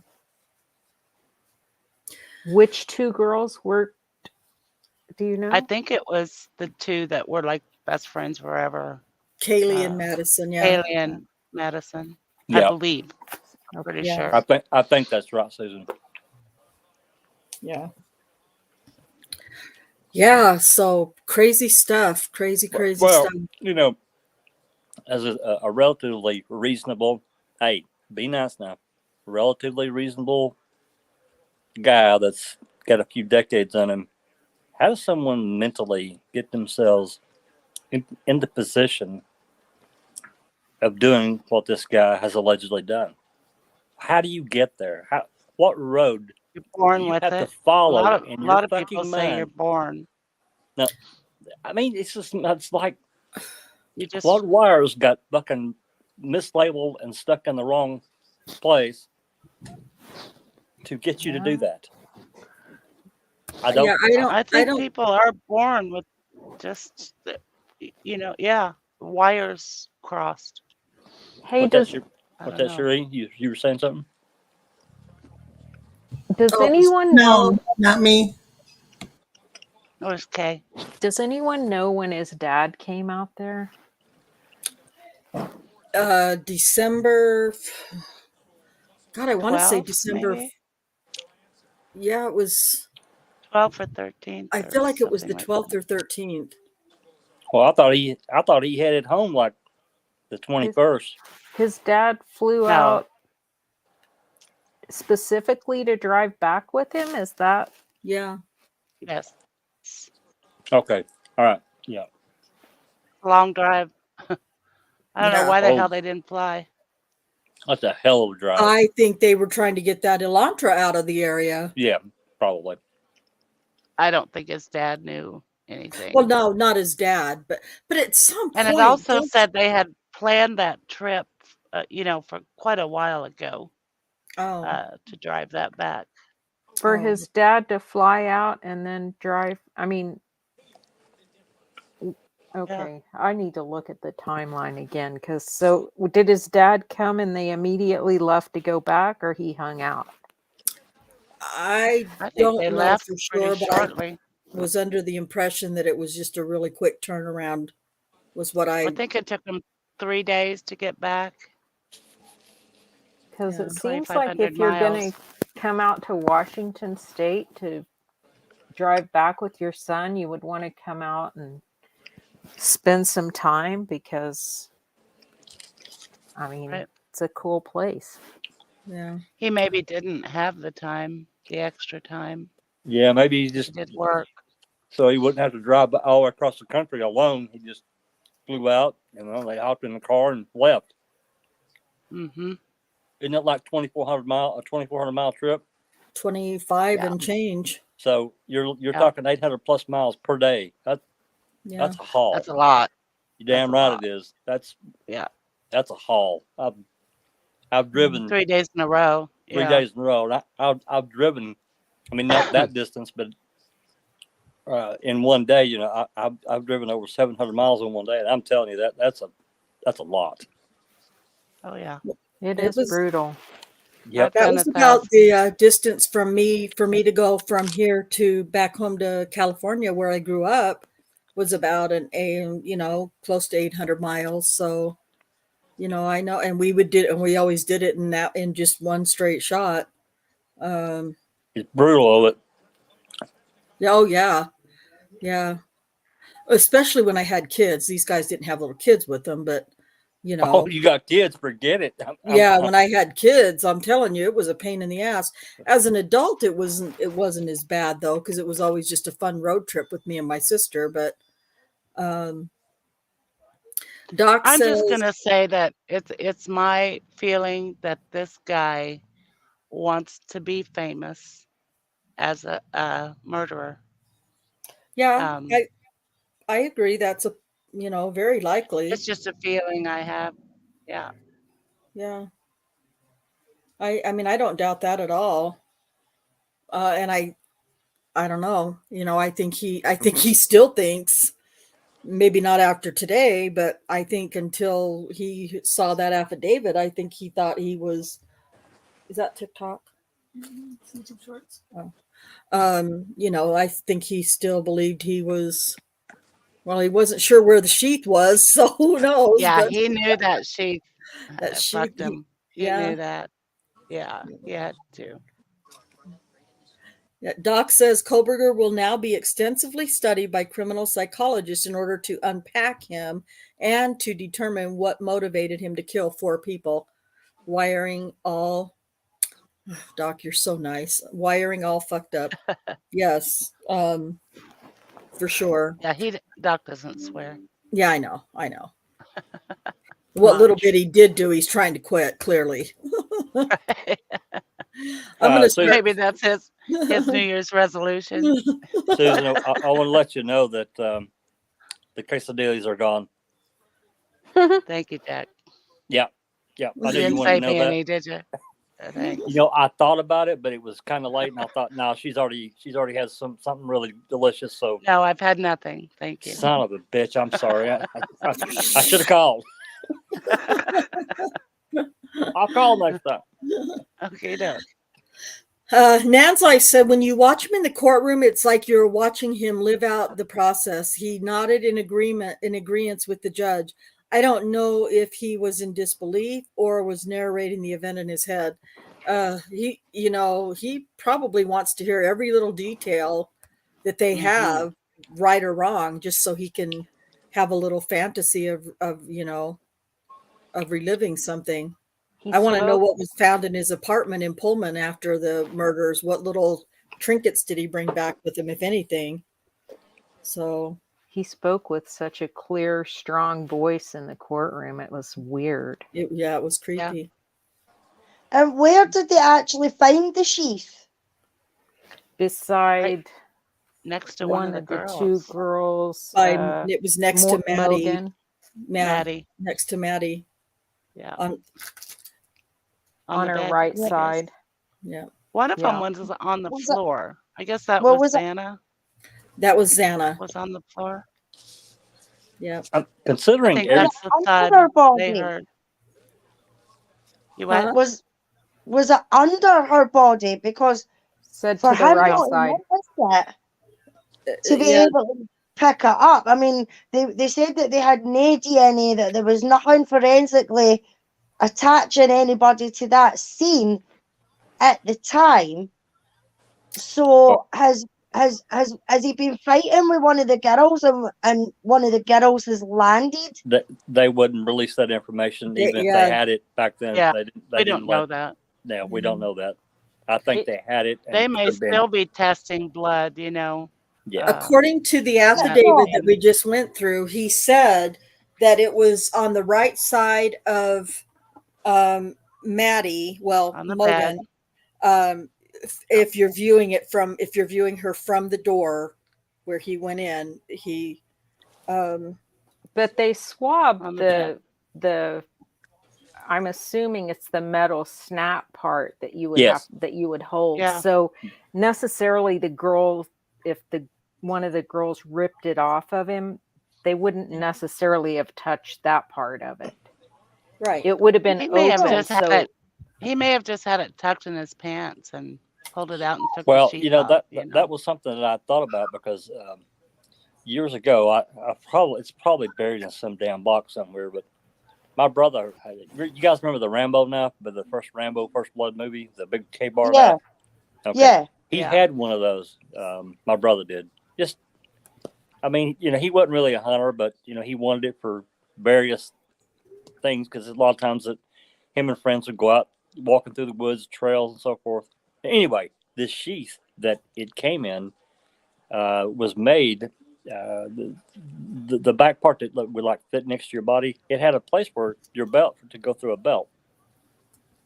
Which two girls worked? Do you know? I think it was the two that were like best friends forever. Kaylee and Madison. Yeah, Haley and Madison. I Yeah, believe. Pretty Yeah. sure. I think that's right, Susan. yeah, yeah. So crazy stuff. Crazy Well, stuff. you know, as a relatively reasonable, hey, be nice now, relatively reasonable guy that's got a few decades on him, how does someone mentally get themselves in the position of doing what this guy has allegedly done? How do you get there? What road You're do born you with have to it. A follow in your lot of people fucking say you're mind? born. No, I mean, it's like You just what wires got fucking mislabeled and stuck in the wrong place to get you to do that. I don't. Yeah, I I think don't. people are born with just yeah, wires crossed. Hey, What does that Cherie? You were saying something? Oh, anyone know? No, not me. Oh, it's okay. Does anyone know when his dad came out there? December. God, I want to say 12th, December. maybe? Yeah, it was. 12th or 13th. I or feel like it was the something like 12th that. or 13th. Well, I thought he headed home like the 21st. His dad flew No. out specifically to drive back with him? Is that? Yeah. Yes. Okay. All right. Yeah. Long drive. I don't know Yeah. why the Oh. hell they didn't fly. That's a hell of a drive. I think they were trying to get that Elantra out of the area. Yeah, probably. I don't think his dad knew anything. Well, no, not his dad, but at some And point. it also said they had planned that trip, for quite a while ago to drive that back. For his dad to fly out and then drive. I mean, okay, yeah. I need to look at the timeline again. So did his dad come and they immediately left to go back, or he hung out? I think don't they know left for pretty sure, but shortly. I was under the impression that it was just a really quick turnaround. Was what I think it took them 3 days to get back. Because it seems like if you're going to come out to Washington State to drive back with your son, you would want to come out and spend some time because, I mean, it's a cool place. Yeah. He maybe didn't have the extra time. Yeah, maybe he just did work. So he wouldn't have to drive all the way across the country alone. He just flew out, they hopped in the car and left. Mm-hmm. Isn't it like 2,400 mile trip? 25 Yeah. and change. So you're Yeah. talking 800 plus miles per day. Yeah. That's a haul. That's a lot. You're damn that's a right lot. it is. That's Yeah. a haul. I've driven 3 days in a row. 3 Yeah. days in a row, and I've driven. I mean, not that distance, but in one day, you know, I've driven over 700 miles in one day, and I'm telling you that's a lot. Oh yeah. It It is was- brutal. Yep. I've That done was it about fast. the distance for me to go from here to back home to California, where I grew up, was about close to 800 miles. So, I know, and we always did it in just one straight shot. It's brutal of it. Oh yeah, yeah. Especially when I had kids. These guys didn't have little kids with them, but Oh, you got kids? Forget it. yeah, when I had kids, I'm telling you, it was a pain in the ass. As an adult, it wasn't as bad though, because it was always just a fun road trip with me and my sister. But Doc I'm says, just gonna say that it's my feeling that this guy wants to be famous as a murderer. yeah, Um, I agree. That's very likely. it's just a feeling I have. Yeah. Yeah, I mean, I don't doubt that at all. And I don't know. I think he still thinks. Maybe not after today, but I think until he saw that affidavit, I think he thought he was. Is that TikTok? YouTube Shorts. Oh. I think he still believed he was. Well, he wasn't sure where the sheath was, so who knows? Yeah, but he knew that she that sheath, fucked him. He yeah. knew that. Yeah, he had to. Yeah, Doc says Kohberger will now be extensively studied by criminal psychologists in order to unpack him and to determine what motivated him to kill 4 people. Wiring all, Doc, you're so nice. Wiring all fucked up. Yes, for sure. Yeah, Doc doesn't swear. Yeah, I know. What little Much. bit he did do, he's trying to quit, clearly. I'm going to Susan, Maybe that's his New Year's resolution. Susan, I want to let you know that the quesadillas are gone. Thank you, Jack. Yeah. I You know you didn't wanted to save know me that. any, did you? Thanks. You know, I thought about it, but it was kind of late, and I thought, no, she's already had something really delicious. So, No, I've had nothing. Thank you. son of a bitch, I'm sorry. I should have called. I'll call next time. Okay, Doc. Nan's Life said, when you watch him in the courtroom, it's like you're watching him live out the process. He nodded in agreement with the judge. I don't know if he was in disbelief or was narrating the event in his head. He probably wants to hear every little detail that they have, right or wrong, just so he can have a little fantasy of reliving something. I want to know what was found in his apartment in Pullman after the murders. What little trinkets did he bring back with him, if anything? So he spoke with such a clear, strong voice in the courtroom. It was weird. it was creepy. And where did they actually find the sheath? Beside next to one of the 2 girls. It was next to Maddie. Logan. Maddie. Next to Maddie. Yeah. On the her bed, right I guess. Yeah. side. One of them was on the floor. I guess that was Xana. That was Xana. Was on the floor. Yeah. I'm I considering think every, that's the thud Under her body. they heard. You what? Huh? Was it under her body? Because Said for to the him right not to side. notice it, to be able to pick it up. I mean, they said that they had no DNA, that there was nothing forensically attaching anybody to that scene at the time. So has he been fighting with one of the girls, and one of the girls has landed? they wouldn't release that information even if they had it back then. Yeah, They we didn't don't know that. Yeah, we don't know that. I think they had it. And They may still be testing blood, Yeah. According to the affidavit that we just went through, he said that it was on the right side of Maddie, well, On the bed. Logan, if you're viewing her from the door where he went in, But they swabbed On the the I'm assuming it's the metal snap part that you would Yes. hold. Yeah. So necessarily the girl, if one of the girls ripped it off of him, they wouldn't necessarily have touched that part of it. right. It would have been He may have open. just had it. He may have just had it tucked in his pants and pulled it out and took Well, the sheath off. that was something that I thought about because years ago, it's probably buried in some damn box somewhere. But my brother, you guys remember the Rambo knife, but the first Rambo, First Blood movie, the big K-bar Yeah. knife? Okay. Yeah. He Yeah. had one of those. My brother did. He wasn't really a hunter, but he wanted it for various things because a lot of times that him and friends would go out walking through the woods, trails, and so forth. Anyway, this sheath that it came in was made. The back part that would like fit next to your body, it had a place for your belt to go through a belt,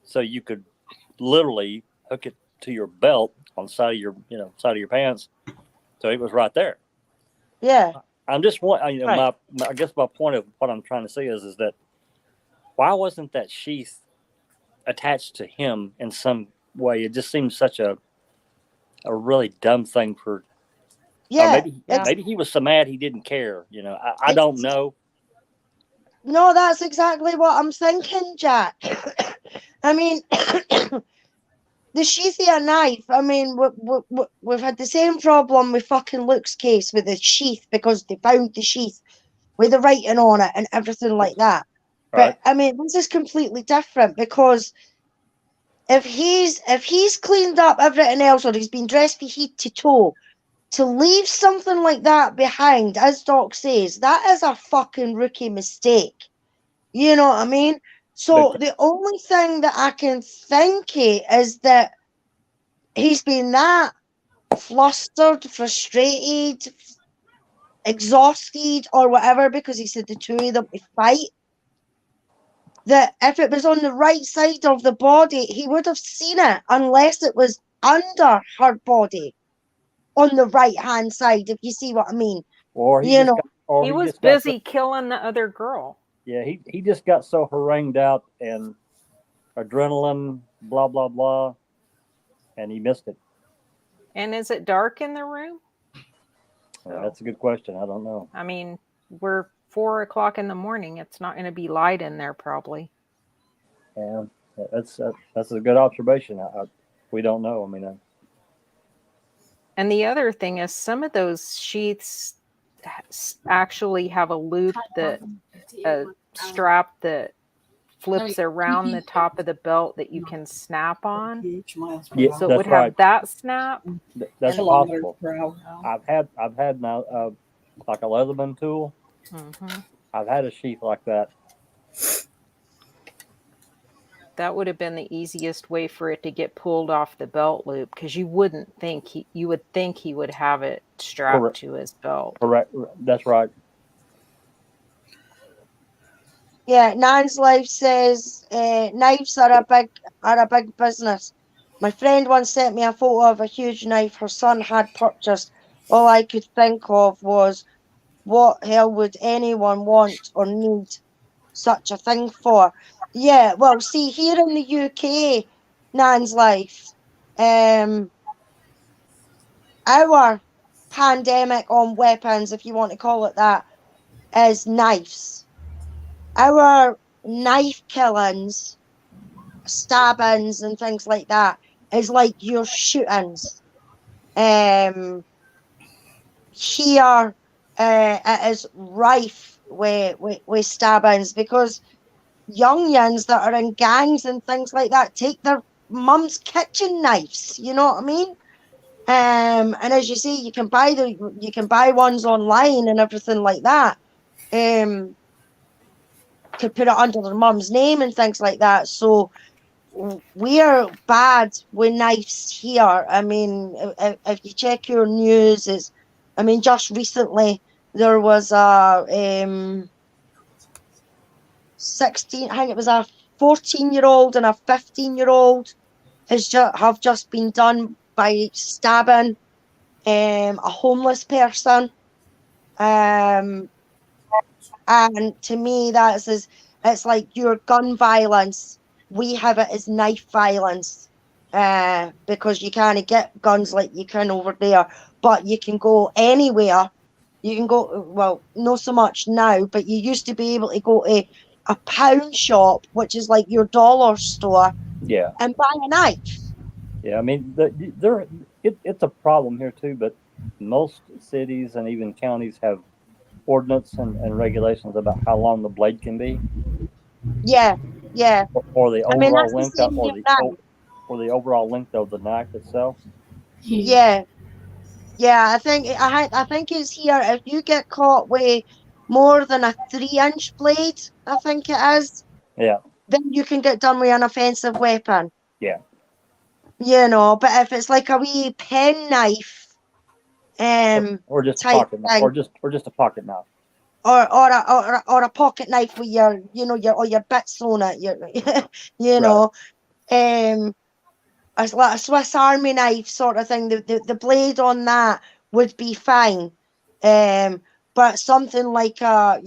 so you could literally hook it to your belt on the side of your pants. So it was right there. Yeah. I'm just Right. I guess my point of what I'm trying to say is that why wasn't that sheath attached to him in some way? It just seems such a really dumb thing for. Yeah. Maybe he was so mad he didn't care. I don't know. No, that's exactly what I'm thinking, Jack. I mean, the sheathier knife. I mean, we've had the same problem with fucking Luke's case with the sheath because they found the sheath with the writing on it and everything like that. Right. But I mean, this is completely different because if he's cleaned up everything else or he's been dressed from head to toe, to leave something like that behind, as Doc says, that is a fucking rookie mistake. You know what I mean? So the only thing that I can think of is that he's been that flustered, frustrated, exhausted, or whatever, because he said the two of them to fight, that if it was on the right side of the body, he would have seen it unless it was under her body on the right hand side, if you see what I mean. Or he he was busy killing the other girl. Yeah, he just got so harangued out and adrenaline, blah blah blah, and he missed it. And is it dark in the room? That's a good question. I don't know. I mean, we're 4:00 in the morning. It's not going to be light in there, probably. Yeah, that's a good observation. We don't know. I mean, and the other thing is, some of those sheaths actually have a loop a strap that flips around the top of the belt that you can snap on. Yeah, so it would have that snap. That's possible. I've had now like a Leatherman tool. Mm-hmm. I've had a sheath like that. That would have been the easiest way for it to get pulled off the belt loop, because you would think he would have it strapped Correct. to his belt. Correct. That's right. Yeah, Nan's Life says knives are a big business. My friend once sent me a photo of a huge knife her son had purchased. All I could think of was, what hell would anyone want or need such a thing for? Yeah, well, see, here in the UK, Nan's Life, our pandemic on weapons, if you want to call it that, is knives. Our knife killings, stabbings, and things like that is like your shootings. Here, it is rife with stabbings because young yuns that are in gangs and things like that take their mum's kitchen knives. You know what I mean? And as you see, you can buy ones online and everything like that. To put it under their mum's name and things like that. So we're bad with knives here. I mean, if you check your news, just recently there was a 16, I think it was a 14-year-old and a 15-year-old have just been done by stabbing a homeless person. And to me, it's like your gun violence. We have it as knife violence, because you can't get guns like you can over there, but you can go anywhere. You can go, well, not so much now, but you used to be able to go to a pound shop, which is like your dollar store, Yeah. and buy a knife. Yeah. I mean, it's a problem here too, but most cities and even counties have ordinance and regulations about how long the blade can be, Yeah, yeah. or the I mean, overall that's the length, same here now. or the overall length of the knife itself. Yeah, yeah. I think it's here. If you get caught with more than a 3-inch blade, I think it is, Yeah. then you can get done with an offensive weapon. Yeah. But if it's like a wee pen knife, Or just a type pocket knife, thing, or just a pocket knife. or a pocket knife with your your bits on it, you know, it's like a Swiss Army knife sort of thing. The blade on that would be fine. But something like a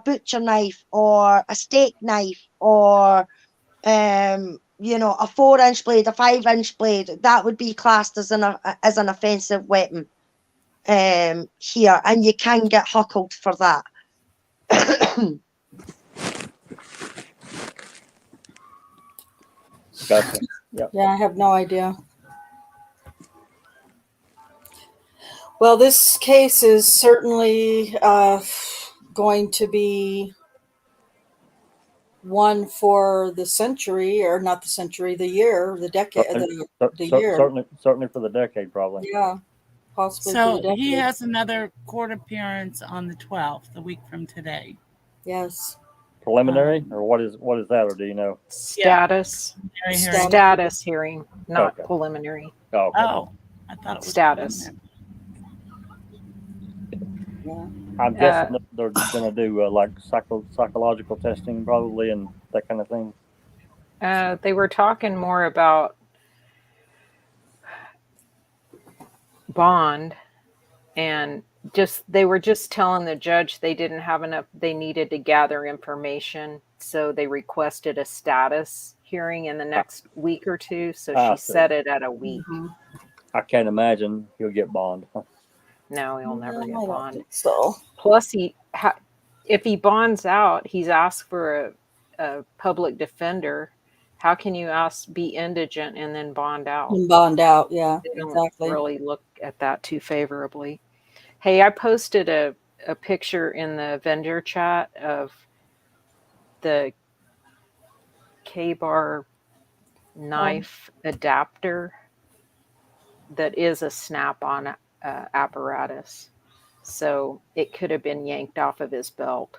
butcher knife or a steak knife or a 4-inch blade, a 5-inch blade, that would be classed as an offensive weapon here, and you can get huckled for that. Gotcha. Yeah. Yeah, I have no idea. Well, this case is certainly going to be one for the century, or not the century, the year, the decade, the year. Certainly for the decade, probably. Yeah, possibly for So the decade. he has another court appearance on the 12th, a week from today. Yes. Preliminary, or what is that, or do you know? Status. Preliminary hearing. Status hearing, not Okay. preliminary. Oh, okay. Oh, I thought it was Status. preliminary. Yeah. I'm guessing that they're going to do like psychological testing, probably, and that kind of thing. They were talking more about bond, and they were just telling the judge they didn't have enough. They needed to gather information, so they requested a status hearing in the next week or two. So she set it at a week. Mm-hmm. I can't imagine he'll get bond. No, he'll never I get don't bond. think so. Plus, if he bonds out, he's asked for a public defender. How can you be indigent and then bond out? And bond out, yeah, They don't exactly. really look at that too favorably. Hey, I posted a picture in the vendor chat of the K-bar knife adapter that is a snap-on apparatus. So it could have been yanked off of his belt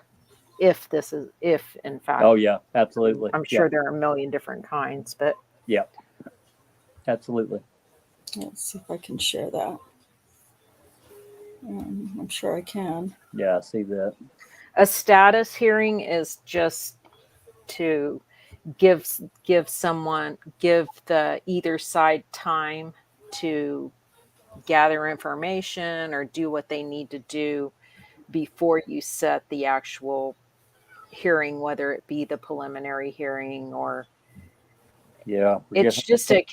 if in fact. Oh yeah, absolutely. I'm sure there are a million different kinds, but yeah, absolutely. Let's see if I can share that. I'm sure I can. Yeah, I see that. A status hearing is just to give the either side time to gather information or do what they need to do before you set the actual hearing, whether it be the preliminary hearing or it's just a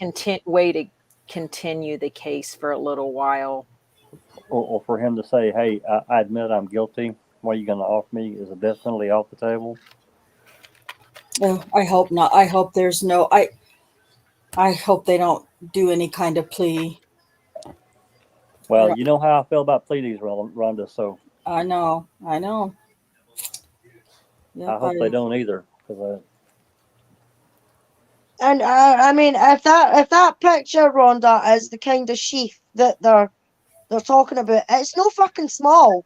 way to continue the case for a little while. Or for him to say, hey, I admit I'm guilty. What are you going to offer me? Is a death penalty off the table? Oh, I hope not. I hope there's no. I hope they don't do any kind of plea. Well, you know how I feel about plea deals, Rhonda. So I know. Yep, I hope they don't either. And I mean, if that picture, Rhonda, is the kind of sheath that they're talking about, it's no fucking small.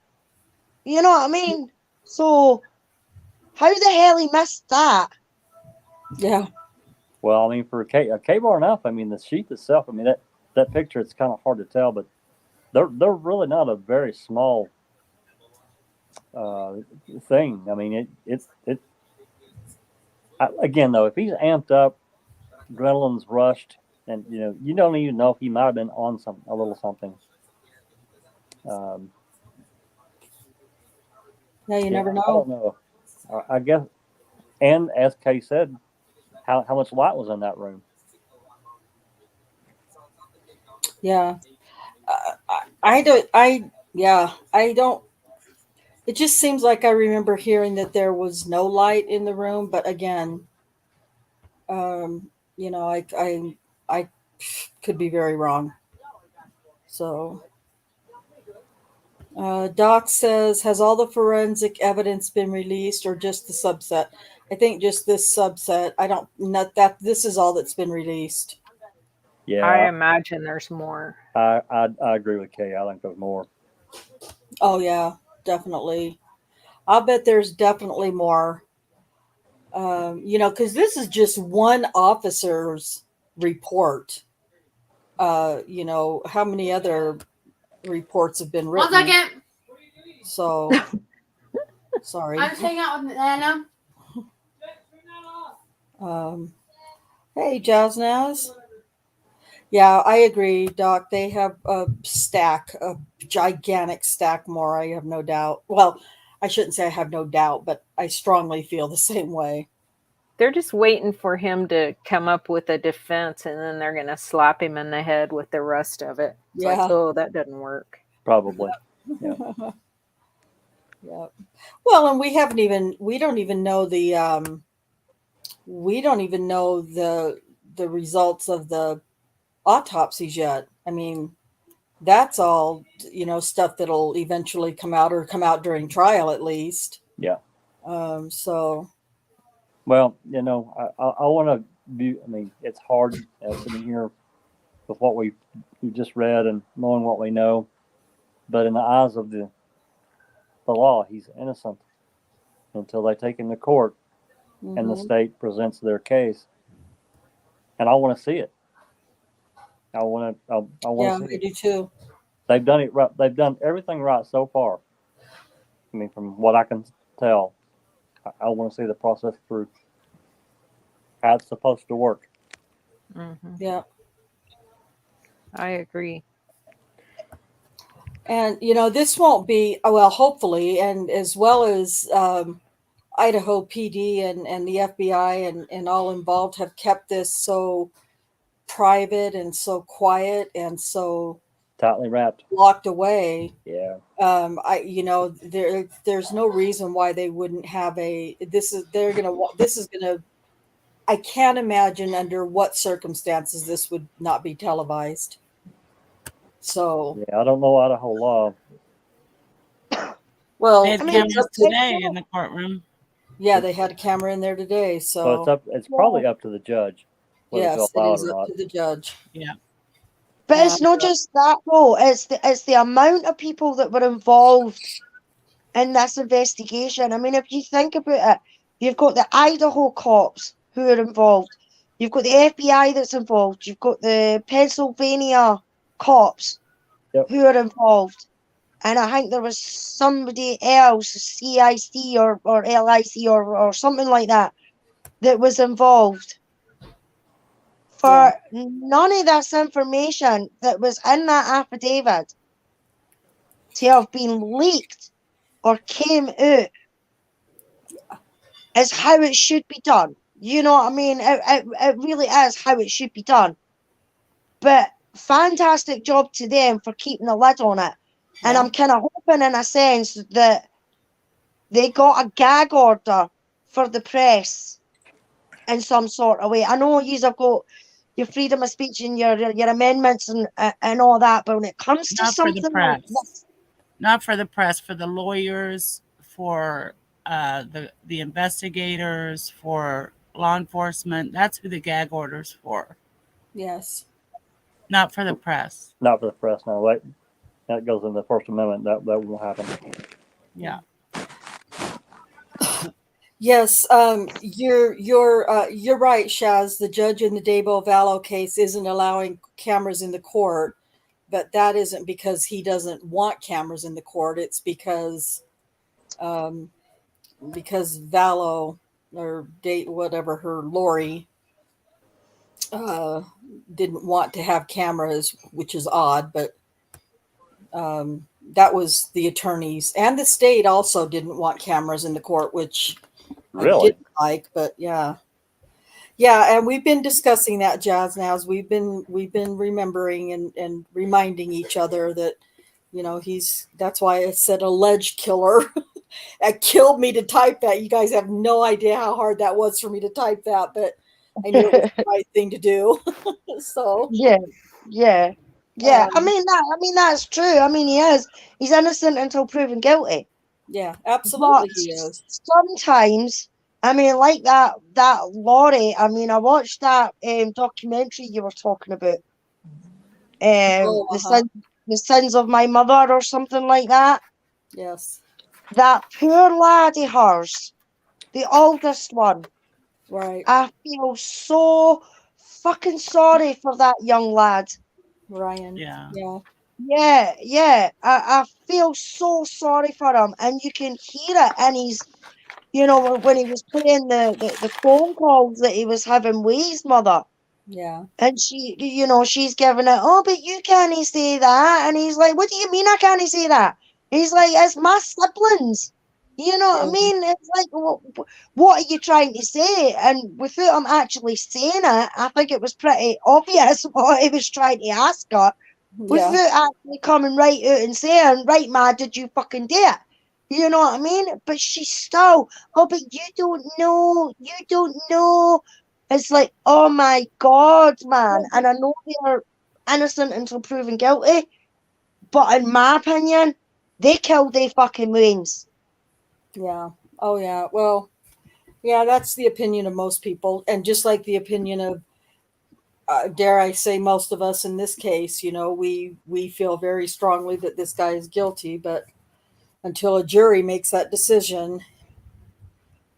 You know what I mean? So how the hell he missed that? Yeah. Well, I mean, for a K-bar knife, I mean, the sheath itself, I mean, that picture, it's kind of hard to tell, but they're really not a very small thing. I mean, Again, though, if he's amped up, adrenaline's rushed, and you don't even know if he might have been on a little something. Yeah, you never I know. don't know. I guess, and as Kay said, how much light was in that room? Yeah. I don't. I don't. It just seems like I remember hearing that there was no light in the room, but again, I could be very wrong. So, Doc says, has all the forensic evidence been released, or just the subset? I think just this subset. I don't. Not that this is all that's been released. Yeah, I imagine there's more. I agree with Kay. I think there's more. Oh yeah, definitely. I'll bet there's definitely more. Because this is just one officer's report. How many other reports have been written? 1 second. So, sorry. I'm just hanging out with Nana. Hey, Jaznaz. Yeah, I agree, Doc. They have a gigantic stack more. I have no doubt. Well, I shouldn't say I have no doubt, but I strongly feel the same way. They're just waiting for him to come up with a defense, and then they're going to slap him in the head with the rest of it. It's Yeah. like, oh, that doesn't work. Probably. Yeah. Yeah. Well, and we don't even know the results of the autopsies yet. I mean, that's all, stuff that'll eventually come out during trial at least. Yeah. So. Well, I want to be. I mean, it's hard sitting here with what we just read and knowing what we know, but in the eyes of the law, he's innocent until they take him to court and the state presents their case. And I want to see it. I want to see I it. do too. They've done it right. They've done everything right so far. I mean, from what I can tell, I want to see the process through. How it's supposed to work. Mm-hmm. Yeah. I agree. And, this won't be, well, hopefully, and as well as Idaho PD and the FBI and all involved have kept this so private and so quiet and so Tightly wrapped, locked away. Yeah. There's no reason why they wouldn't have I can't imagine under what circumstances this would not be televised. So yeah, I don't know Idaho law. Well, They had cameras today in the courtroom. Yeah, they had a camera in there today. So it's probably up to the judge whether yes, to allow it is it or up not. to the judge. Yeah. But it's not just that though. It's the amount of people that were involved in this investigation. I mean, if you think about it, you've got the Idaho cops who are involved. You've got the FBI that's involved. You've got the Pennsylvania cops who are involved. And I think there was somebody else, CIC or LIC or something like that was involved. For none of this information that was in that affidavit to have been leaked or came out is how it should be done. You know what I mean? It really is how it should be done. But fantastic job to them for keeping a lid on it. And I'm kind of hoping in a sense that they got a gag order for the press in some sort of way. I know you've got your freedom of speech and your amendments and all that, but when it comes to something like this, not for the press, for the lawyers, for the investigators, for law enforcement, that's who the gag order's for. Yes. Not for the press. Not for the press. No, that goes in the First Amendment. That won't happen. Yeah. Yes, you're right, Shaz. The judge in the Dabo Vallow case isn't allowing cameras in the court, but that isn't because he doesn't want cameras in the court. It's because Vallow or date, whatever, her Lori, didn't want to have cameras, which is odd, but that was the attorneys, and the state also didn't want cameras in the court, which I Really? didn't like, but yeah. Yeah, and we've been discussing that, Jazz. Now, as we've been remembering and reminding each other that, that's why I said alleged killer. It killed me to type that. You guys have no idea how hard that was for me to type that, but I knew it was the right thing to do. So Yeah, yeah, yeah. um, I mean that's true. I mean he's innocent until proven guilty. yeah, But absolutely he is. sometimes, I mean, like that Laurie. I mean, I watched that documentary you were talking about, Oh, the sins of my mother or something like that. yes, That poor lad of hers, the oldest one. right, I feel so fucking sorry for that young lad. Ryan. Yeah. Yeah, Yeah, yeah. I feel so sorry for him, and you can hear it. And he's, when he was playing the phone calls that he was having with his mother, yeah, and she's giving it, oh, but you can't say that. And he's like, what do you mean I can't say that? He's like, it's my siblings. You know what I yeah, mean? It's like, what are you trying to say? And without him actually saying it, I think it was pretty obvious what he was trying to ask her. yeah, Without actually coming right out and saying, right, ma, did you fucking do it? You know what I mean? But she's still, oh, but you don't know. You don't know. It's like, oh my God, man. And I know they're innocent until proven guilty. But in my opinion, they killed their fucking Waynes. yeah. Oh, yeah. Well, yeah, that's the opinion of most people, and just like the opinion of, dare I say, most of us in this case. We feel very strongly that this guy is guilty, but until a jury makes that decision,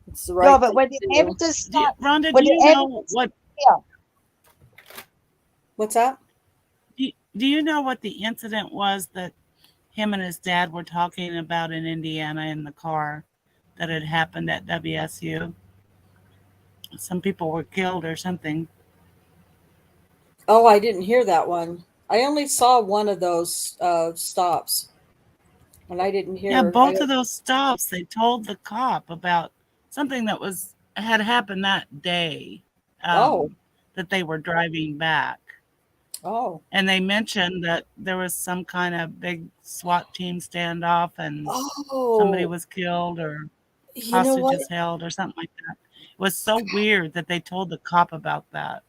it's the Yeah, right but thing when the to do. evidence starts, Rhonda, when do the you know evidence, what yeah, What's that? do you know what the incident was that him and his dad were talking about in Indiana in the car that had happened at WSU? Some people were killed or something. Oh, I didn't hear that one. I only saw one of those stops, and I didn't Yeah, hear. both of those stops, they told the cop about something that had happened that day, Oh, that they were driving back. oh, And they mentioned that there was some kind of big SWAT team standoff and somebody oh. was killed or You know what? hostages held or something like that. It was so weird that they told the cop about that.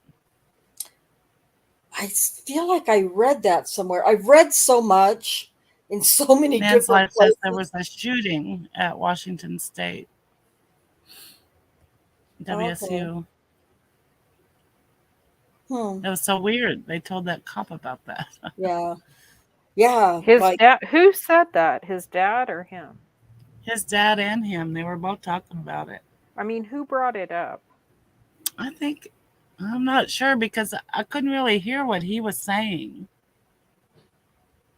I feel like I read that somewhere. I've read so much in so many Man's different Life says there places. was a shooting at Washington State, Okay. WSU. Hmm. It was so weird. They told that cop about that. Yeah. Yeah. His Like, dad, who said that? His dad or him? His dad and him, they were both talking about it. I mean, who brought it up? I think, I'm not sure because I couldn't really hear what he was saying.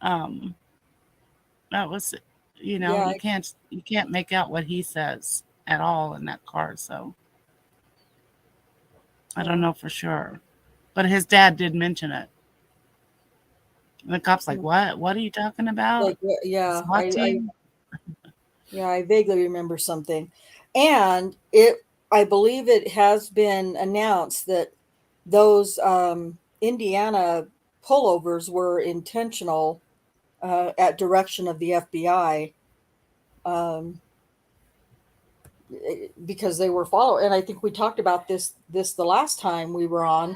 Um, that was, yeah. you can't make out what he says at all in that car. So I don't know for sure, but his dad did mention it. And the cop's like, "What? What are you talking about? Like, yeah. SWAT team?" Yeah. I vaguely remember something, and I believe it has been announced that those Indiana pullovers were intentional, at direction of the FBI. Um, because they were following, and I think we talked about this the last time we were on,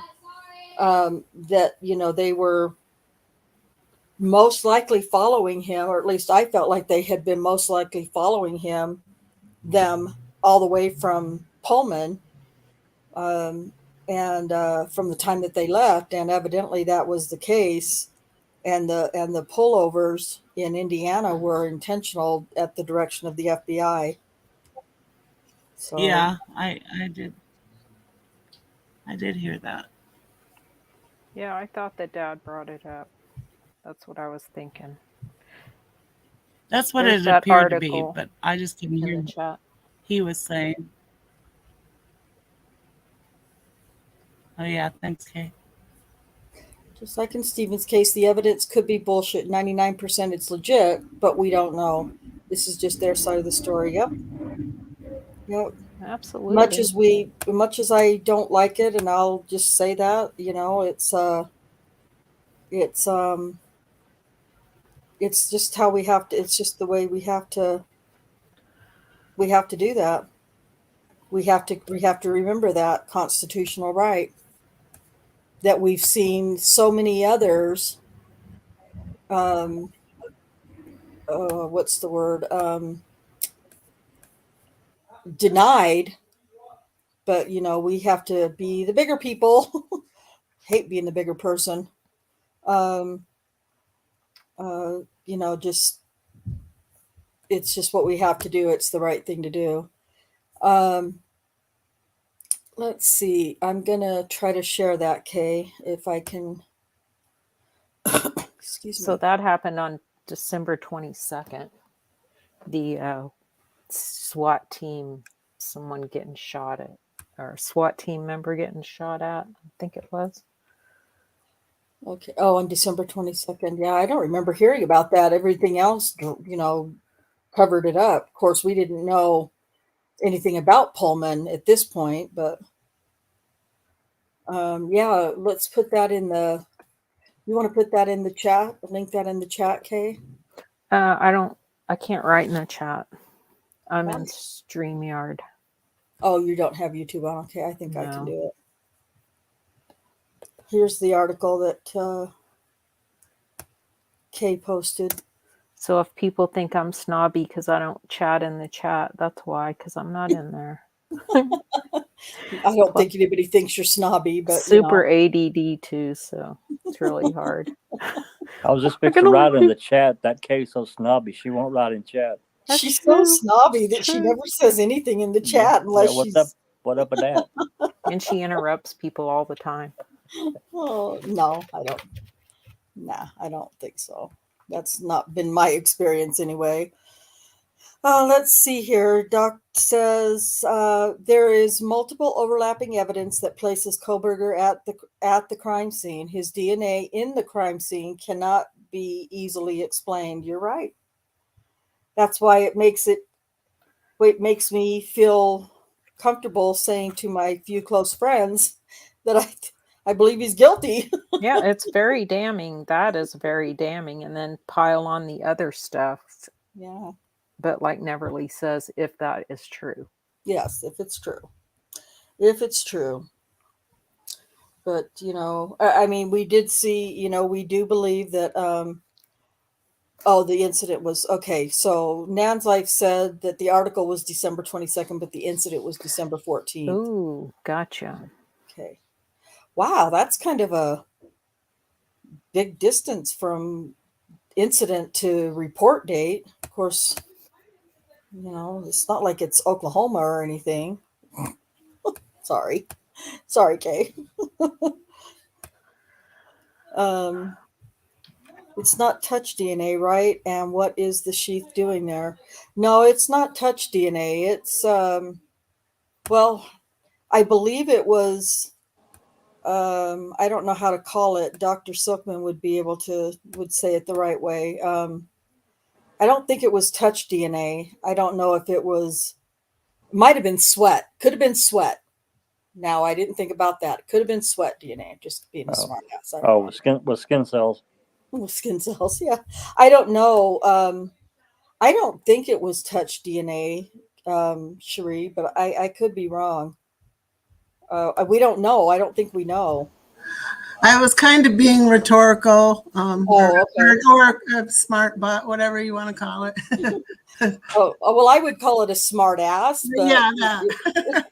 that they were most likely following him, or at least I felt like they had been most likely following them all the way from Pullman, and from the time that they left, and evidently that was the case, and the pullovers in Indiana were intentional at the direction of the FBI. So Yeah, I did hear that. Yeah, I thought that dad brought it up. That's what I was thinking. That's what There's it that appeared to be, article but I just didn't in hear the what chat. he was saying. Oh, yeah. Thanks, Kay. Just like in Stephen's case, the evidence could be bullshit. 99% it's legit, but we don't know. This is just their side of the story. Yep. Yep. Absolutely. Much as I don't like it, and I'll just say that, it's just how we have to, it's just the way we have to do that. We have to remember that constitutional right that we've seen so many others, what's the word? Denied, but we have to be the bigger people. Hate being the bigger person. Just it's just what we have to do. It's the right thing to do. Let's see. I'm gonna try to share that, Kay, if I can. Excuse me. So that happened on December 22nd. The SWAT team, someone getting shot at, or SWAT team member getting shot at, I think it was. Okay. Oh, on December 22nd. Yeah, I don't remember hearing about that. Everything else, covered it up. Of course, we didn't know anything about Pullman at this point, but yeah, let's put that in the. You want to put that in the chat? Link that in the chat, Kay? I can't write in the chat. I'm in Why? StreamYard. Oh, you don't have YouTube on? Okay, I think I can No. do it. Here's the article that Kay posted. So if people think I'm snobby because I don't chat in the chat, that's why, because I'm not in there. I don't think anybody thinks you're snobby, but super ADD too, so it's really hard. I was just fixing to write in the chat. That Kay's so snobby, she won't write in chat. That's she's true. so snobby that she never says anything in the chat unless what's she's. up? What up with that? And she interrupts people all the time. Oh no, I don't. Nah, I don't think so. That's not been my experience anyway. Let's see here. Doc says there is multiple overlapping evidence that places Kohberger at the crime scene. His DNA in the crime scene cannot be easily explained. You're right. That's why it makes me feel comfortable saying to my few close friends that I believe he's guilty. Yeah, it's very damning. That is very damning. And then pile on the other stuff. Yeah. But like Neverly says, if that is true. Yes, if it's true. If it's true. But, I mean, we did see, we do believe that, the incident was, okay, so Nan's Life said that the article was December 22nd, but the incident was December 14th. Ooh, gotcha. Okay. Wow, that's kind of a big distance from incident to report date. Of course, it's not like it's Oklahoma or anything. Sorry, Kay. It's not touch DNA, right? And what is the sheath doing there? No, it's not touch DNA. It's well, I believe it was. I don't know how to call it. Dr. Silkman would say it the right way. I don't think it was touch DNA. I don't know if it was. Might have been sweat. Could have been sweat. Now I didn't think about that. It could have been sweat DNA. Just being a smart ass. With skin cells. Well, skin cells. Yeah, I don't know. I don't think it was touch DNA, Cherie, but I could be wrong. We don't know. I don't think we know. I was kind of being rhetorical, okay. or a smart butt, whatever you want to call it. Well, I would call it a smart ass. But Yeah, that.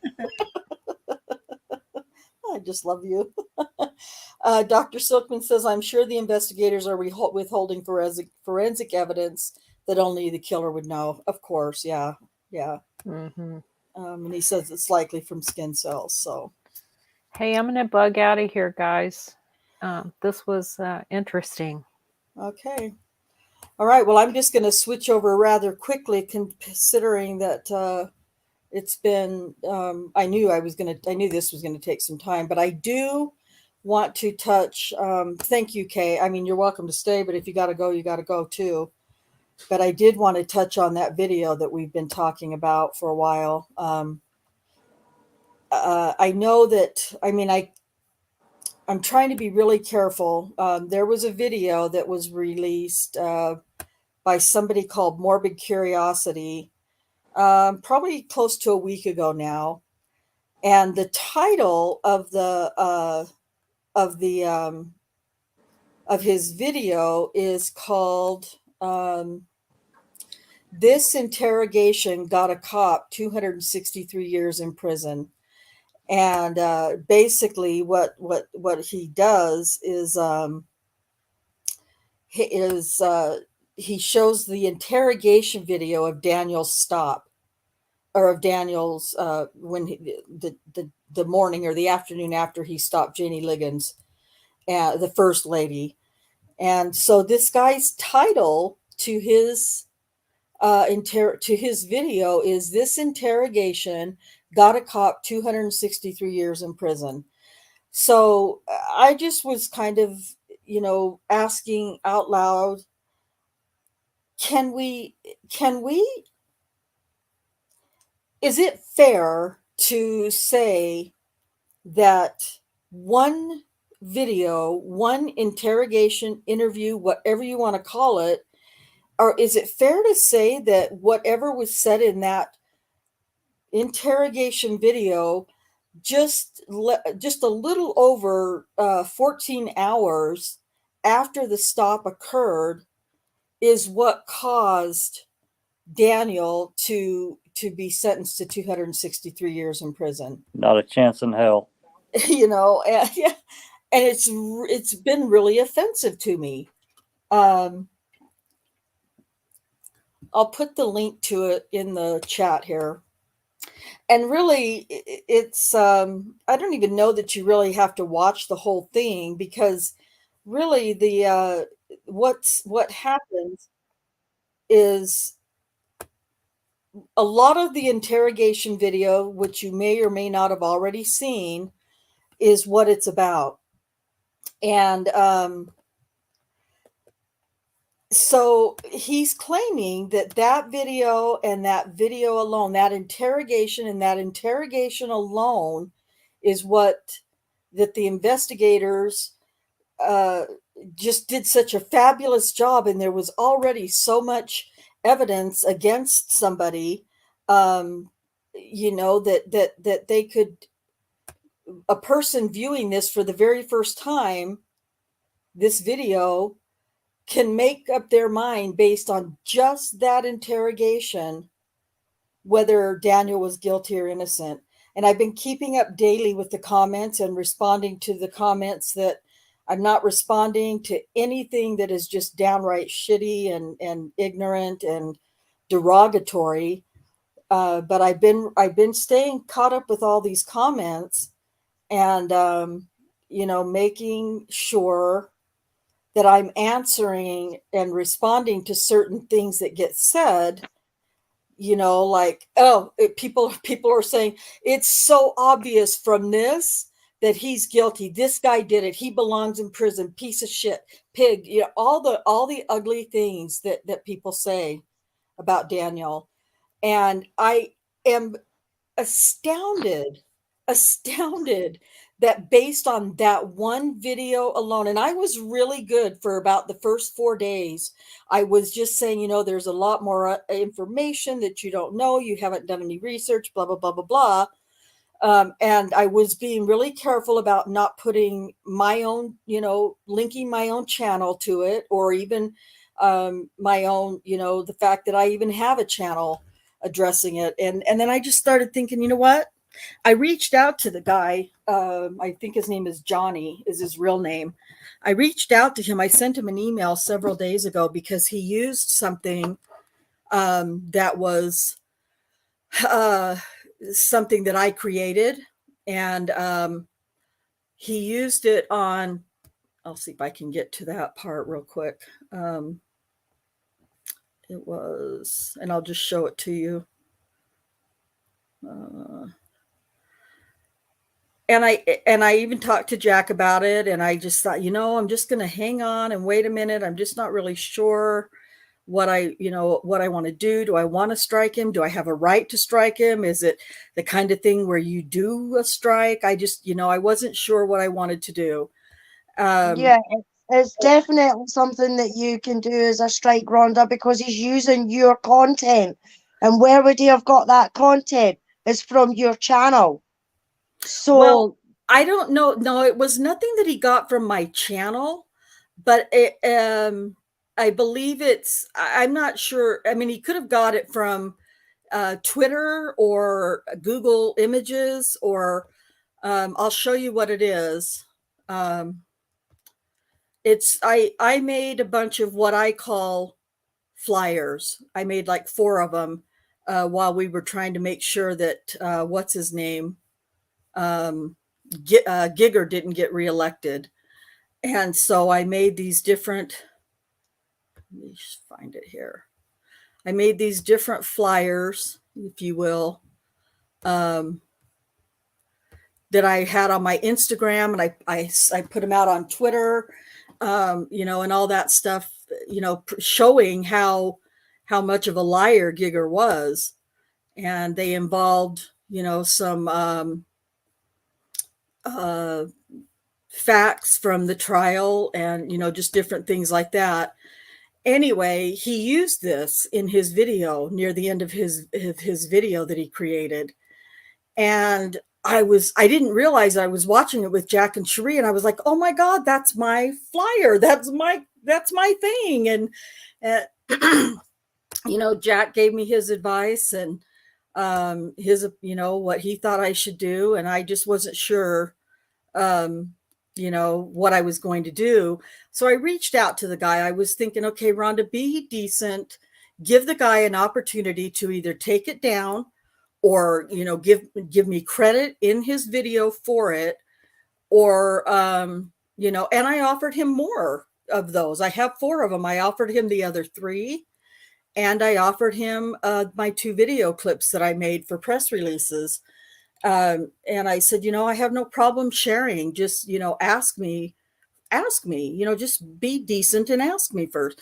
I just love you. Dr. Silkman says, I'm sure the investigators are withholding forensic evidence that only the killer would know. Of course, yeah. Mm-hmm. And he says it's likely from skin cells. So, hey, I'm going to bug out of here, guys. This was interesting. Okay. All right. Well, I'm just going to switch over rather quickly, considering that It's been, I knew this was going to take some time, but I do want to touch, thank you, Kay. I mean, you're welcome to stay, but if you got to go, you got to go too. But I did want to touch on that video that we've been talking about for a while. I know that, I mean, I'm trying to be really careful. There was a video that was released by somebody called Morbid Curiosity, probably close to a week ago now. And the title of his video is called "This Interrogation Got a Cop 263 Years in Prison." And basically, what he does is he shows the interrogation video of Daniel's stop, or of Daniel's when the morning or the afternoon after he stopped Janie Liggins, the first lady. And so this guy's title to his video is "This Interrogation Got a Cop 263 Years in Prison." So I just was kind of, asking out loud, can we, is it fair to say that one video, one interrogation, interview, whatever you want to call it, or is it fair to say that whatever was said in that interrogation video, just a little over 14 hours after the stop occurred, is what caused Daniel to be sentenced to 263 years in prison? Not a chance in hell. And it's been really offensive to me. I'll put the link to it in the chat here. And really, it's I don't even know that you really have to watch the whole thing, because really what happens is a lot of the interrogation video, which you may or may not have already seen, is what it's about. And so he's claiming that video and that video alone, that interrogation and that interrogation alone, is that the investigators just did such a fabulous job. And there was already so much evidence against somebody, that they could, a person viewing this for the very first time, this video, can make up their mind based on just that interrogation whether Daniel was guilty or innocent. And I've been keeping up daily with the comments and responding to the comments. That I'm not responding to anything that is just downright shitty and ignorant and derogatory. But I've been staying caught up with all these comments, and making sure that I'm answering and responding to certain things that get said, like, people are saying it's so obvious from this that he's guilty. This guy did it. He belongs in prison. Piece of shit, pig. All the ugly things that people say about Daniel. And I am astounded that based on that one video alone, and I was really good for about the first 4 days. I was just saying, there's a lot more information that you don't know. You haven't done any research, blah, blah, blah, blah, blah. And I was being really careful about not putting my own, linking my own channel to it, or even my own, the fact that I even have a channel addressing it. And then I just started thinking, you know what? I reached out to the guy. I think his name is Johnny, is his real name. I reached out to him. I sent him an email several days ago because he used something that was something that I created. And he used it on, I'll see if I can get to that part real quick. It was, and I'll just show it to you. And I even talked to Jack about it, and I just thought, I'm just going to hang on and wait a minute. I'm just not really sure what I want to do. Do I want to strike him? Do I have a right to strike him? Is it the kind of thing where you do a strike? I just, I wasn't sure what I wanted to do. Yeah, it's definitely something that you can do as a strike, Rhonda, because he's using your content. And where would he have got that content? It's from your channel. So, well, I don't know. No, it was nothing that he got from my channel, but I believe I'm not sure. I mean, he could have got it from Twitter or Google Images, or I'll show you what it is. I made a bunch of what I call flyers. I made like 4 of them while we were trying to make sure that what's his name, Giger didn't get reelected. And so I made these different, let me just find it here. I made these different flyers, if you will, that I had on my Instagram, and I put them out on Twitter, and all that stuff, showing how much of a liar Giger was. And they involved, some facts from the trial, and just different things like that. Anyway, he used this in his video near the end of his video that he created, and I didn't realize I was watching it with Jack and Cherie, and I was like, oh my God, that's my flyer, that's my thing. And Jack gave me his advice and his what he thought I should do, and I just wasn't sure what I was going to do. So I reached out to the guy. I was thinking, okay, Rhonda, be decent, give the guy an opportunity to either take it down or, give me credit in his video for it, or, and I offered him more of those. I have 4 of them. I offered him the other 3, and I offered him my 2 video clips that I made for press releases. And I said, I have no problem sharing. Just, ask me, just be decent and ask me first.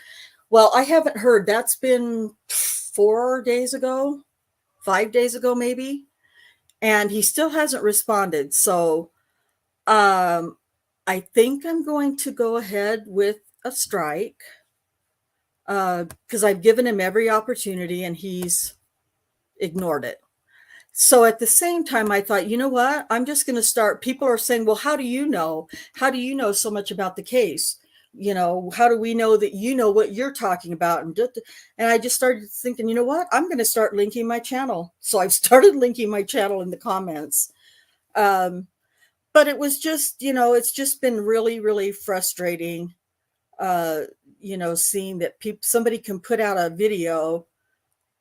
Well, I haven't heard. That's been 4 days ago, 5 days ago, maybe. And he still hasn't responded. So I think I'm going to go ahead with a strike because I've given him every opportunity and he's ignored it. So at the same time, I thought, you know what? I'm just going to start. People are saying, well, how do you know? How do you know so much about the case? How do we know that you know what you're talking about? And I just started thinking, you know what? I'm going to start linking my channel. So I've started linking my channel in the comments. But it was just, it's just been really, really frustrating, seeing that somebody can put out a video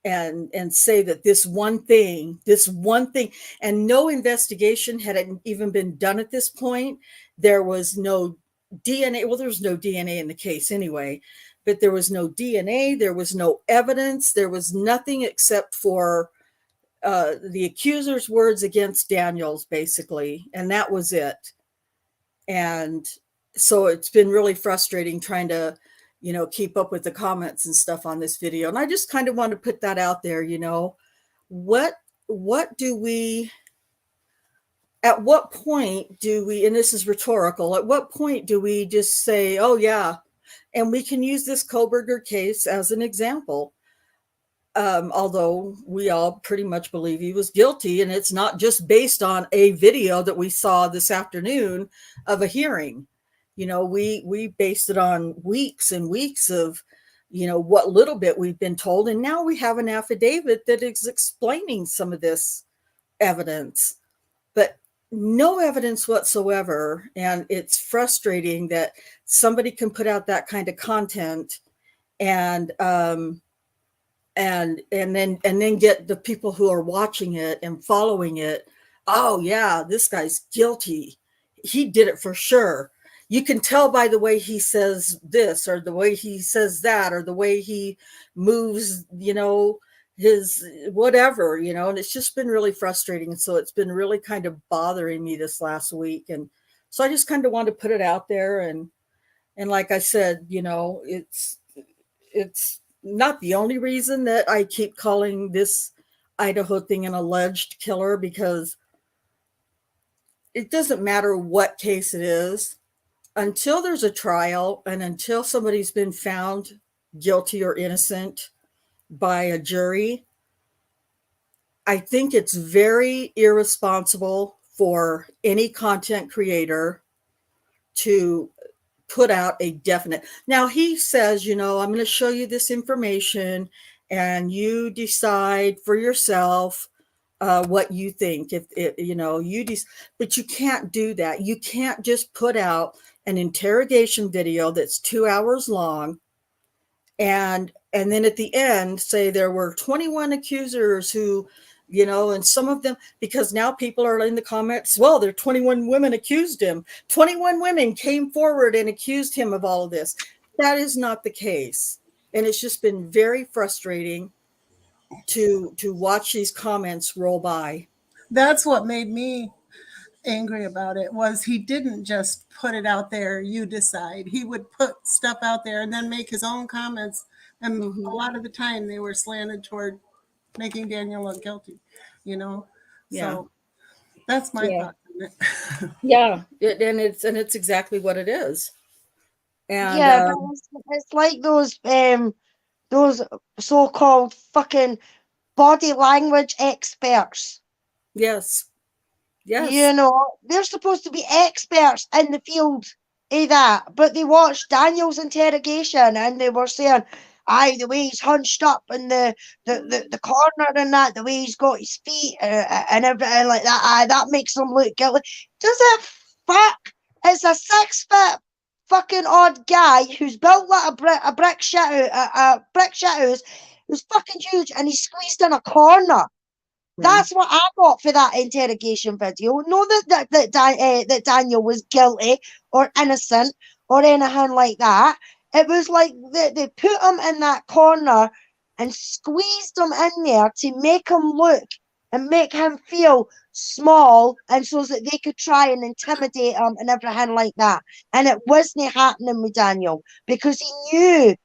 and say that this one thing, and no investigation had even been done at this point. There was no DNA. Well, there was no DNA in the case anyway, but there was no DNA. There was no evidence. There was nothing except for the accuser's words against Daniel's, basically. And that was it. And so it's been really frustrating trying to, keep up with the comments and stuff on this video. And I just kind of want to put that out there, what do we, at what point do we, and this is rhetorical, at what point do we just say, oh yeah, and we can use this Kohberger case as an example. Although we all pretty much believe he was guilty, and it's not just based on a video that we saw this afternoon of a hearing. We based it on weeks and weeks of, what little bit we've been told. And now we have an affidavit that is explaining some of this evidence, but no evidence whatsoever. And it's frustrating that somebody can put out that kind of content and then get the people who are watching it and following it. Oh yeah, this guy's guilty. He did it for sure. You can tell by the way he says this, or the way he says that, or the way he moves, his whatever, and it's just been really frustrating. And so it's been really kind of bothering me this last week. And so I just kind of wanted to put it out there. And like I said, it's not the only reason that I keep calling this Idaho thing an alleged killer, because it doesn't matter what case it is, until there's a trial and until somebody's been found guilty or innocent by a jury. I think it's very irresponsible for any content creator to put out a definite. Now he says, I'm going to show you this information and you decide for yourself what you think. If but you can't do that. You can't just put out an interrogation video that's 2 hours long and then at the end say there were 21 accusers who, and some of them, because now people are in the comments, well, there are 21 women accused him. 21 women came forward and accused him of all of this. That is not the case. And it's just been very frustrating to watch these comments roll by. That's what made me angry about it, was he didn't just put it out there, you decide. He would put stuff out there and then make his own comments. And a lot of the time they were slanted toward making Daniel look guilty, Yeah. So that's my thought on it. Yeah. And it's exactly what it is. And Yeah, but it's like those so-called fucking body language experts. yes. They're supposed to be experts in the field of that, but they watched Daniel's interrogation and they were saying, the way he's hunched up in the corner and that, the way he's got his feet and everything like that, that makes him look guilty. Does it? Fuck! It's a 6 foot fucking odd guy who's built like a brick shit house, who's fucking huge, and he's squeezed in a corner. That's what I got for that interrogation video. No, that Daniel was guilty or innocent or anything like that. It was like they put him in that corner and squeezed him in there to make him look and make him feel small, and so that they could try and intimidate him and everything like that. And it wasn't happening with Daniel because he knew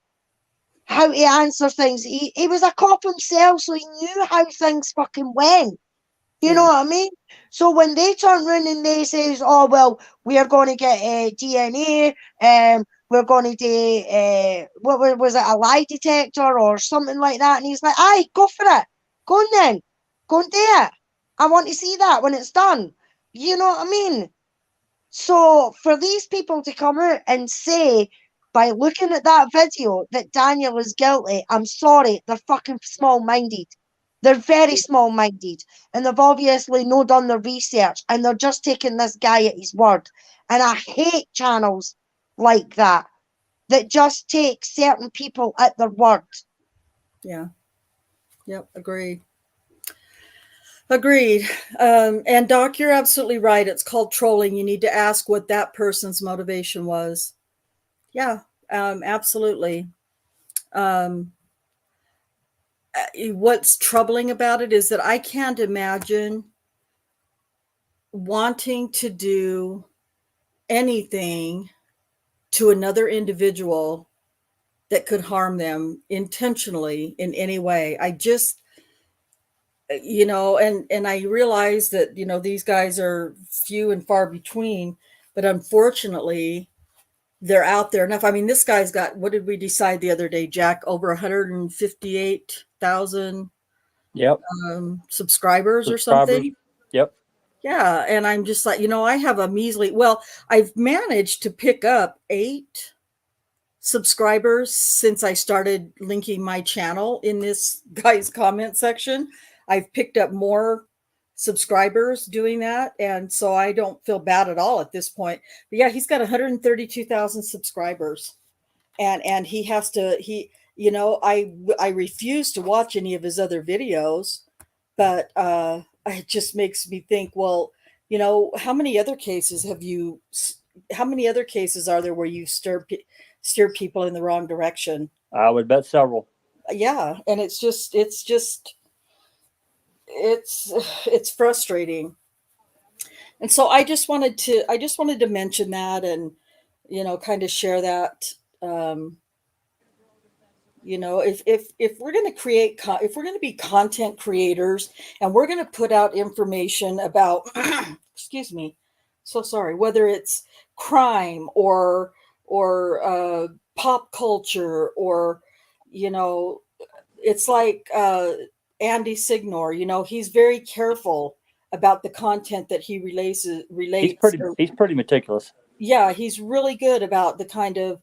how to answer things. He was a cop himself, so he knew how things fucking went. You know what I mean? So when they turn around and they say, oh, well, we are going to get DNA, we're going to do, what was it, a lie detector or something like that? And he's like, aye, go for it. Go on then. Go and do it. I want to see that when it's done. You know what I mean? So for these people to come out and say, by looking at that video, that Daniel is guilty, I'm sorry, they're fucking small-minded. They're very small-minded. And they've obviously not done their research. And they're just taking this guy at his word. And I hate channels like that just take certain people at their word. Yeah. Yep. Agreed. And Doc, you're absolutely right. It's called trolling. You need to ask what that person's motivation was. Yeah, absolutely. What's troubling about it is that I can't imagine wanting to do anything to another individual that could harm them intentionally in any way. I just, and I realize that, these guys are few and far between, but unfortunately, they're out there enough. I mean, this guy's got, what did we decide the other day, Jack? Over 158,000 subscribers or something. Yep. Yeah. And I'm just like, I have a measly, I've managed to pick up 8 subscribers since I started linking my channel in this guy's comment section. I've picked up more subscribers doing that, and so I don't feel bad at all at this point. But yeah, he's got 132,000 subscribers, and he has to, I refuse to watch any of his other videos, but it just makes me think, well, how many other cases are there where you steer people in the wrong direction? I would bet several. Yeah, and it's frustrating. And so I just wanted to mention that, and kind of share that. um if we're going to if we're going to be content creators, and we're going to put out information about excuse me, so sorry, whether it's crime or pop culture, or you know it's like Andy Signor, he's very careful about the content that he relates. He's pretty meticulous. Yeah, he's really good about the kind of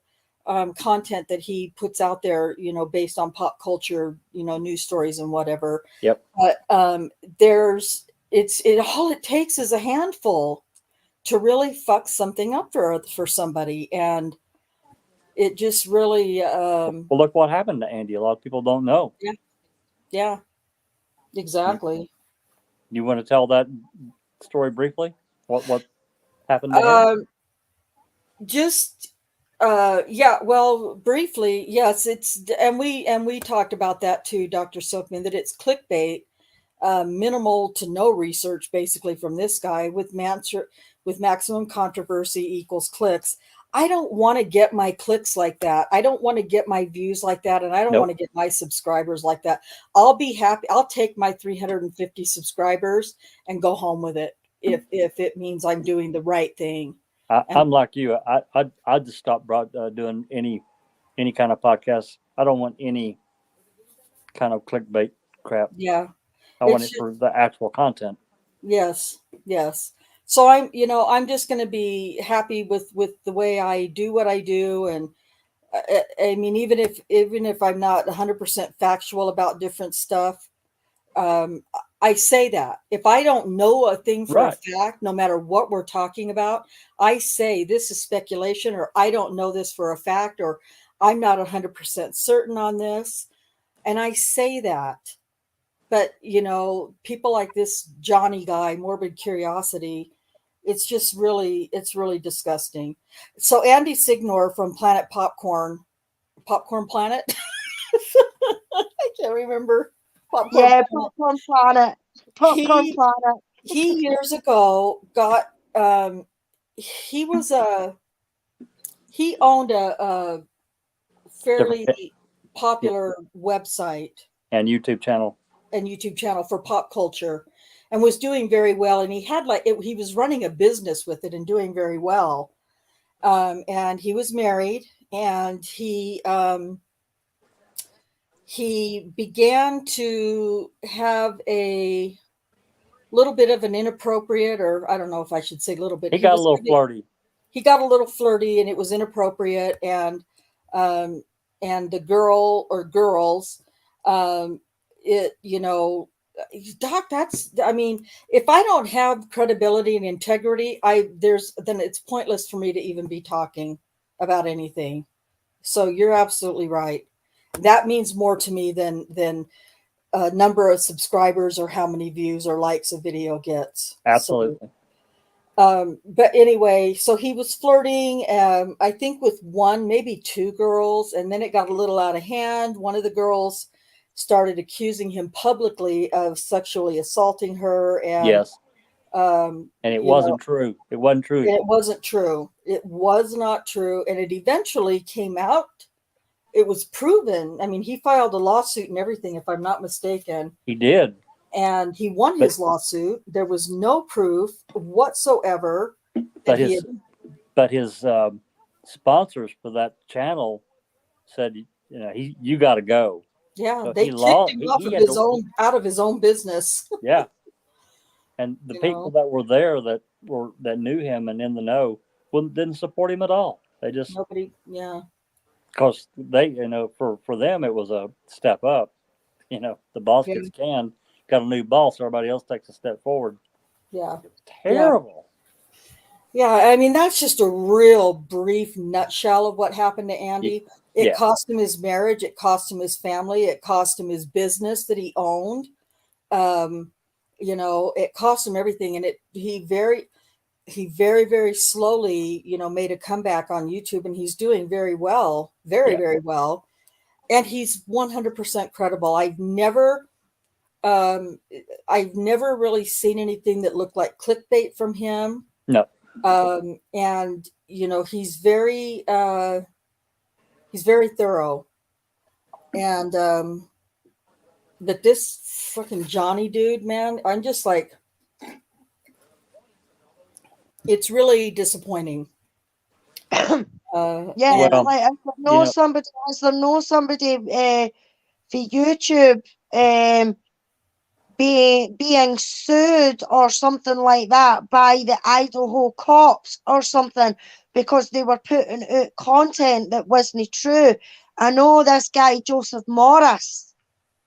content that he puts out there, based on pop culture, news stories and whatever. Yep. But all it takes is a handful to really fuck something up for somebody, and it just really. Well, look what happened to Andy. A lot of people don't know. Yeah, exactly. You want to tell that story briefly? What happened to him? Just yeah, well, briefly, yes, and we talked about that too, Dr. Soapman, that it's clickbait, minimal to no research basically from this guy, with maximum controversy equals clicks. I don't want to get my clicks like that. I don't want to get my views like that, and I don't Nope. want to get my subscribers like that. I'll be happy. I'll take my 350 subscribers and go home with it if it means I'm doing the right thing. I'm like you. I just stopped doing any kind of podcast. I don't want any kind of clickbait crap. Yeah. I want it for the actual content. Yes. So I'm just going to be happy with the way I do what I do. And I mean, even if I'm not 100% factual about different stuff, I say that if I don't know a thing for a fact, no matter what we're talking about, I say this is speculation, or I don't know this for a fact, or I'm not 100% certain on this. And I say that. But, people like this Johnny guy, Morbid Curiosity, it's really disgusting. So Andy Signor from Popcorn Planet. I can't remember. Popcorn Planet. Popcorn Planet. He years ago got he owned a fairly popular website and YouTube channel for pop culture, and was doing very well. And he had he was running a business with it and doing very well. And he was married, and he began to have a little bit of an inappropriate, or I don't know if I should say a little bit. He got a little flirty. He got a little flirty, and it was inappropriate. And the girl or girls, Doc, if I don't have credibility and integrity, then it's pointless for me to even be talking about anything. So you're absolutely right. That means more to me than a number of subscribers or how many views or likes a video gets. Absolutely. But anyway, so he was flirting, I think with one, maybe two girls, and then it got a little out of hand. One of the girls started accusing him publicly of sexually assaulting her. And yes. And it wasn't true. It wasn't true. It wasn't true. It was not true. And it eventually came out. It was proven. I mean, he filed a lawsuit and everything, if I'm not mistaken. He did. And he won his lawsuit. There was no proof whatsoever. But his sponsors for that channel said, you got to go. Yeah, so they kicked him off out of his own business. Yeah, and the people that were there that knew him and in the know didn't support him at all. They just nobody. Yeah, because they for them it was a step up. The boss gets canned, got a new boss, everybody else takes a step forward. Yeah, terrible. Yeah, I mean, that's just a real brief nutshell of what happened to Andy. It cost him his marriage. It cost him his family. It cost him his business that he owned. It cost him everything. And he very, very slowly, made a comeback on YouTube, and he's doing very well, very well. and he's 100% credible. I've never really seen anything that looked like clickbait from him. No. And you know, he's very thorough. And but this fucking Johnny dude, man, I'm just like, it's really disappointing. Yeah, Well, like if there know you know- somebody, is there know somebody for YouTube being sued or something like that by the Idaho cops or something because they were putting out content that wasn't true. I know this guy Joseph Morris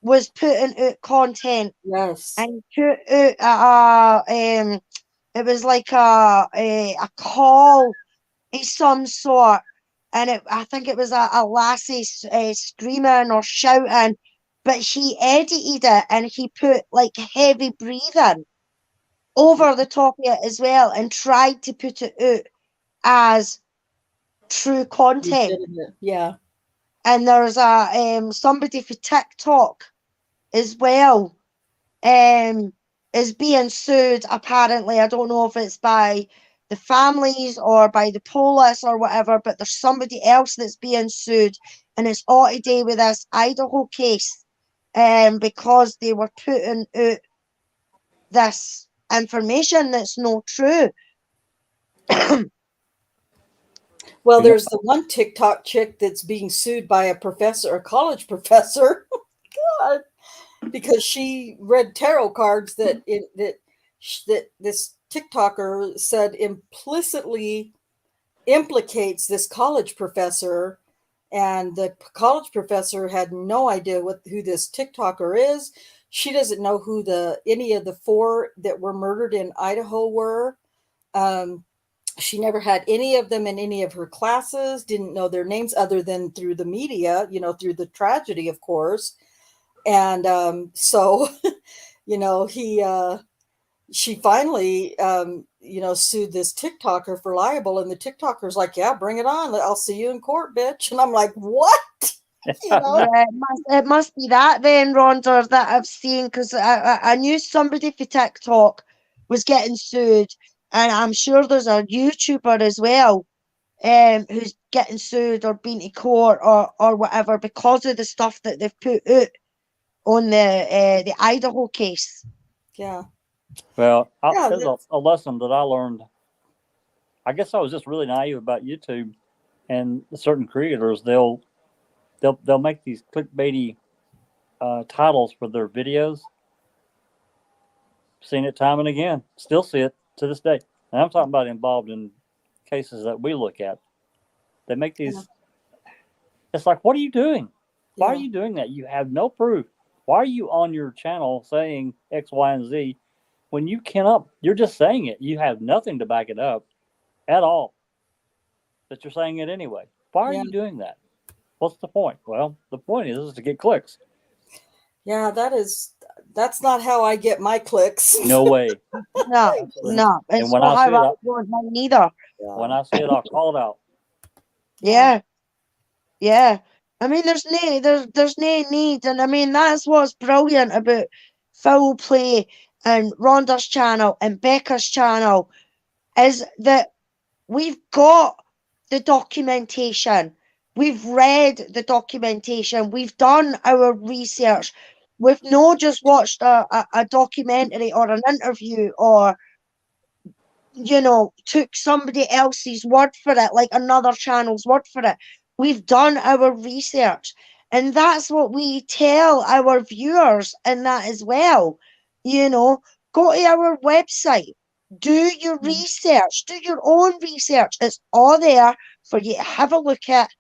was putting out content Yes. and put out it was like a call of some sort, and I think it was a lassie screaming or shouting, but he edited it and he put like heavy breathing over the top of it as well and tried to put it out as true content. Yeah. And there's a somebody for TikTok as well is being sued apparently. I don't know if it's by the families or by the police or whatever, but there's somebody else that's being sued, and it's all to do with this Idaho case because they were putting out this information that's not true. Well, there's the one TikTok chick that's being sued by a professor, a college professor. God, because she read tarot cards that this TikToker said implicitly implicates this college professor, and the college professor had no idea who this TikToker is. She doesn't know who any of the 4 that were murdered in Idaho were. She never had any of them in any of her classes, didn't know their names other than through the media, you know, through the tragedy, of course. And so, you know, she finally, you know, sued this TikToker for libel, and the TikToker's like, yeah, bring it on. I'll see you in court, bitch. And I'm like, what? You know? Yeah, it must be that then, Rhonda, that I've seen, because I knew somebody for TikTok was getting sued, and I'm sure there's a YouTuber as well who's getting sued or been to court or whatever because of the stuff that they've put out on the Idaho case. Yeah. Well, Yeah, there's a lesson that I learned. I guess I was just really naive about YouTube and certain creators. They'll make these clickbaity titles for their videos. Seen it time and again. Still see it to this day. And I'm talking about involved in cases that we look at. They make these. Yeah. It's like, what are you doing? Why are you doing that? You have no proof. Why are you on your channel saying X, Y, and Z when you cannot? You're just saying it. You have nothing to back it up at all. But you're saying it anyway. Why are you doing that? What's the point? Well, the point is to get clicks. Yeah, that's not how I get my clicks. No way. No. It's not how I want mine either. When I see it, I'll call it out. Yeah. I mean, there's no need, and I mean that's what's brilliant about Foul Play and Rhonda's channel and Becca's channel is that we've got the documentation. We've read the documentation. We've done our research. We've not just watched a documentary or an interview or, you know, took somebody else's word for it, like another channel's word for it. We've done our research. And that's what we tell our viewers and that as well. You know, go to our website. Do your research. Do your own research. It's all there for you to have a look at.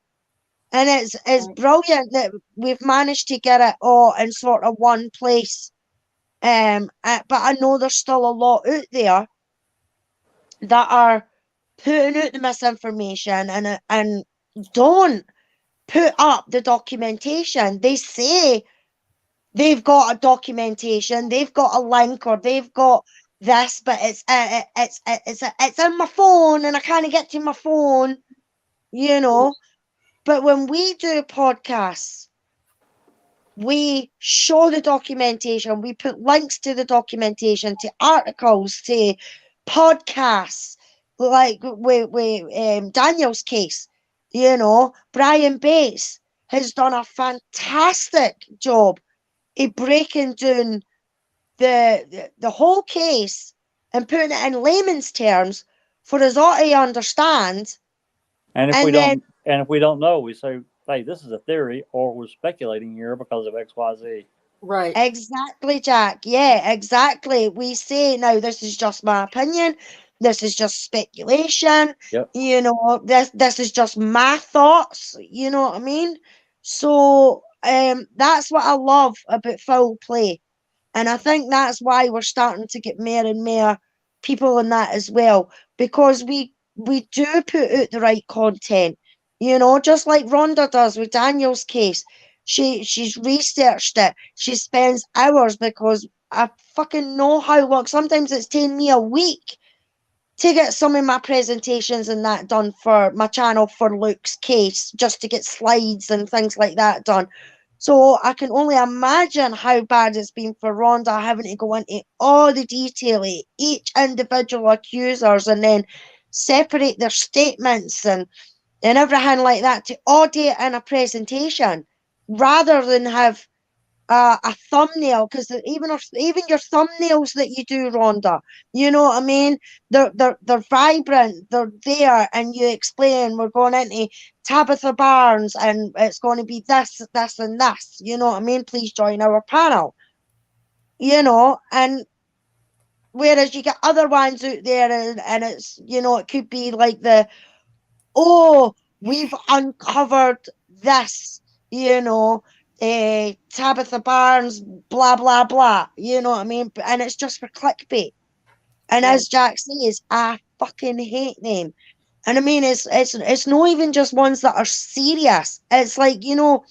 And it's brilliant that we've managed to get it all in sort of one place. But I know there's still a lot out there that are putting out the misinformation and don't put up the documentation. They say they've got a documentation, they've got a link, or they've got this, but it's in my phone and I can't get to my phone, you know. But when we do podcasts, we show the documentation, we put links to the documentation, to articles, to podcasts, like with Daniel's case. You know, Brian Bates has done a fantastic job of breaking down the whole case and putting it in layman's terms for us all to understand. And if And we then don't know, we say, hey, this is a theory, or we're speculating here because of X, Y, Z. Right. exactly, Jack. Yeah, exactly. We say now this is just my opinion. This is just speculation. Yep. You know, this is just my thoughts. You know what I mean? So that's what I love about foul play. And I think that's why we're starting to get more and more people in that as well, because we do put out the right content. You know, just like Rhonda does with Daniel's case. She's researched it. She spends hours, because I fucking know how long. Sometimes it's taken me a week to get some of my presentations and that done for my channel for Luke's case, just to get slides and things like that done. So I can only imagine how bad it's been for Rhonda, having to go into all the detail of each individual accusers and then separate their statements and everything like that to audio it in a presentation, rather than have a thumbnail, because even your thumbnails that you do, Rhonda, you know what I mean? They're vibrant, they're there, and you explain we're going into Tabitha Barnes, and it's going to be this, this, and this. You know what I mean? Please join our panel. You know, and whereas you get other ones out there, and it's, you know, it could be like oh, we've uncovered this, you know, Tabitha Barnes, blah, blah, blah, you know what I mean? And it's just for clickbait. And Right. as Jack says, I fucking hate them. And I mean, it's not even just ones that are serious. It's like, you know,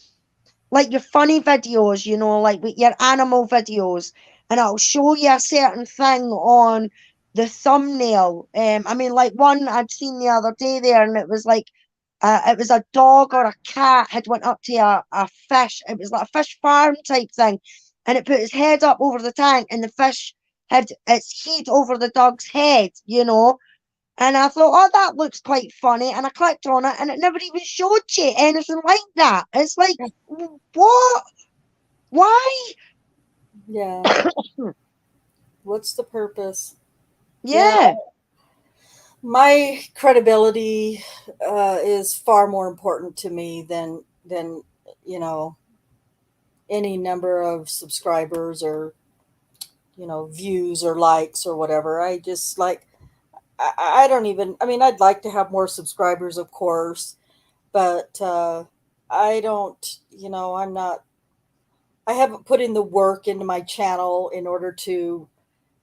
like your funny videos, you know, like with your animal videos, and it'll show you a certain thing on the thumbnail. I mean, like one I'd seen the other day there, and it was like it was a dog or a cat had went up to a fish. It was like a fish farm type thing, and it put its head up over the tank, and the fish had its head over the dog's head, you know. And I thought, oh, that looks quite funny. And I clicked on it, and it never even showed you anything like that. It's like, what? Why? Yeah. What's the purpose? Yeah. My credibility is far more important to me than you know, any number of subscribers or, you know, views or likes or whatever. I just like, I don't even, I mean, I'd like to have more subscribers, of course, but I don't, you know, I haven't put in the work into my channel in order to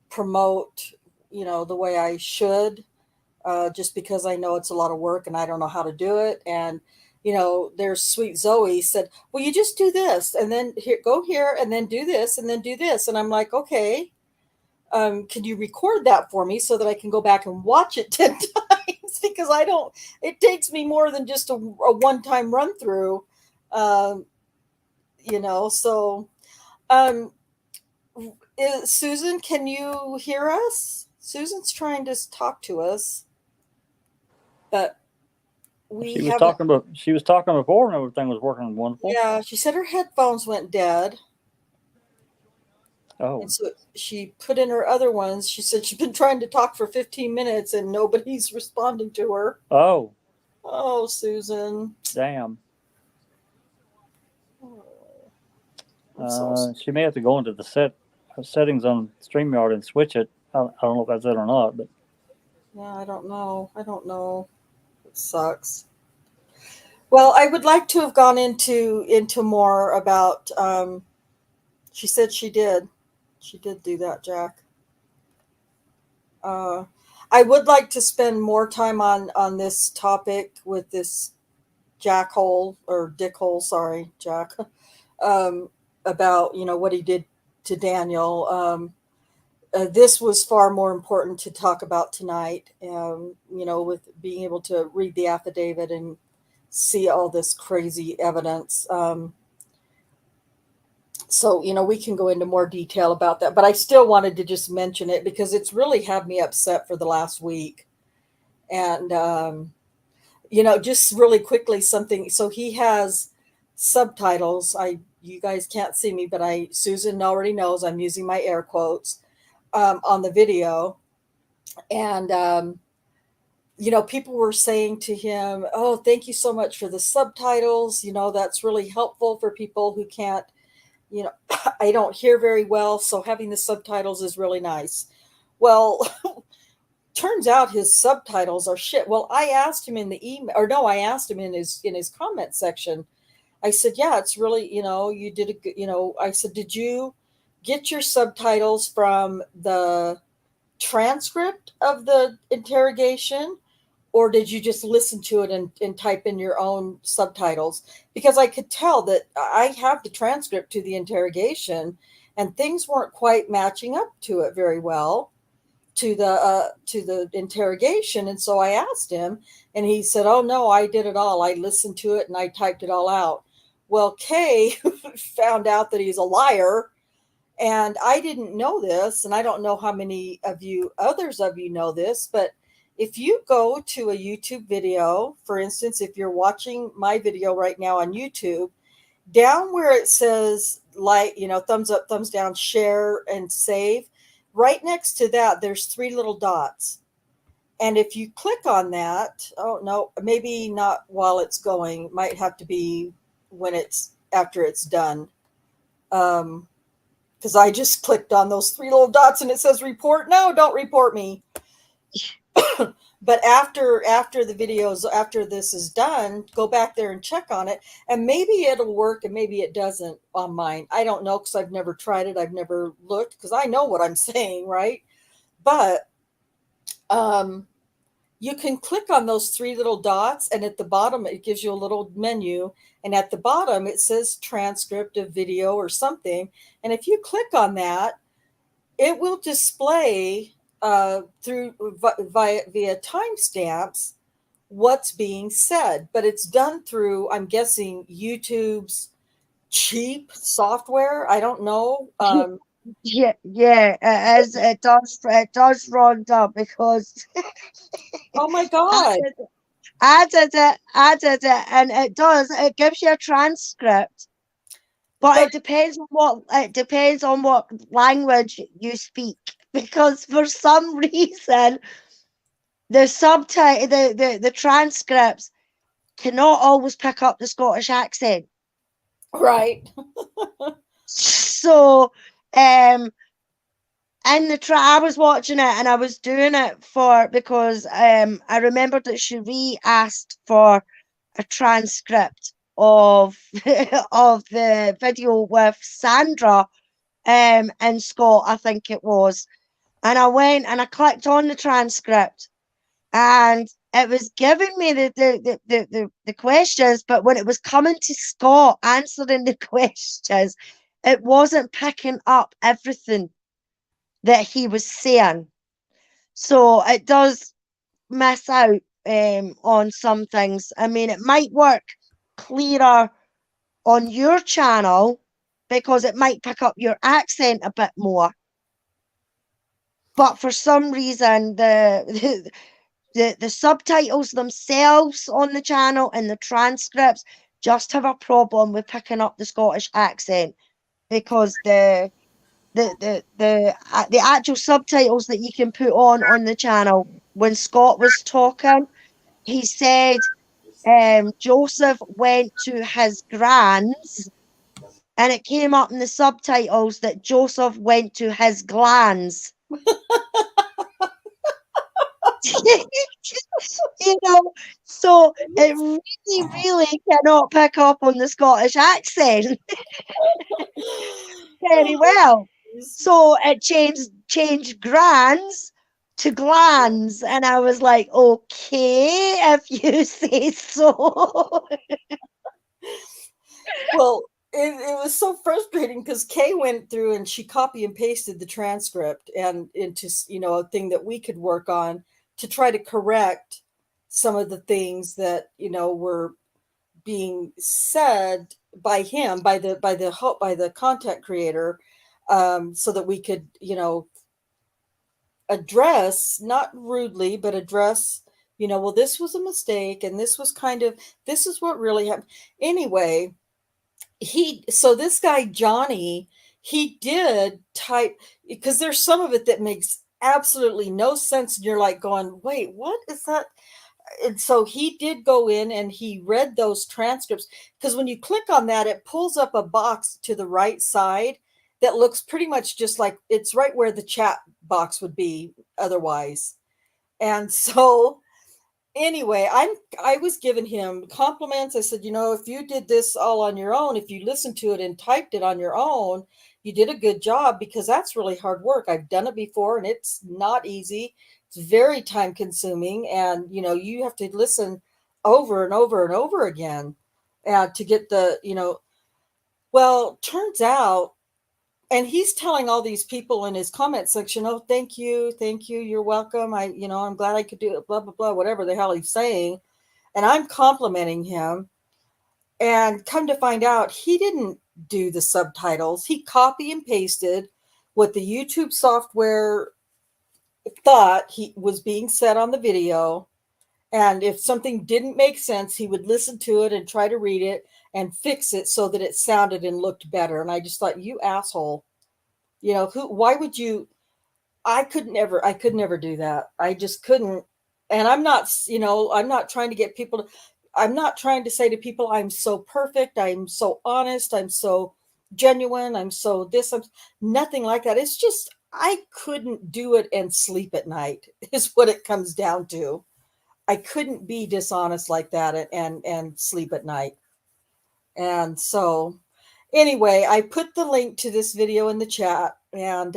promote, you know, the way I should, just because I know it's a lot of work and I don't know how to do it. And, you know, there's Sweet Zoe said, well, you just do this and then here, go here and then do this and then do this. And I'm like, okay, can you record that for me so that I can go back and watch it 10 times? Because I don't, it takes me more than just a one-time run through, you know, so, Susan, can you hear us? Susan's trying to talk to us, but we She was haven't. talking about. She was talking before, and everything was working wonderful. Yeah, she said her headphones went dead, Oh, and so she put in her other ones. She said she's been trying to talk for 15 minutes and nobody's responding to her. oh, Oh, Susan. damn. Oh, I'm so She may have to go into the settings on StreamYard and switch it. I don't know if that's it or not, but yeah, I don't know. I don't know. It sucks. Well, I would like to have gone into more about. She said she did. She did do that, Jack. I would like to spend more time on this topic with this jackhole or dickhole. Sorry, Jack. About, you know, what he did to Daniel. This was far more important to talk about tonight. You know, with being able to read the affidavit and see all this crazy evidence. So, we can go into more detail about that, but I still wanted to just mention it because it's really had me upset for the last week. And, just really quickly something. So he has subtitles. You guys can't see me, but Susan already knows I'm using my air quotes, on the video. And, people were saying to him, "Oh, thank you so much for the subtitles. That's really helpful for people who can't, I don't hear very well. So having the subtitles is really nice." Well, turns out his subtitles are shit. Well, I asked him in the email, or no, I asked him in his comment section. I said, "Yeah, it's really, you did a good, I said, "Did you get your subtitles from the transcript of the interrogation, or did you just listen to it and type in your own subtitles?" Because I could tell that I have the transcript to the interrogation and things weren't quite matching up to it very well, to the interrogation. And so I asked him, and he said, "Oh no, I did it all. I listened to it and I typed it all out." Well, Kay found out that he's a liar. And I didn't know this, and I don't know how many others of you know this, but if you go to a YouTube video, for instance, if you're watching my video right now on YouTube, down where it says thumbs up, thumbs down, share, and save, right next to that, there's 3 little dots. And if you click on that, oh no, maybe not while it's going, might have to be after it's done. Because I just clicked on those 3 little dots and it says report. No, don't report me. But after the videos, after this is done, go back there and check on it. And maybe it'll work and maybe it doesn't on mine. I don't know, because I've never tried it. I've never looked, because I know what I'm saying, right? But you can click on those 3 little dots, and at the bottom, it gives you a little menu. And at the bottom, it says transcript of video or something. And if you click on that, it will display via timestamps what's being said. But it's done through, I'm guessing, YouTube's cheap software. I don't know. Yeah, it does round up because Oh my God. I did it, and it gives you a transcript, but it depends on what language you speak, because for some reason the transcripts cannot always pick up the Scottish accent. Right. So I was watching it, and I was doing it because I remembered that Cherie asked for a transcript of of the video with Sandra and Scott, I think it was. And I went and I clicked on the transcript, and it was giving me the questions, but when it was coming to Scott answering the questions, it wasn't picking up everything that he was saying. So it does miss out on some things. I mean, it might work clearer on your channel because it might pick up your accent a bit more. But for some reason, the subtitles themselves on the channel and the transcripts just have a problem with picking up the Scottish accent, because the actual subtitles that you can put on the channel, when Scott was talking, he said Joseph went to his gran's, and it came up in the subtitles that Joseph went to his glands. So it really cannot pick up on the Scottish accent very well. So it changed grands to glands, and I was like, okay, if you say so. Well, it was so frustrating because Kay went through and she copy and pasted the transcript and into a thing that we could work on to try to correct some of the things that were being said by him, by the content creator, so that we could, address, not rudely, but address, well, this was a mistake, and this is what really happened. Anyway, so this guy Johnny, he did type, because there's some of it that makes absolutely no sense, and you're like going, wait, what is that? And so he did go in and he read those transcripts, because when you click on that, it pulls up a box to the right side that looks pretty much just like, it's right where the chat box would be otherwise. And so anyway, I was giving him compliments. I said, if you did this all on your own, if you listened to it and typed it on your own, you did a good job, because that's really hard work. I've done it before, and it's not easy. It's very time consuming, and you have to listen over and over and over again to get well, turns out, and he's telling all these people in his comment section, oh, thank you, you're welcome, I'm glad I could do it, blah blah blah, whatever the hell he's saying, and I'm complimenting him. And come to find out, he didn't do the subtitles. He copy and pasted what the YouTube software thought he was being said on the video, and if something didn't make sense, he would listen to it and try to read it and fix it so that it sounded and looked better. And I just thought, you asshole, why would you? I could never do that. I just couldn't. And I'm not trying to get people to, I'm not trying to say to people, I'm so perfect, I'm so honest, I'm so genuine, I'm so this, I'm nothing like that. It's just, I couldn't do it and sleep at night is what it comes down to. I couldn't be dishonest like that and sleep at night. And so anyway, I put the link to this video in the chat, and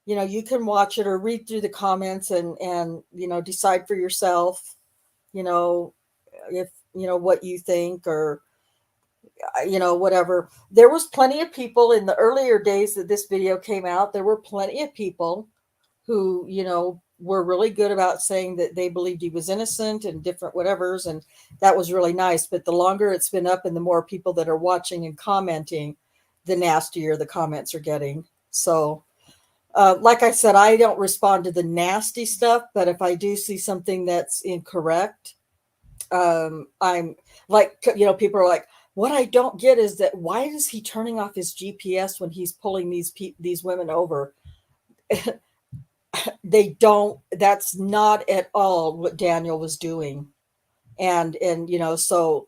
you can watch it or read through the comments and decide for yourself, if what you think, or whatever. There was plenty of people in the earlier days that this video came out. There were plenty of people who were really good about saying that they believed he was innocent and different whatevers, and that was really nice. But the longer it's been up and the more people that are watching and commenting, the nastier the comments are getting. So like I said, I don't respond to the nasty stuff, but if I do see something that's incorrect, I'm like, people are like, what I don't get is that why is he turning off his GPS when he's pulling these women over? That's not at all what Daniel was doing. And so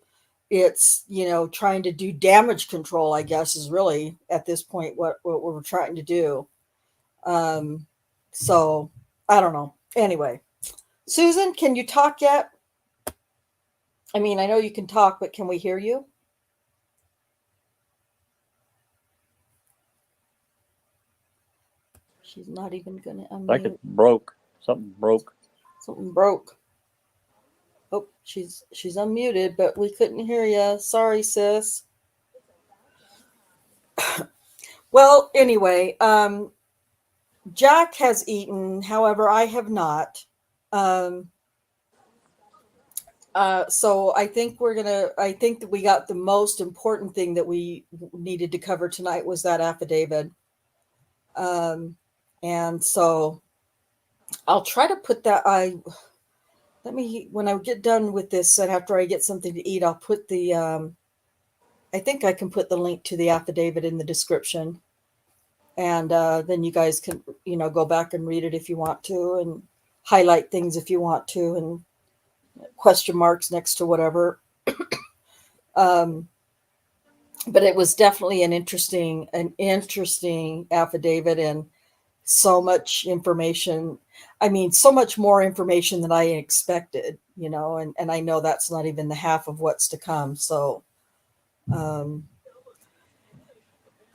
it's, trying to do damage control, I guess, is really at this point what we're trying to do. So I don't know. Anyway, Susan, can you talk yet? I mean, I know you can talk, but can we hear you? She's not even going to unmute. Like it broke. Something broke. Something broke. Oh, she's unmuted, but we couldn't hear you. Sorry, sis. Well, anyway, Jack has eaten. However, I have not. So I think that we got the most important thing that we needed to cover tonight was that affidavit. And so I'll try to put that, when I get done with this and after I get something to eat, I'll put I think I can put the link to the affidavit in the description. And then you guys can, go back and read it if you want to, and highlight things if you want to, and question marks next to whatever. But it was definitely an interesting affidavit, and so much information. I mean, so much more information than I expected, and I know that's not even the half of what's to come. So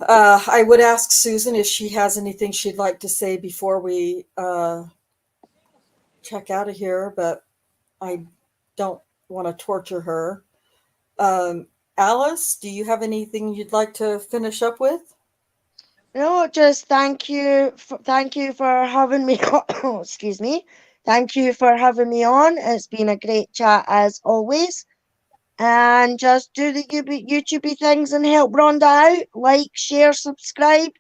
I would ask Susan if she has anything she'd like to say before we check out of here, but I don't want to torture her. Alice, do you have anything you'd like to finish up with? No, just thank you for having me. Excuse me. Thank you for having me on. It's been a great chat as always. and just do the YouTubey things and help Rhonda out. Like, share, subscribe,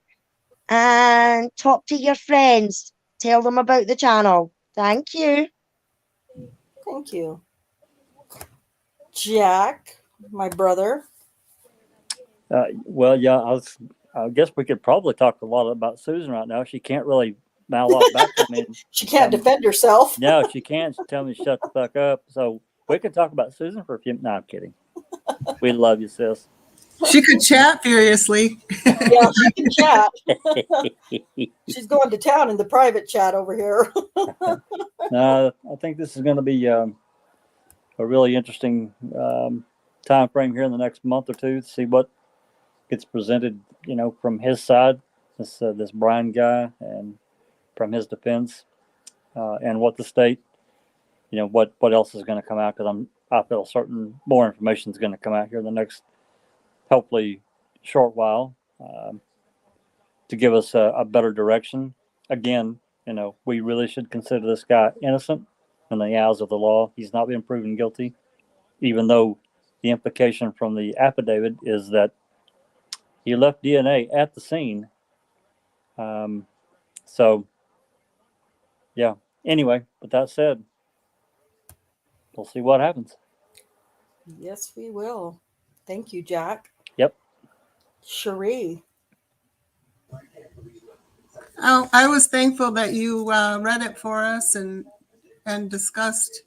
and talk to your friends. Tell them about the channel. Thank you. Thank you. Jack, my brother. Well, yeah, I guess we could probably talk a lot about Susan right now. She can't really mouth off back to me. She can't defend herself. No, she can't. She tell me to shut the fuck up. So we could talk about Susan for a few. No, I'm kidding. We love you, sis. She could chat furiously. Yeah, she can chat. She's going to town in the private chat over here. I think this is going to be a really interesting time frame here in the next month or two to see what gets presented, from his side, this Bryan guy, and from his defense, and what the state, what else is going to come out, because I feel certain more information is going to come out here in the next, hopefully, short while, to give us a better direction. Again, we really should consider this guy innocent in the eyes of the law. He's not been proven guilty, even though the implication from the affidavit is that he left DNA at the scene. So, yeah. Anyway, with that said, we'll see what happens. Yes, we will. Thank you, Jack. Yep. Cherie. Oh, I was thankful that you read it for us and discussed,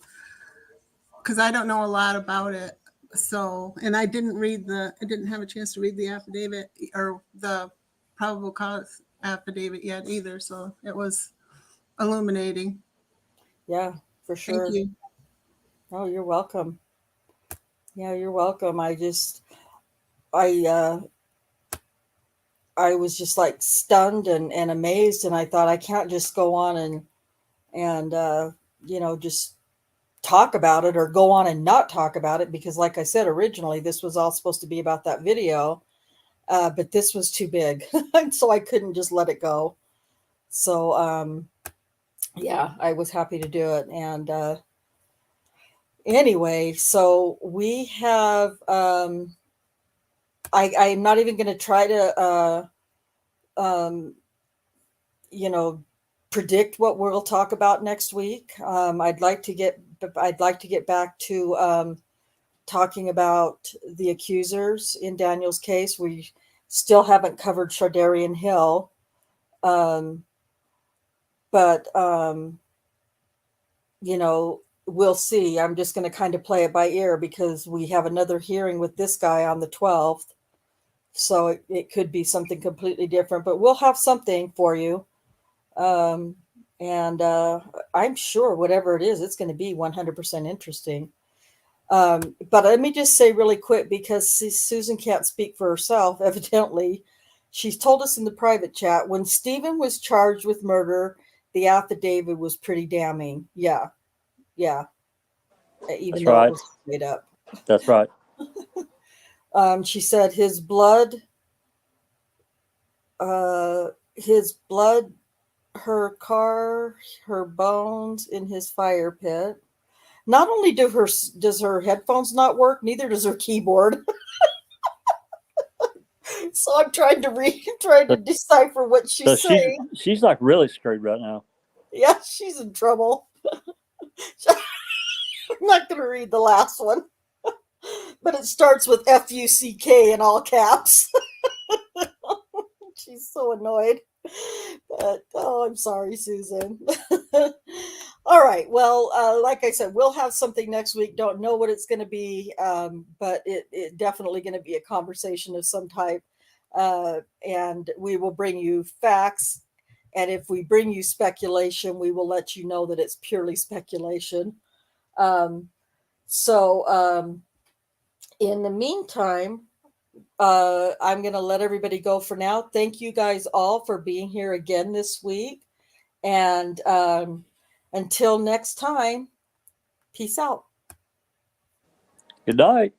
because I don't know a lot about it. So, and I didn't have a chance to read the affidavit or the probable cause affidavit yet either. So it was illuminating. Yeah, for sure. Thank you. Oh, you're welcome. Yeah, you're welcome. I was just like stunned and amazed, and I thought I can't just go on and just talk about it or go on and not talk about it, because like I said, originally this was all supposed to be about that video, but this was too big. So I couldn't just let it go. So yeah, I was happy to do it. And anyway, so we have I'm not even going to try to predict what we'll talk about next week. I'd like to get back to talking about the accusers in Daniel's case. We still haven't covered Shardarian Hill, but we'll see. I'm just going to kind of play it by ear, because we have another hearing with this guy on the 12th. So it could be something completely different, but we'll have something for you. And I'm sure whatever it is, it's going to be 100% interesting. But let me just say really quick, because Susan can't speak for herself, evidently. She's told us in the private chat, when Stephen was charged with murder, the affidavit was pretty damning. Yeah. Even That's though right. it was made up. That's right. She said his blood, her car, her bones in his fire pit. Not only does her headphones not work, neither does her keyboard. So I'm trying to decipher what she's saying. She's like really screwed right now. Yeah, she's in trouble. I'm not going to read the last one, but it starts with FUCK in all caps. She's so annoyed. But I'm sorry, Susan. All right. Well, like I said, we'll have something next week. Don't know what it's going to be, but it definitely going to be a conversation of some type. And we will bring you facts. And if we bring you speculation, we will let you know that it's purely speculation. So in the meantime, I'm going to let everybody go for now. Thank you guys all for being here again this week. And until next time, peace out. Good night.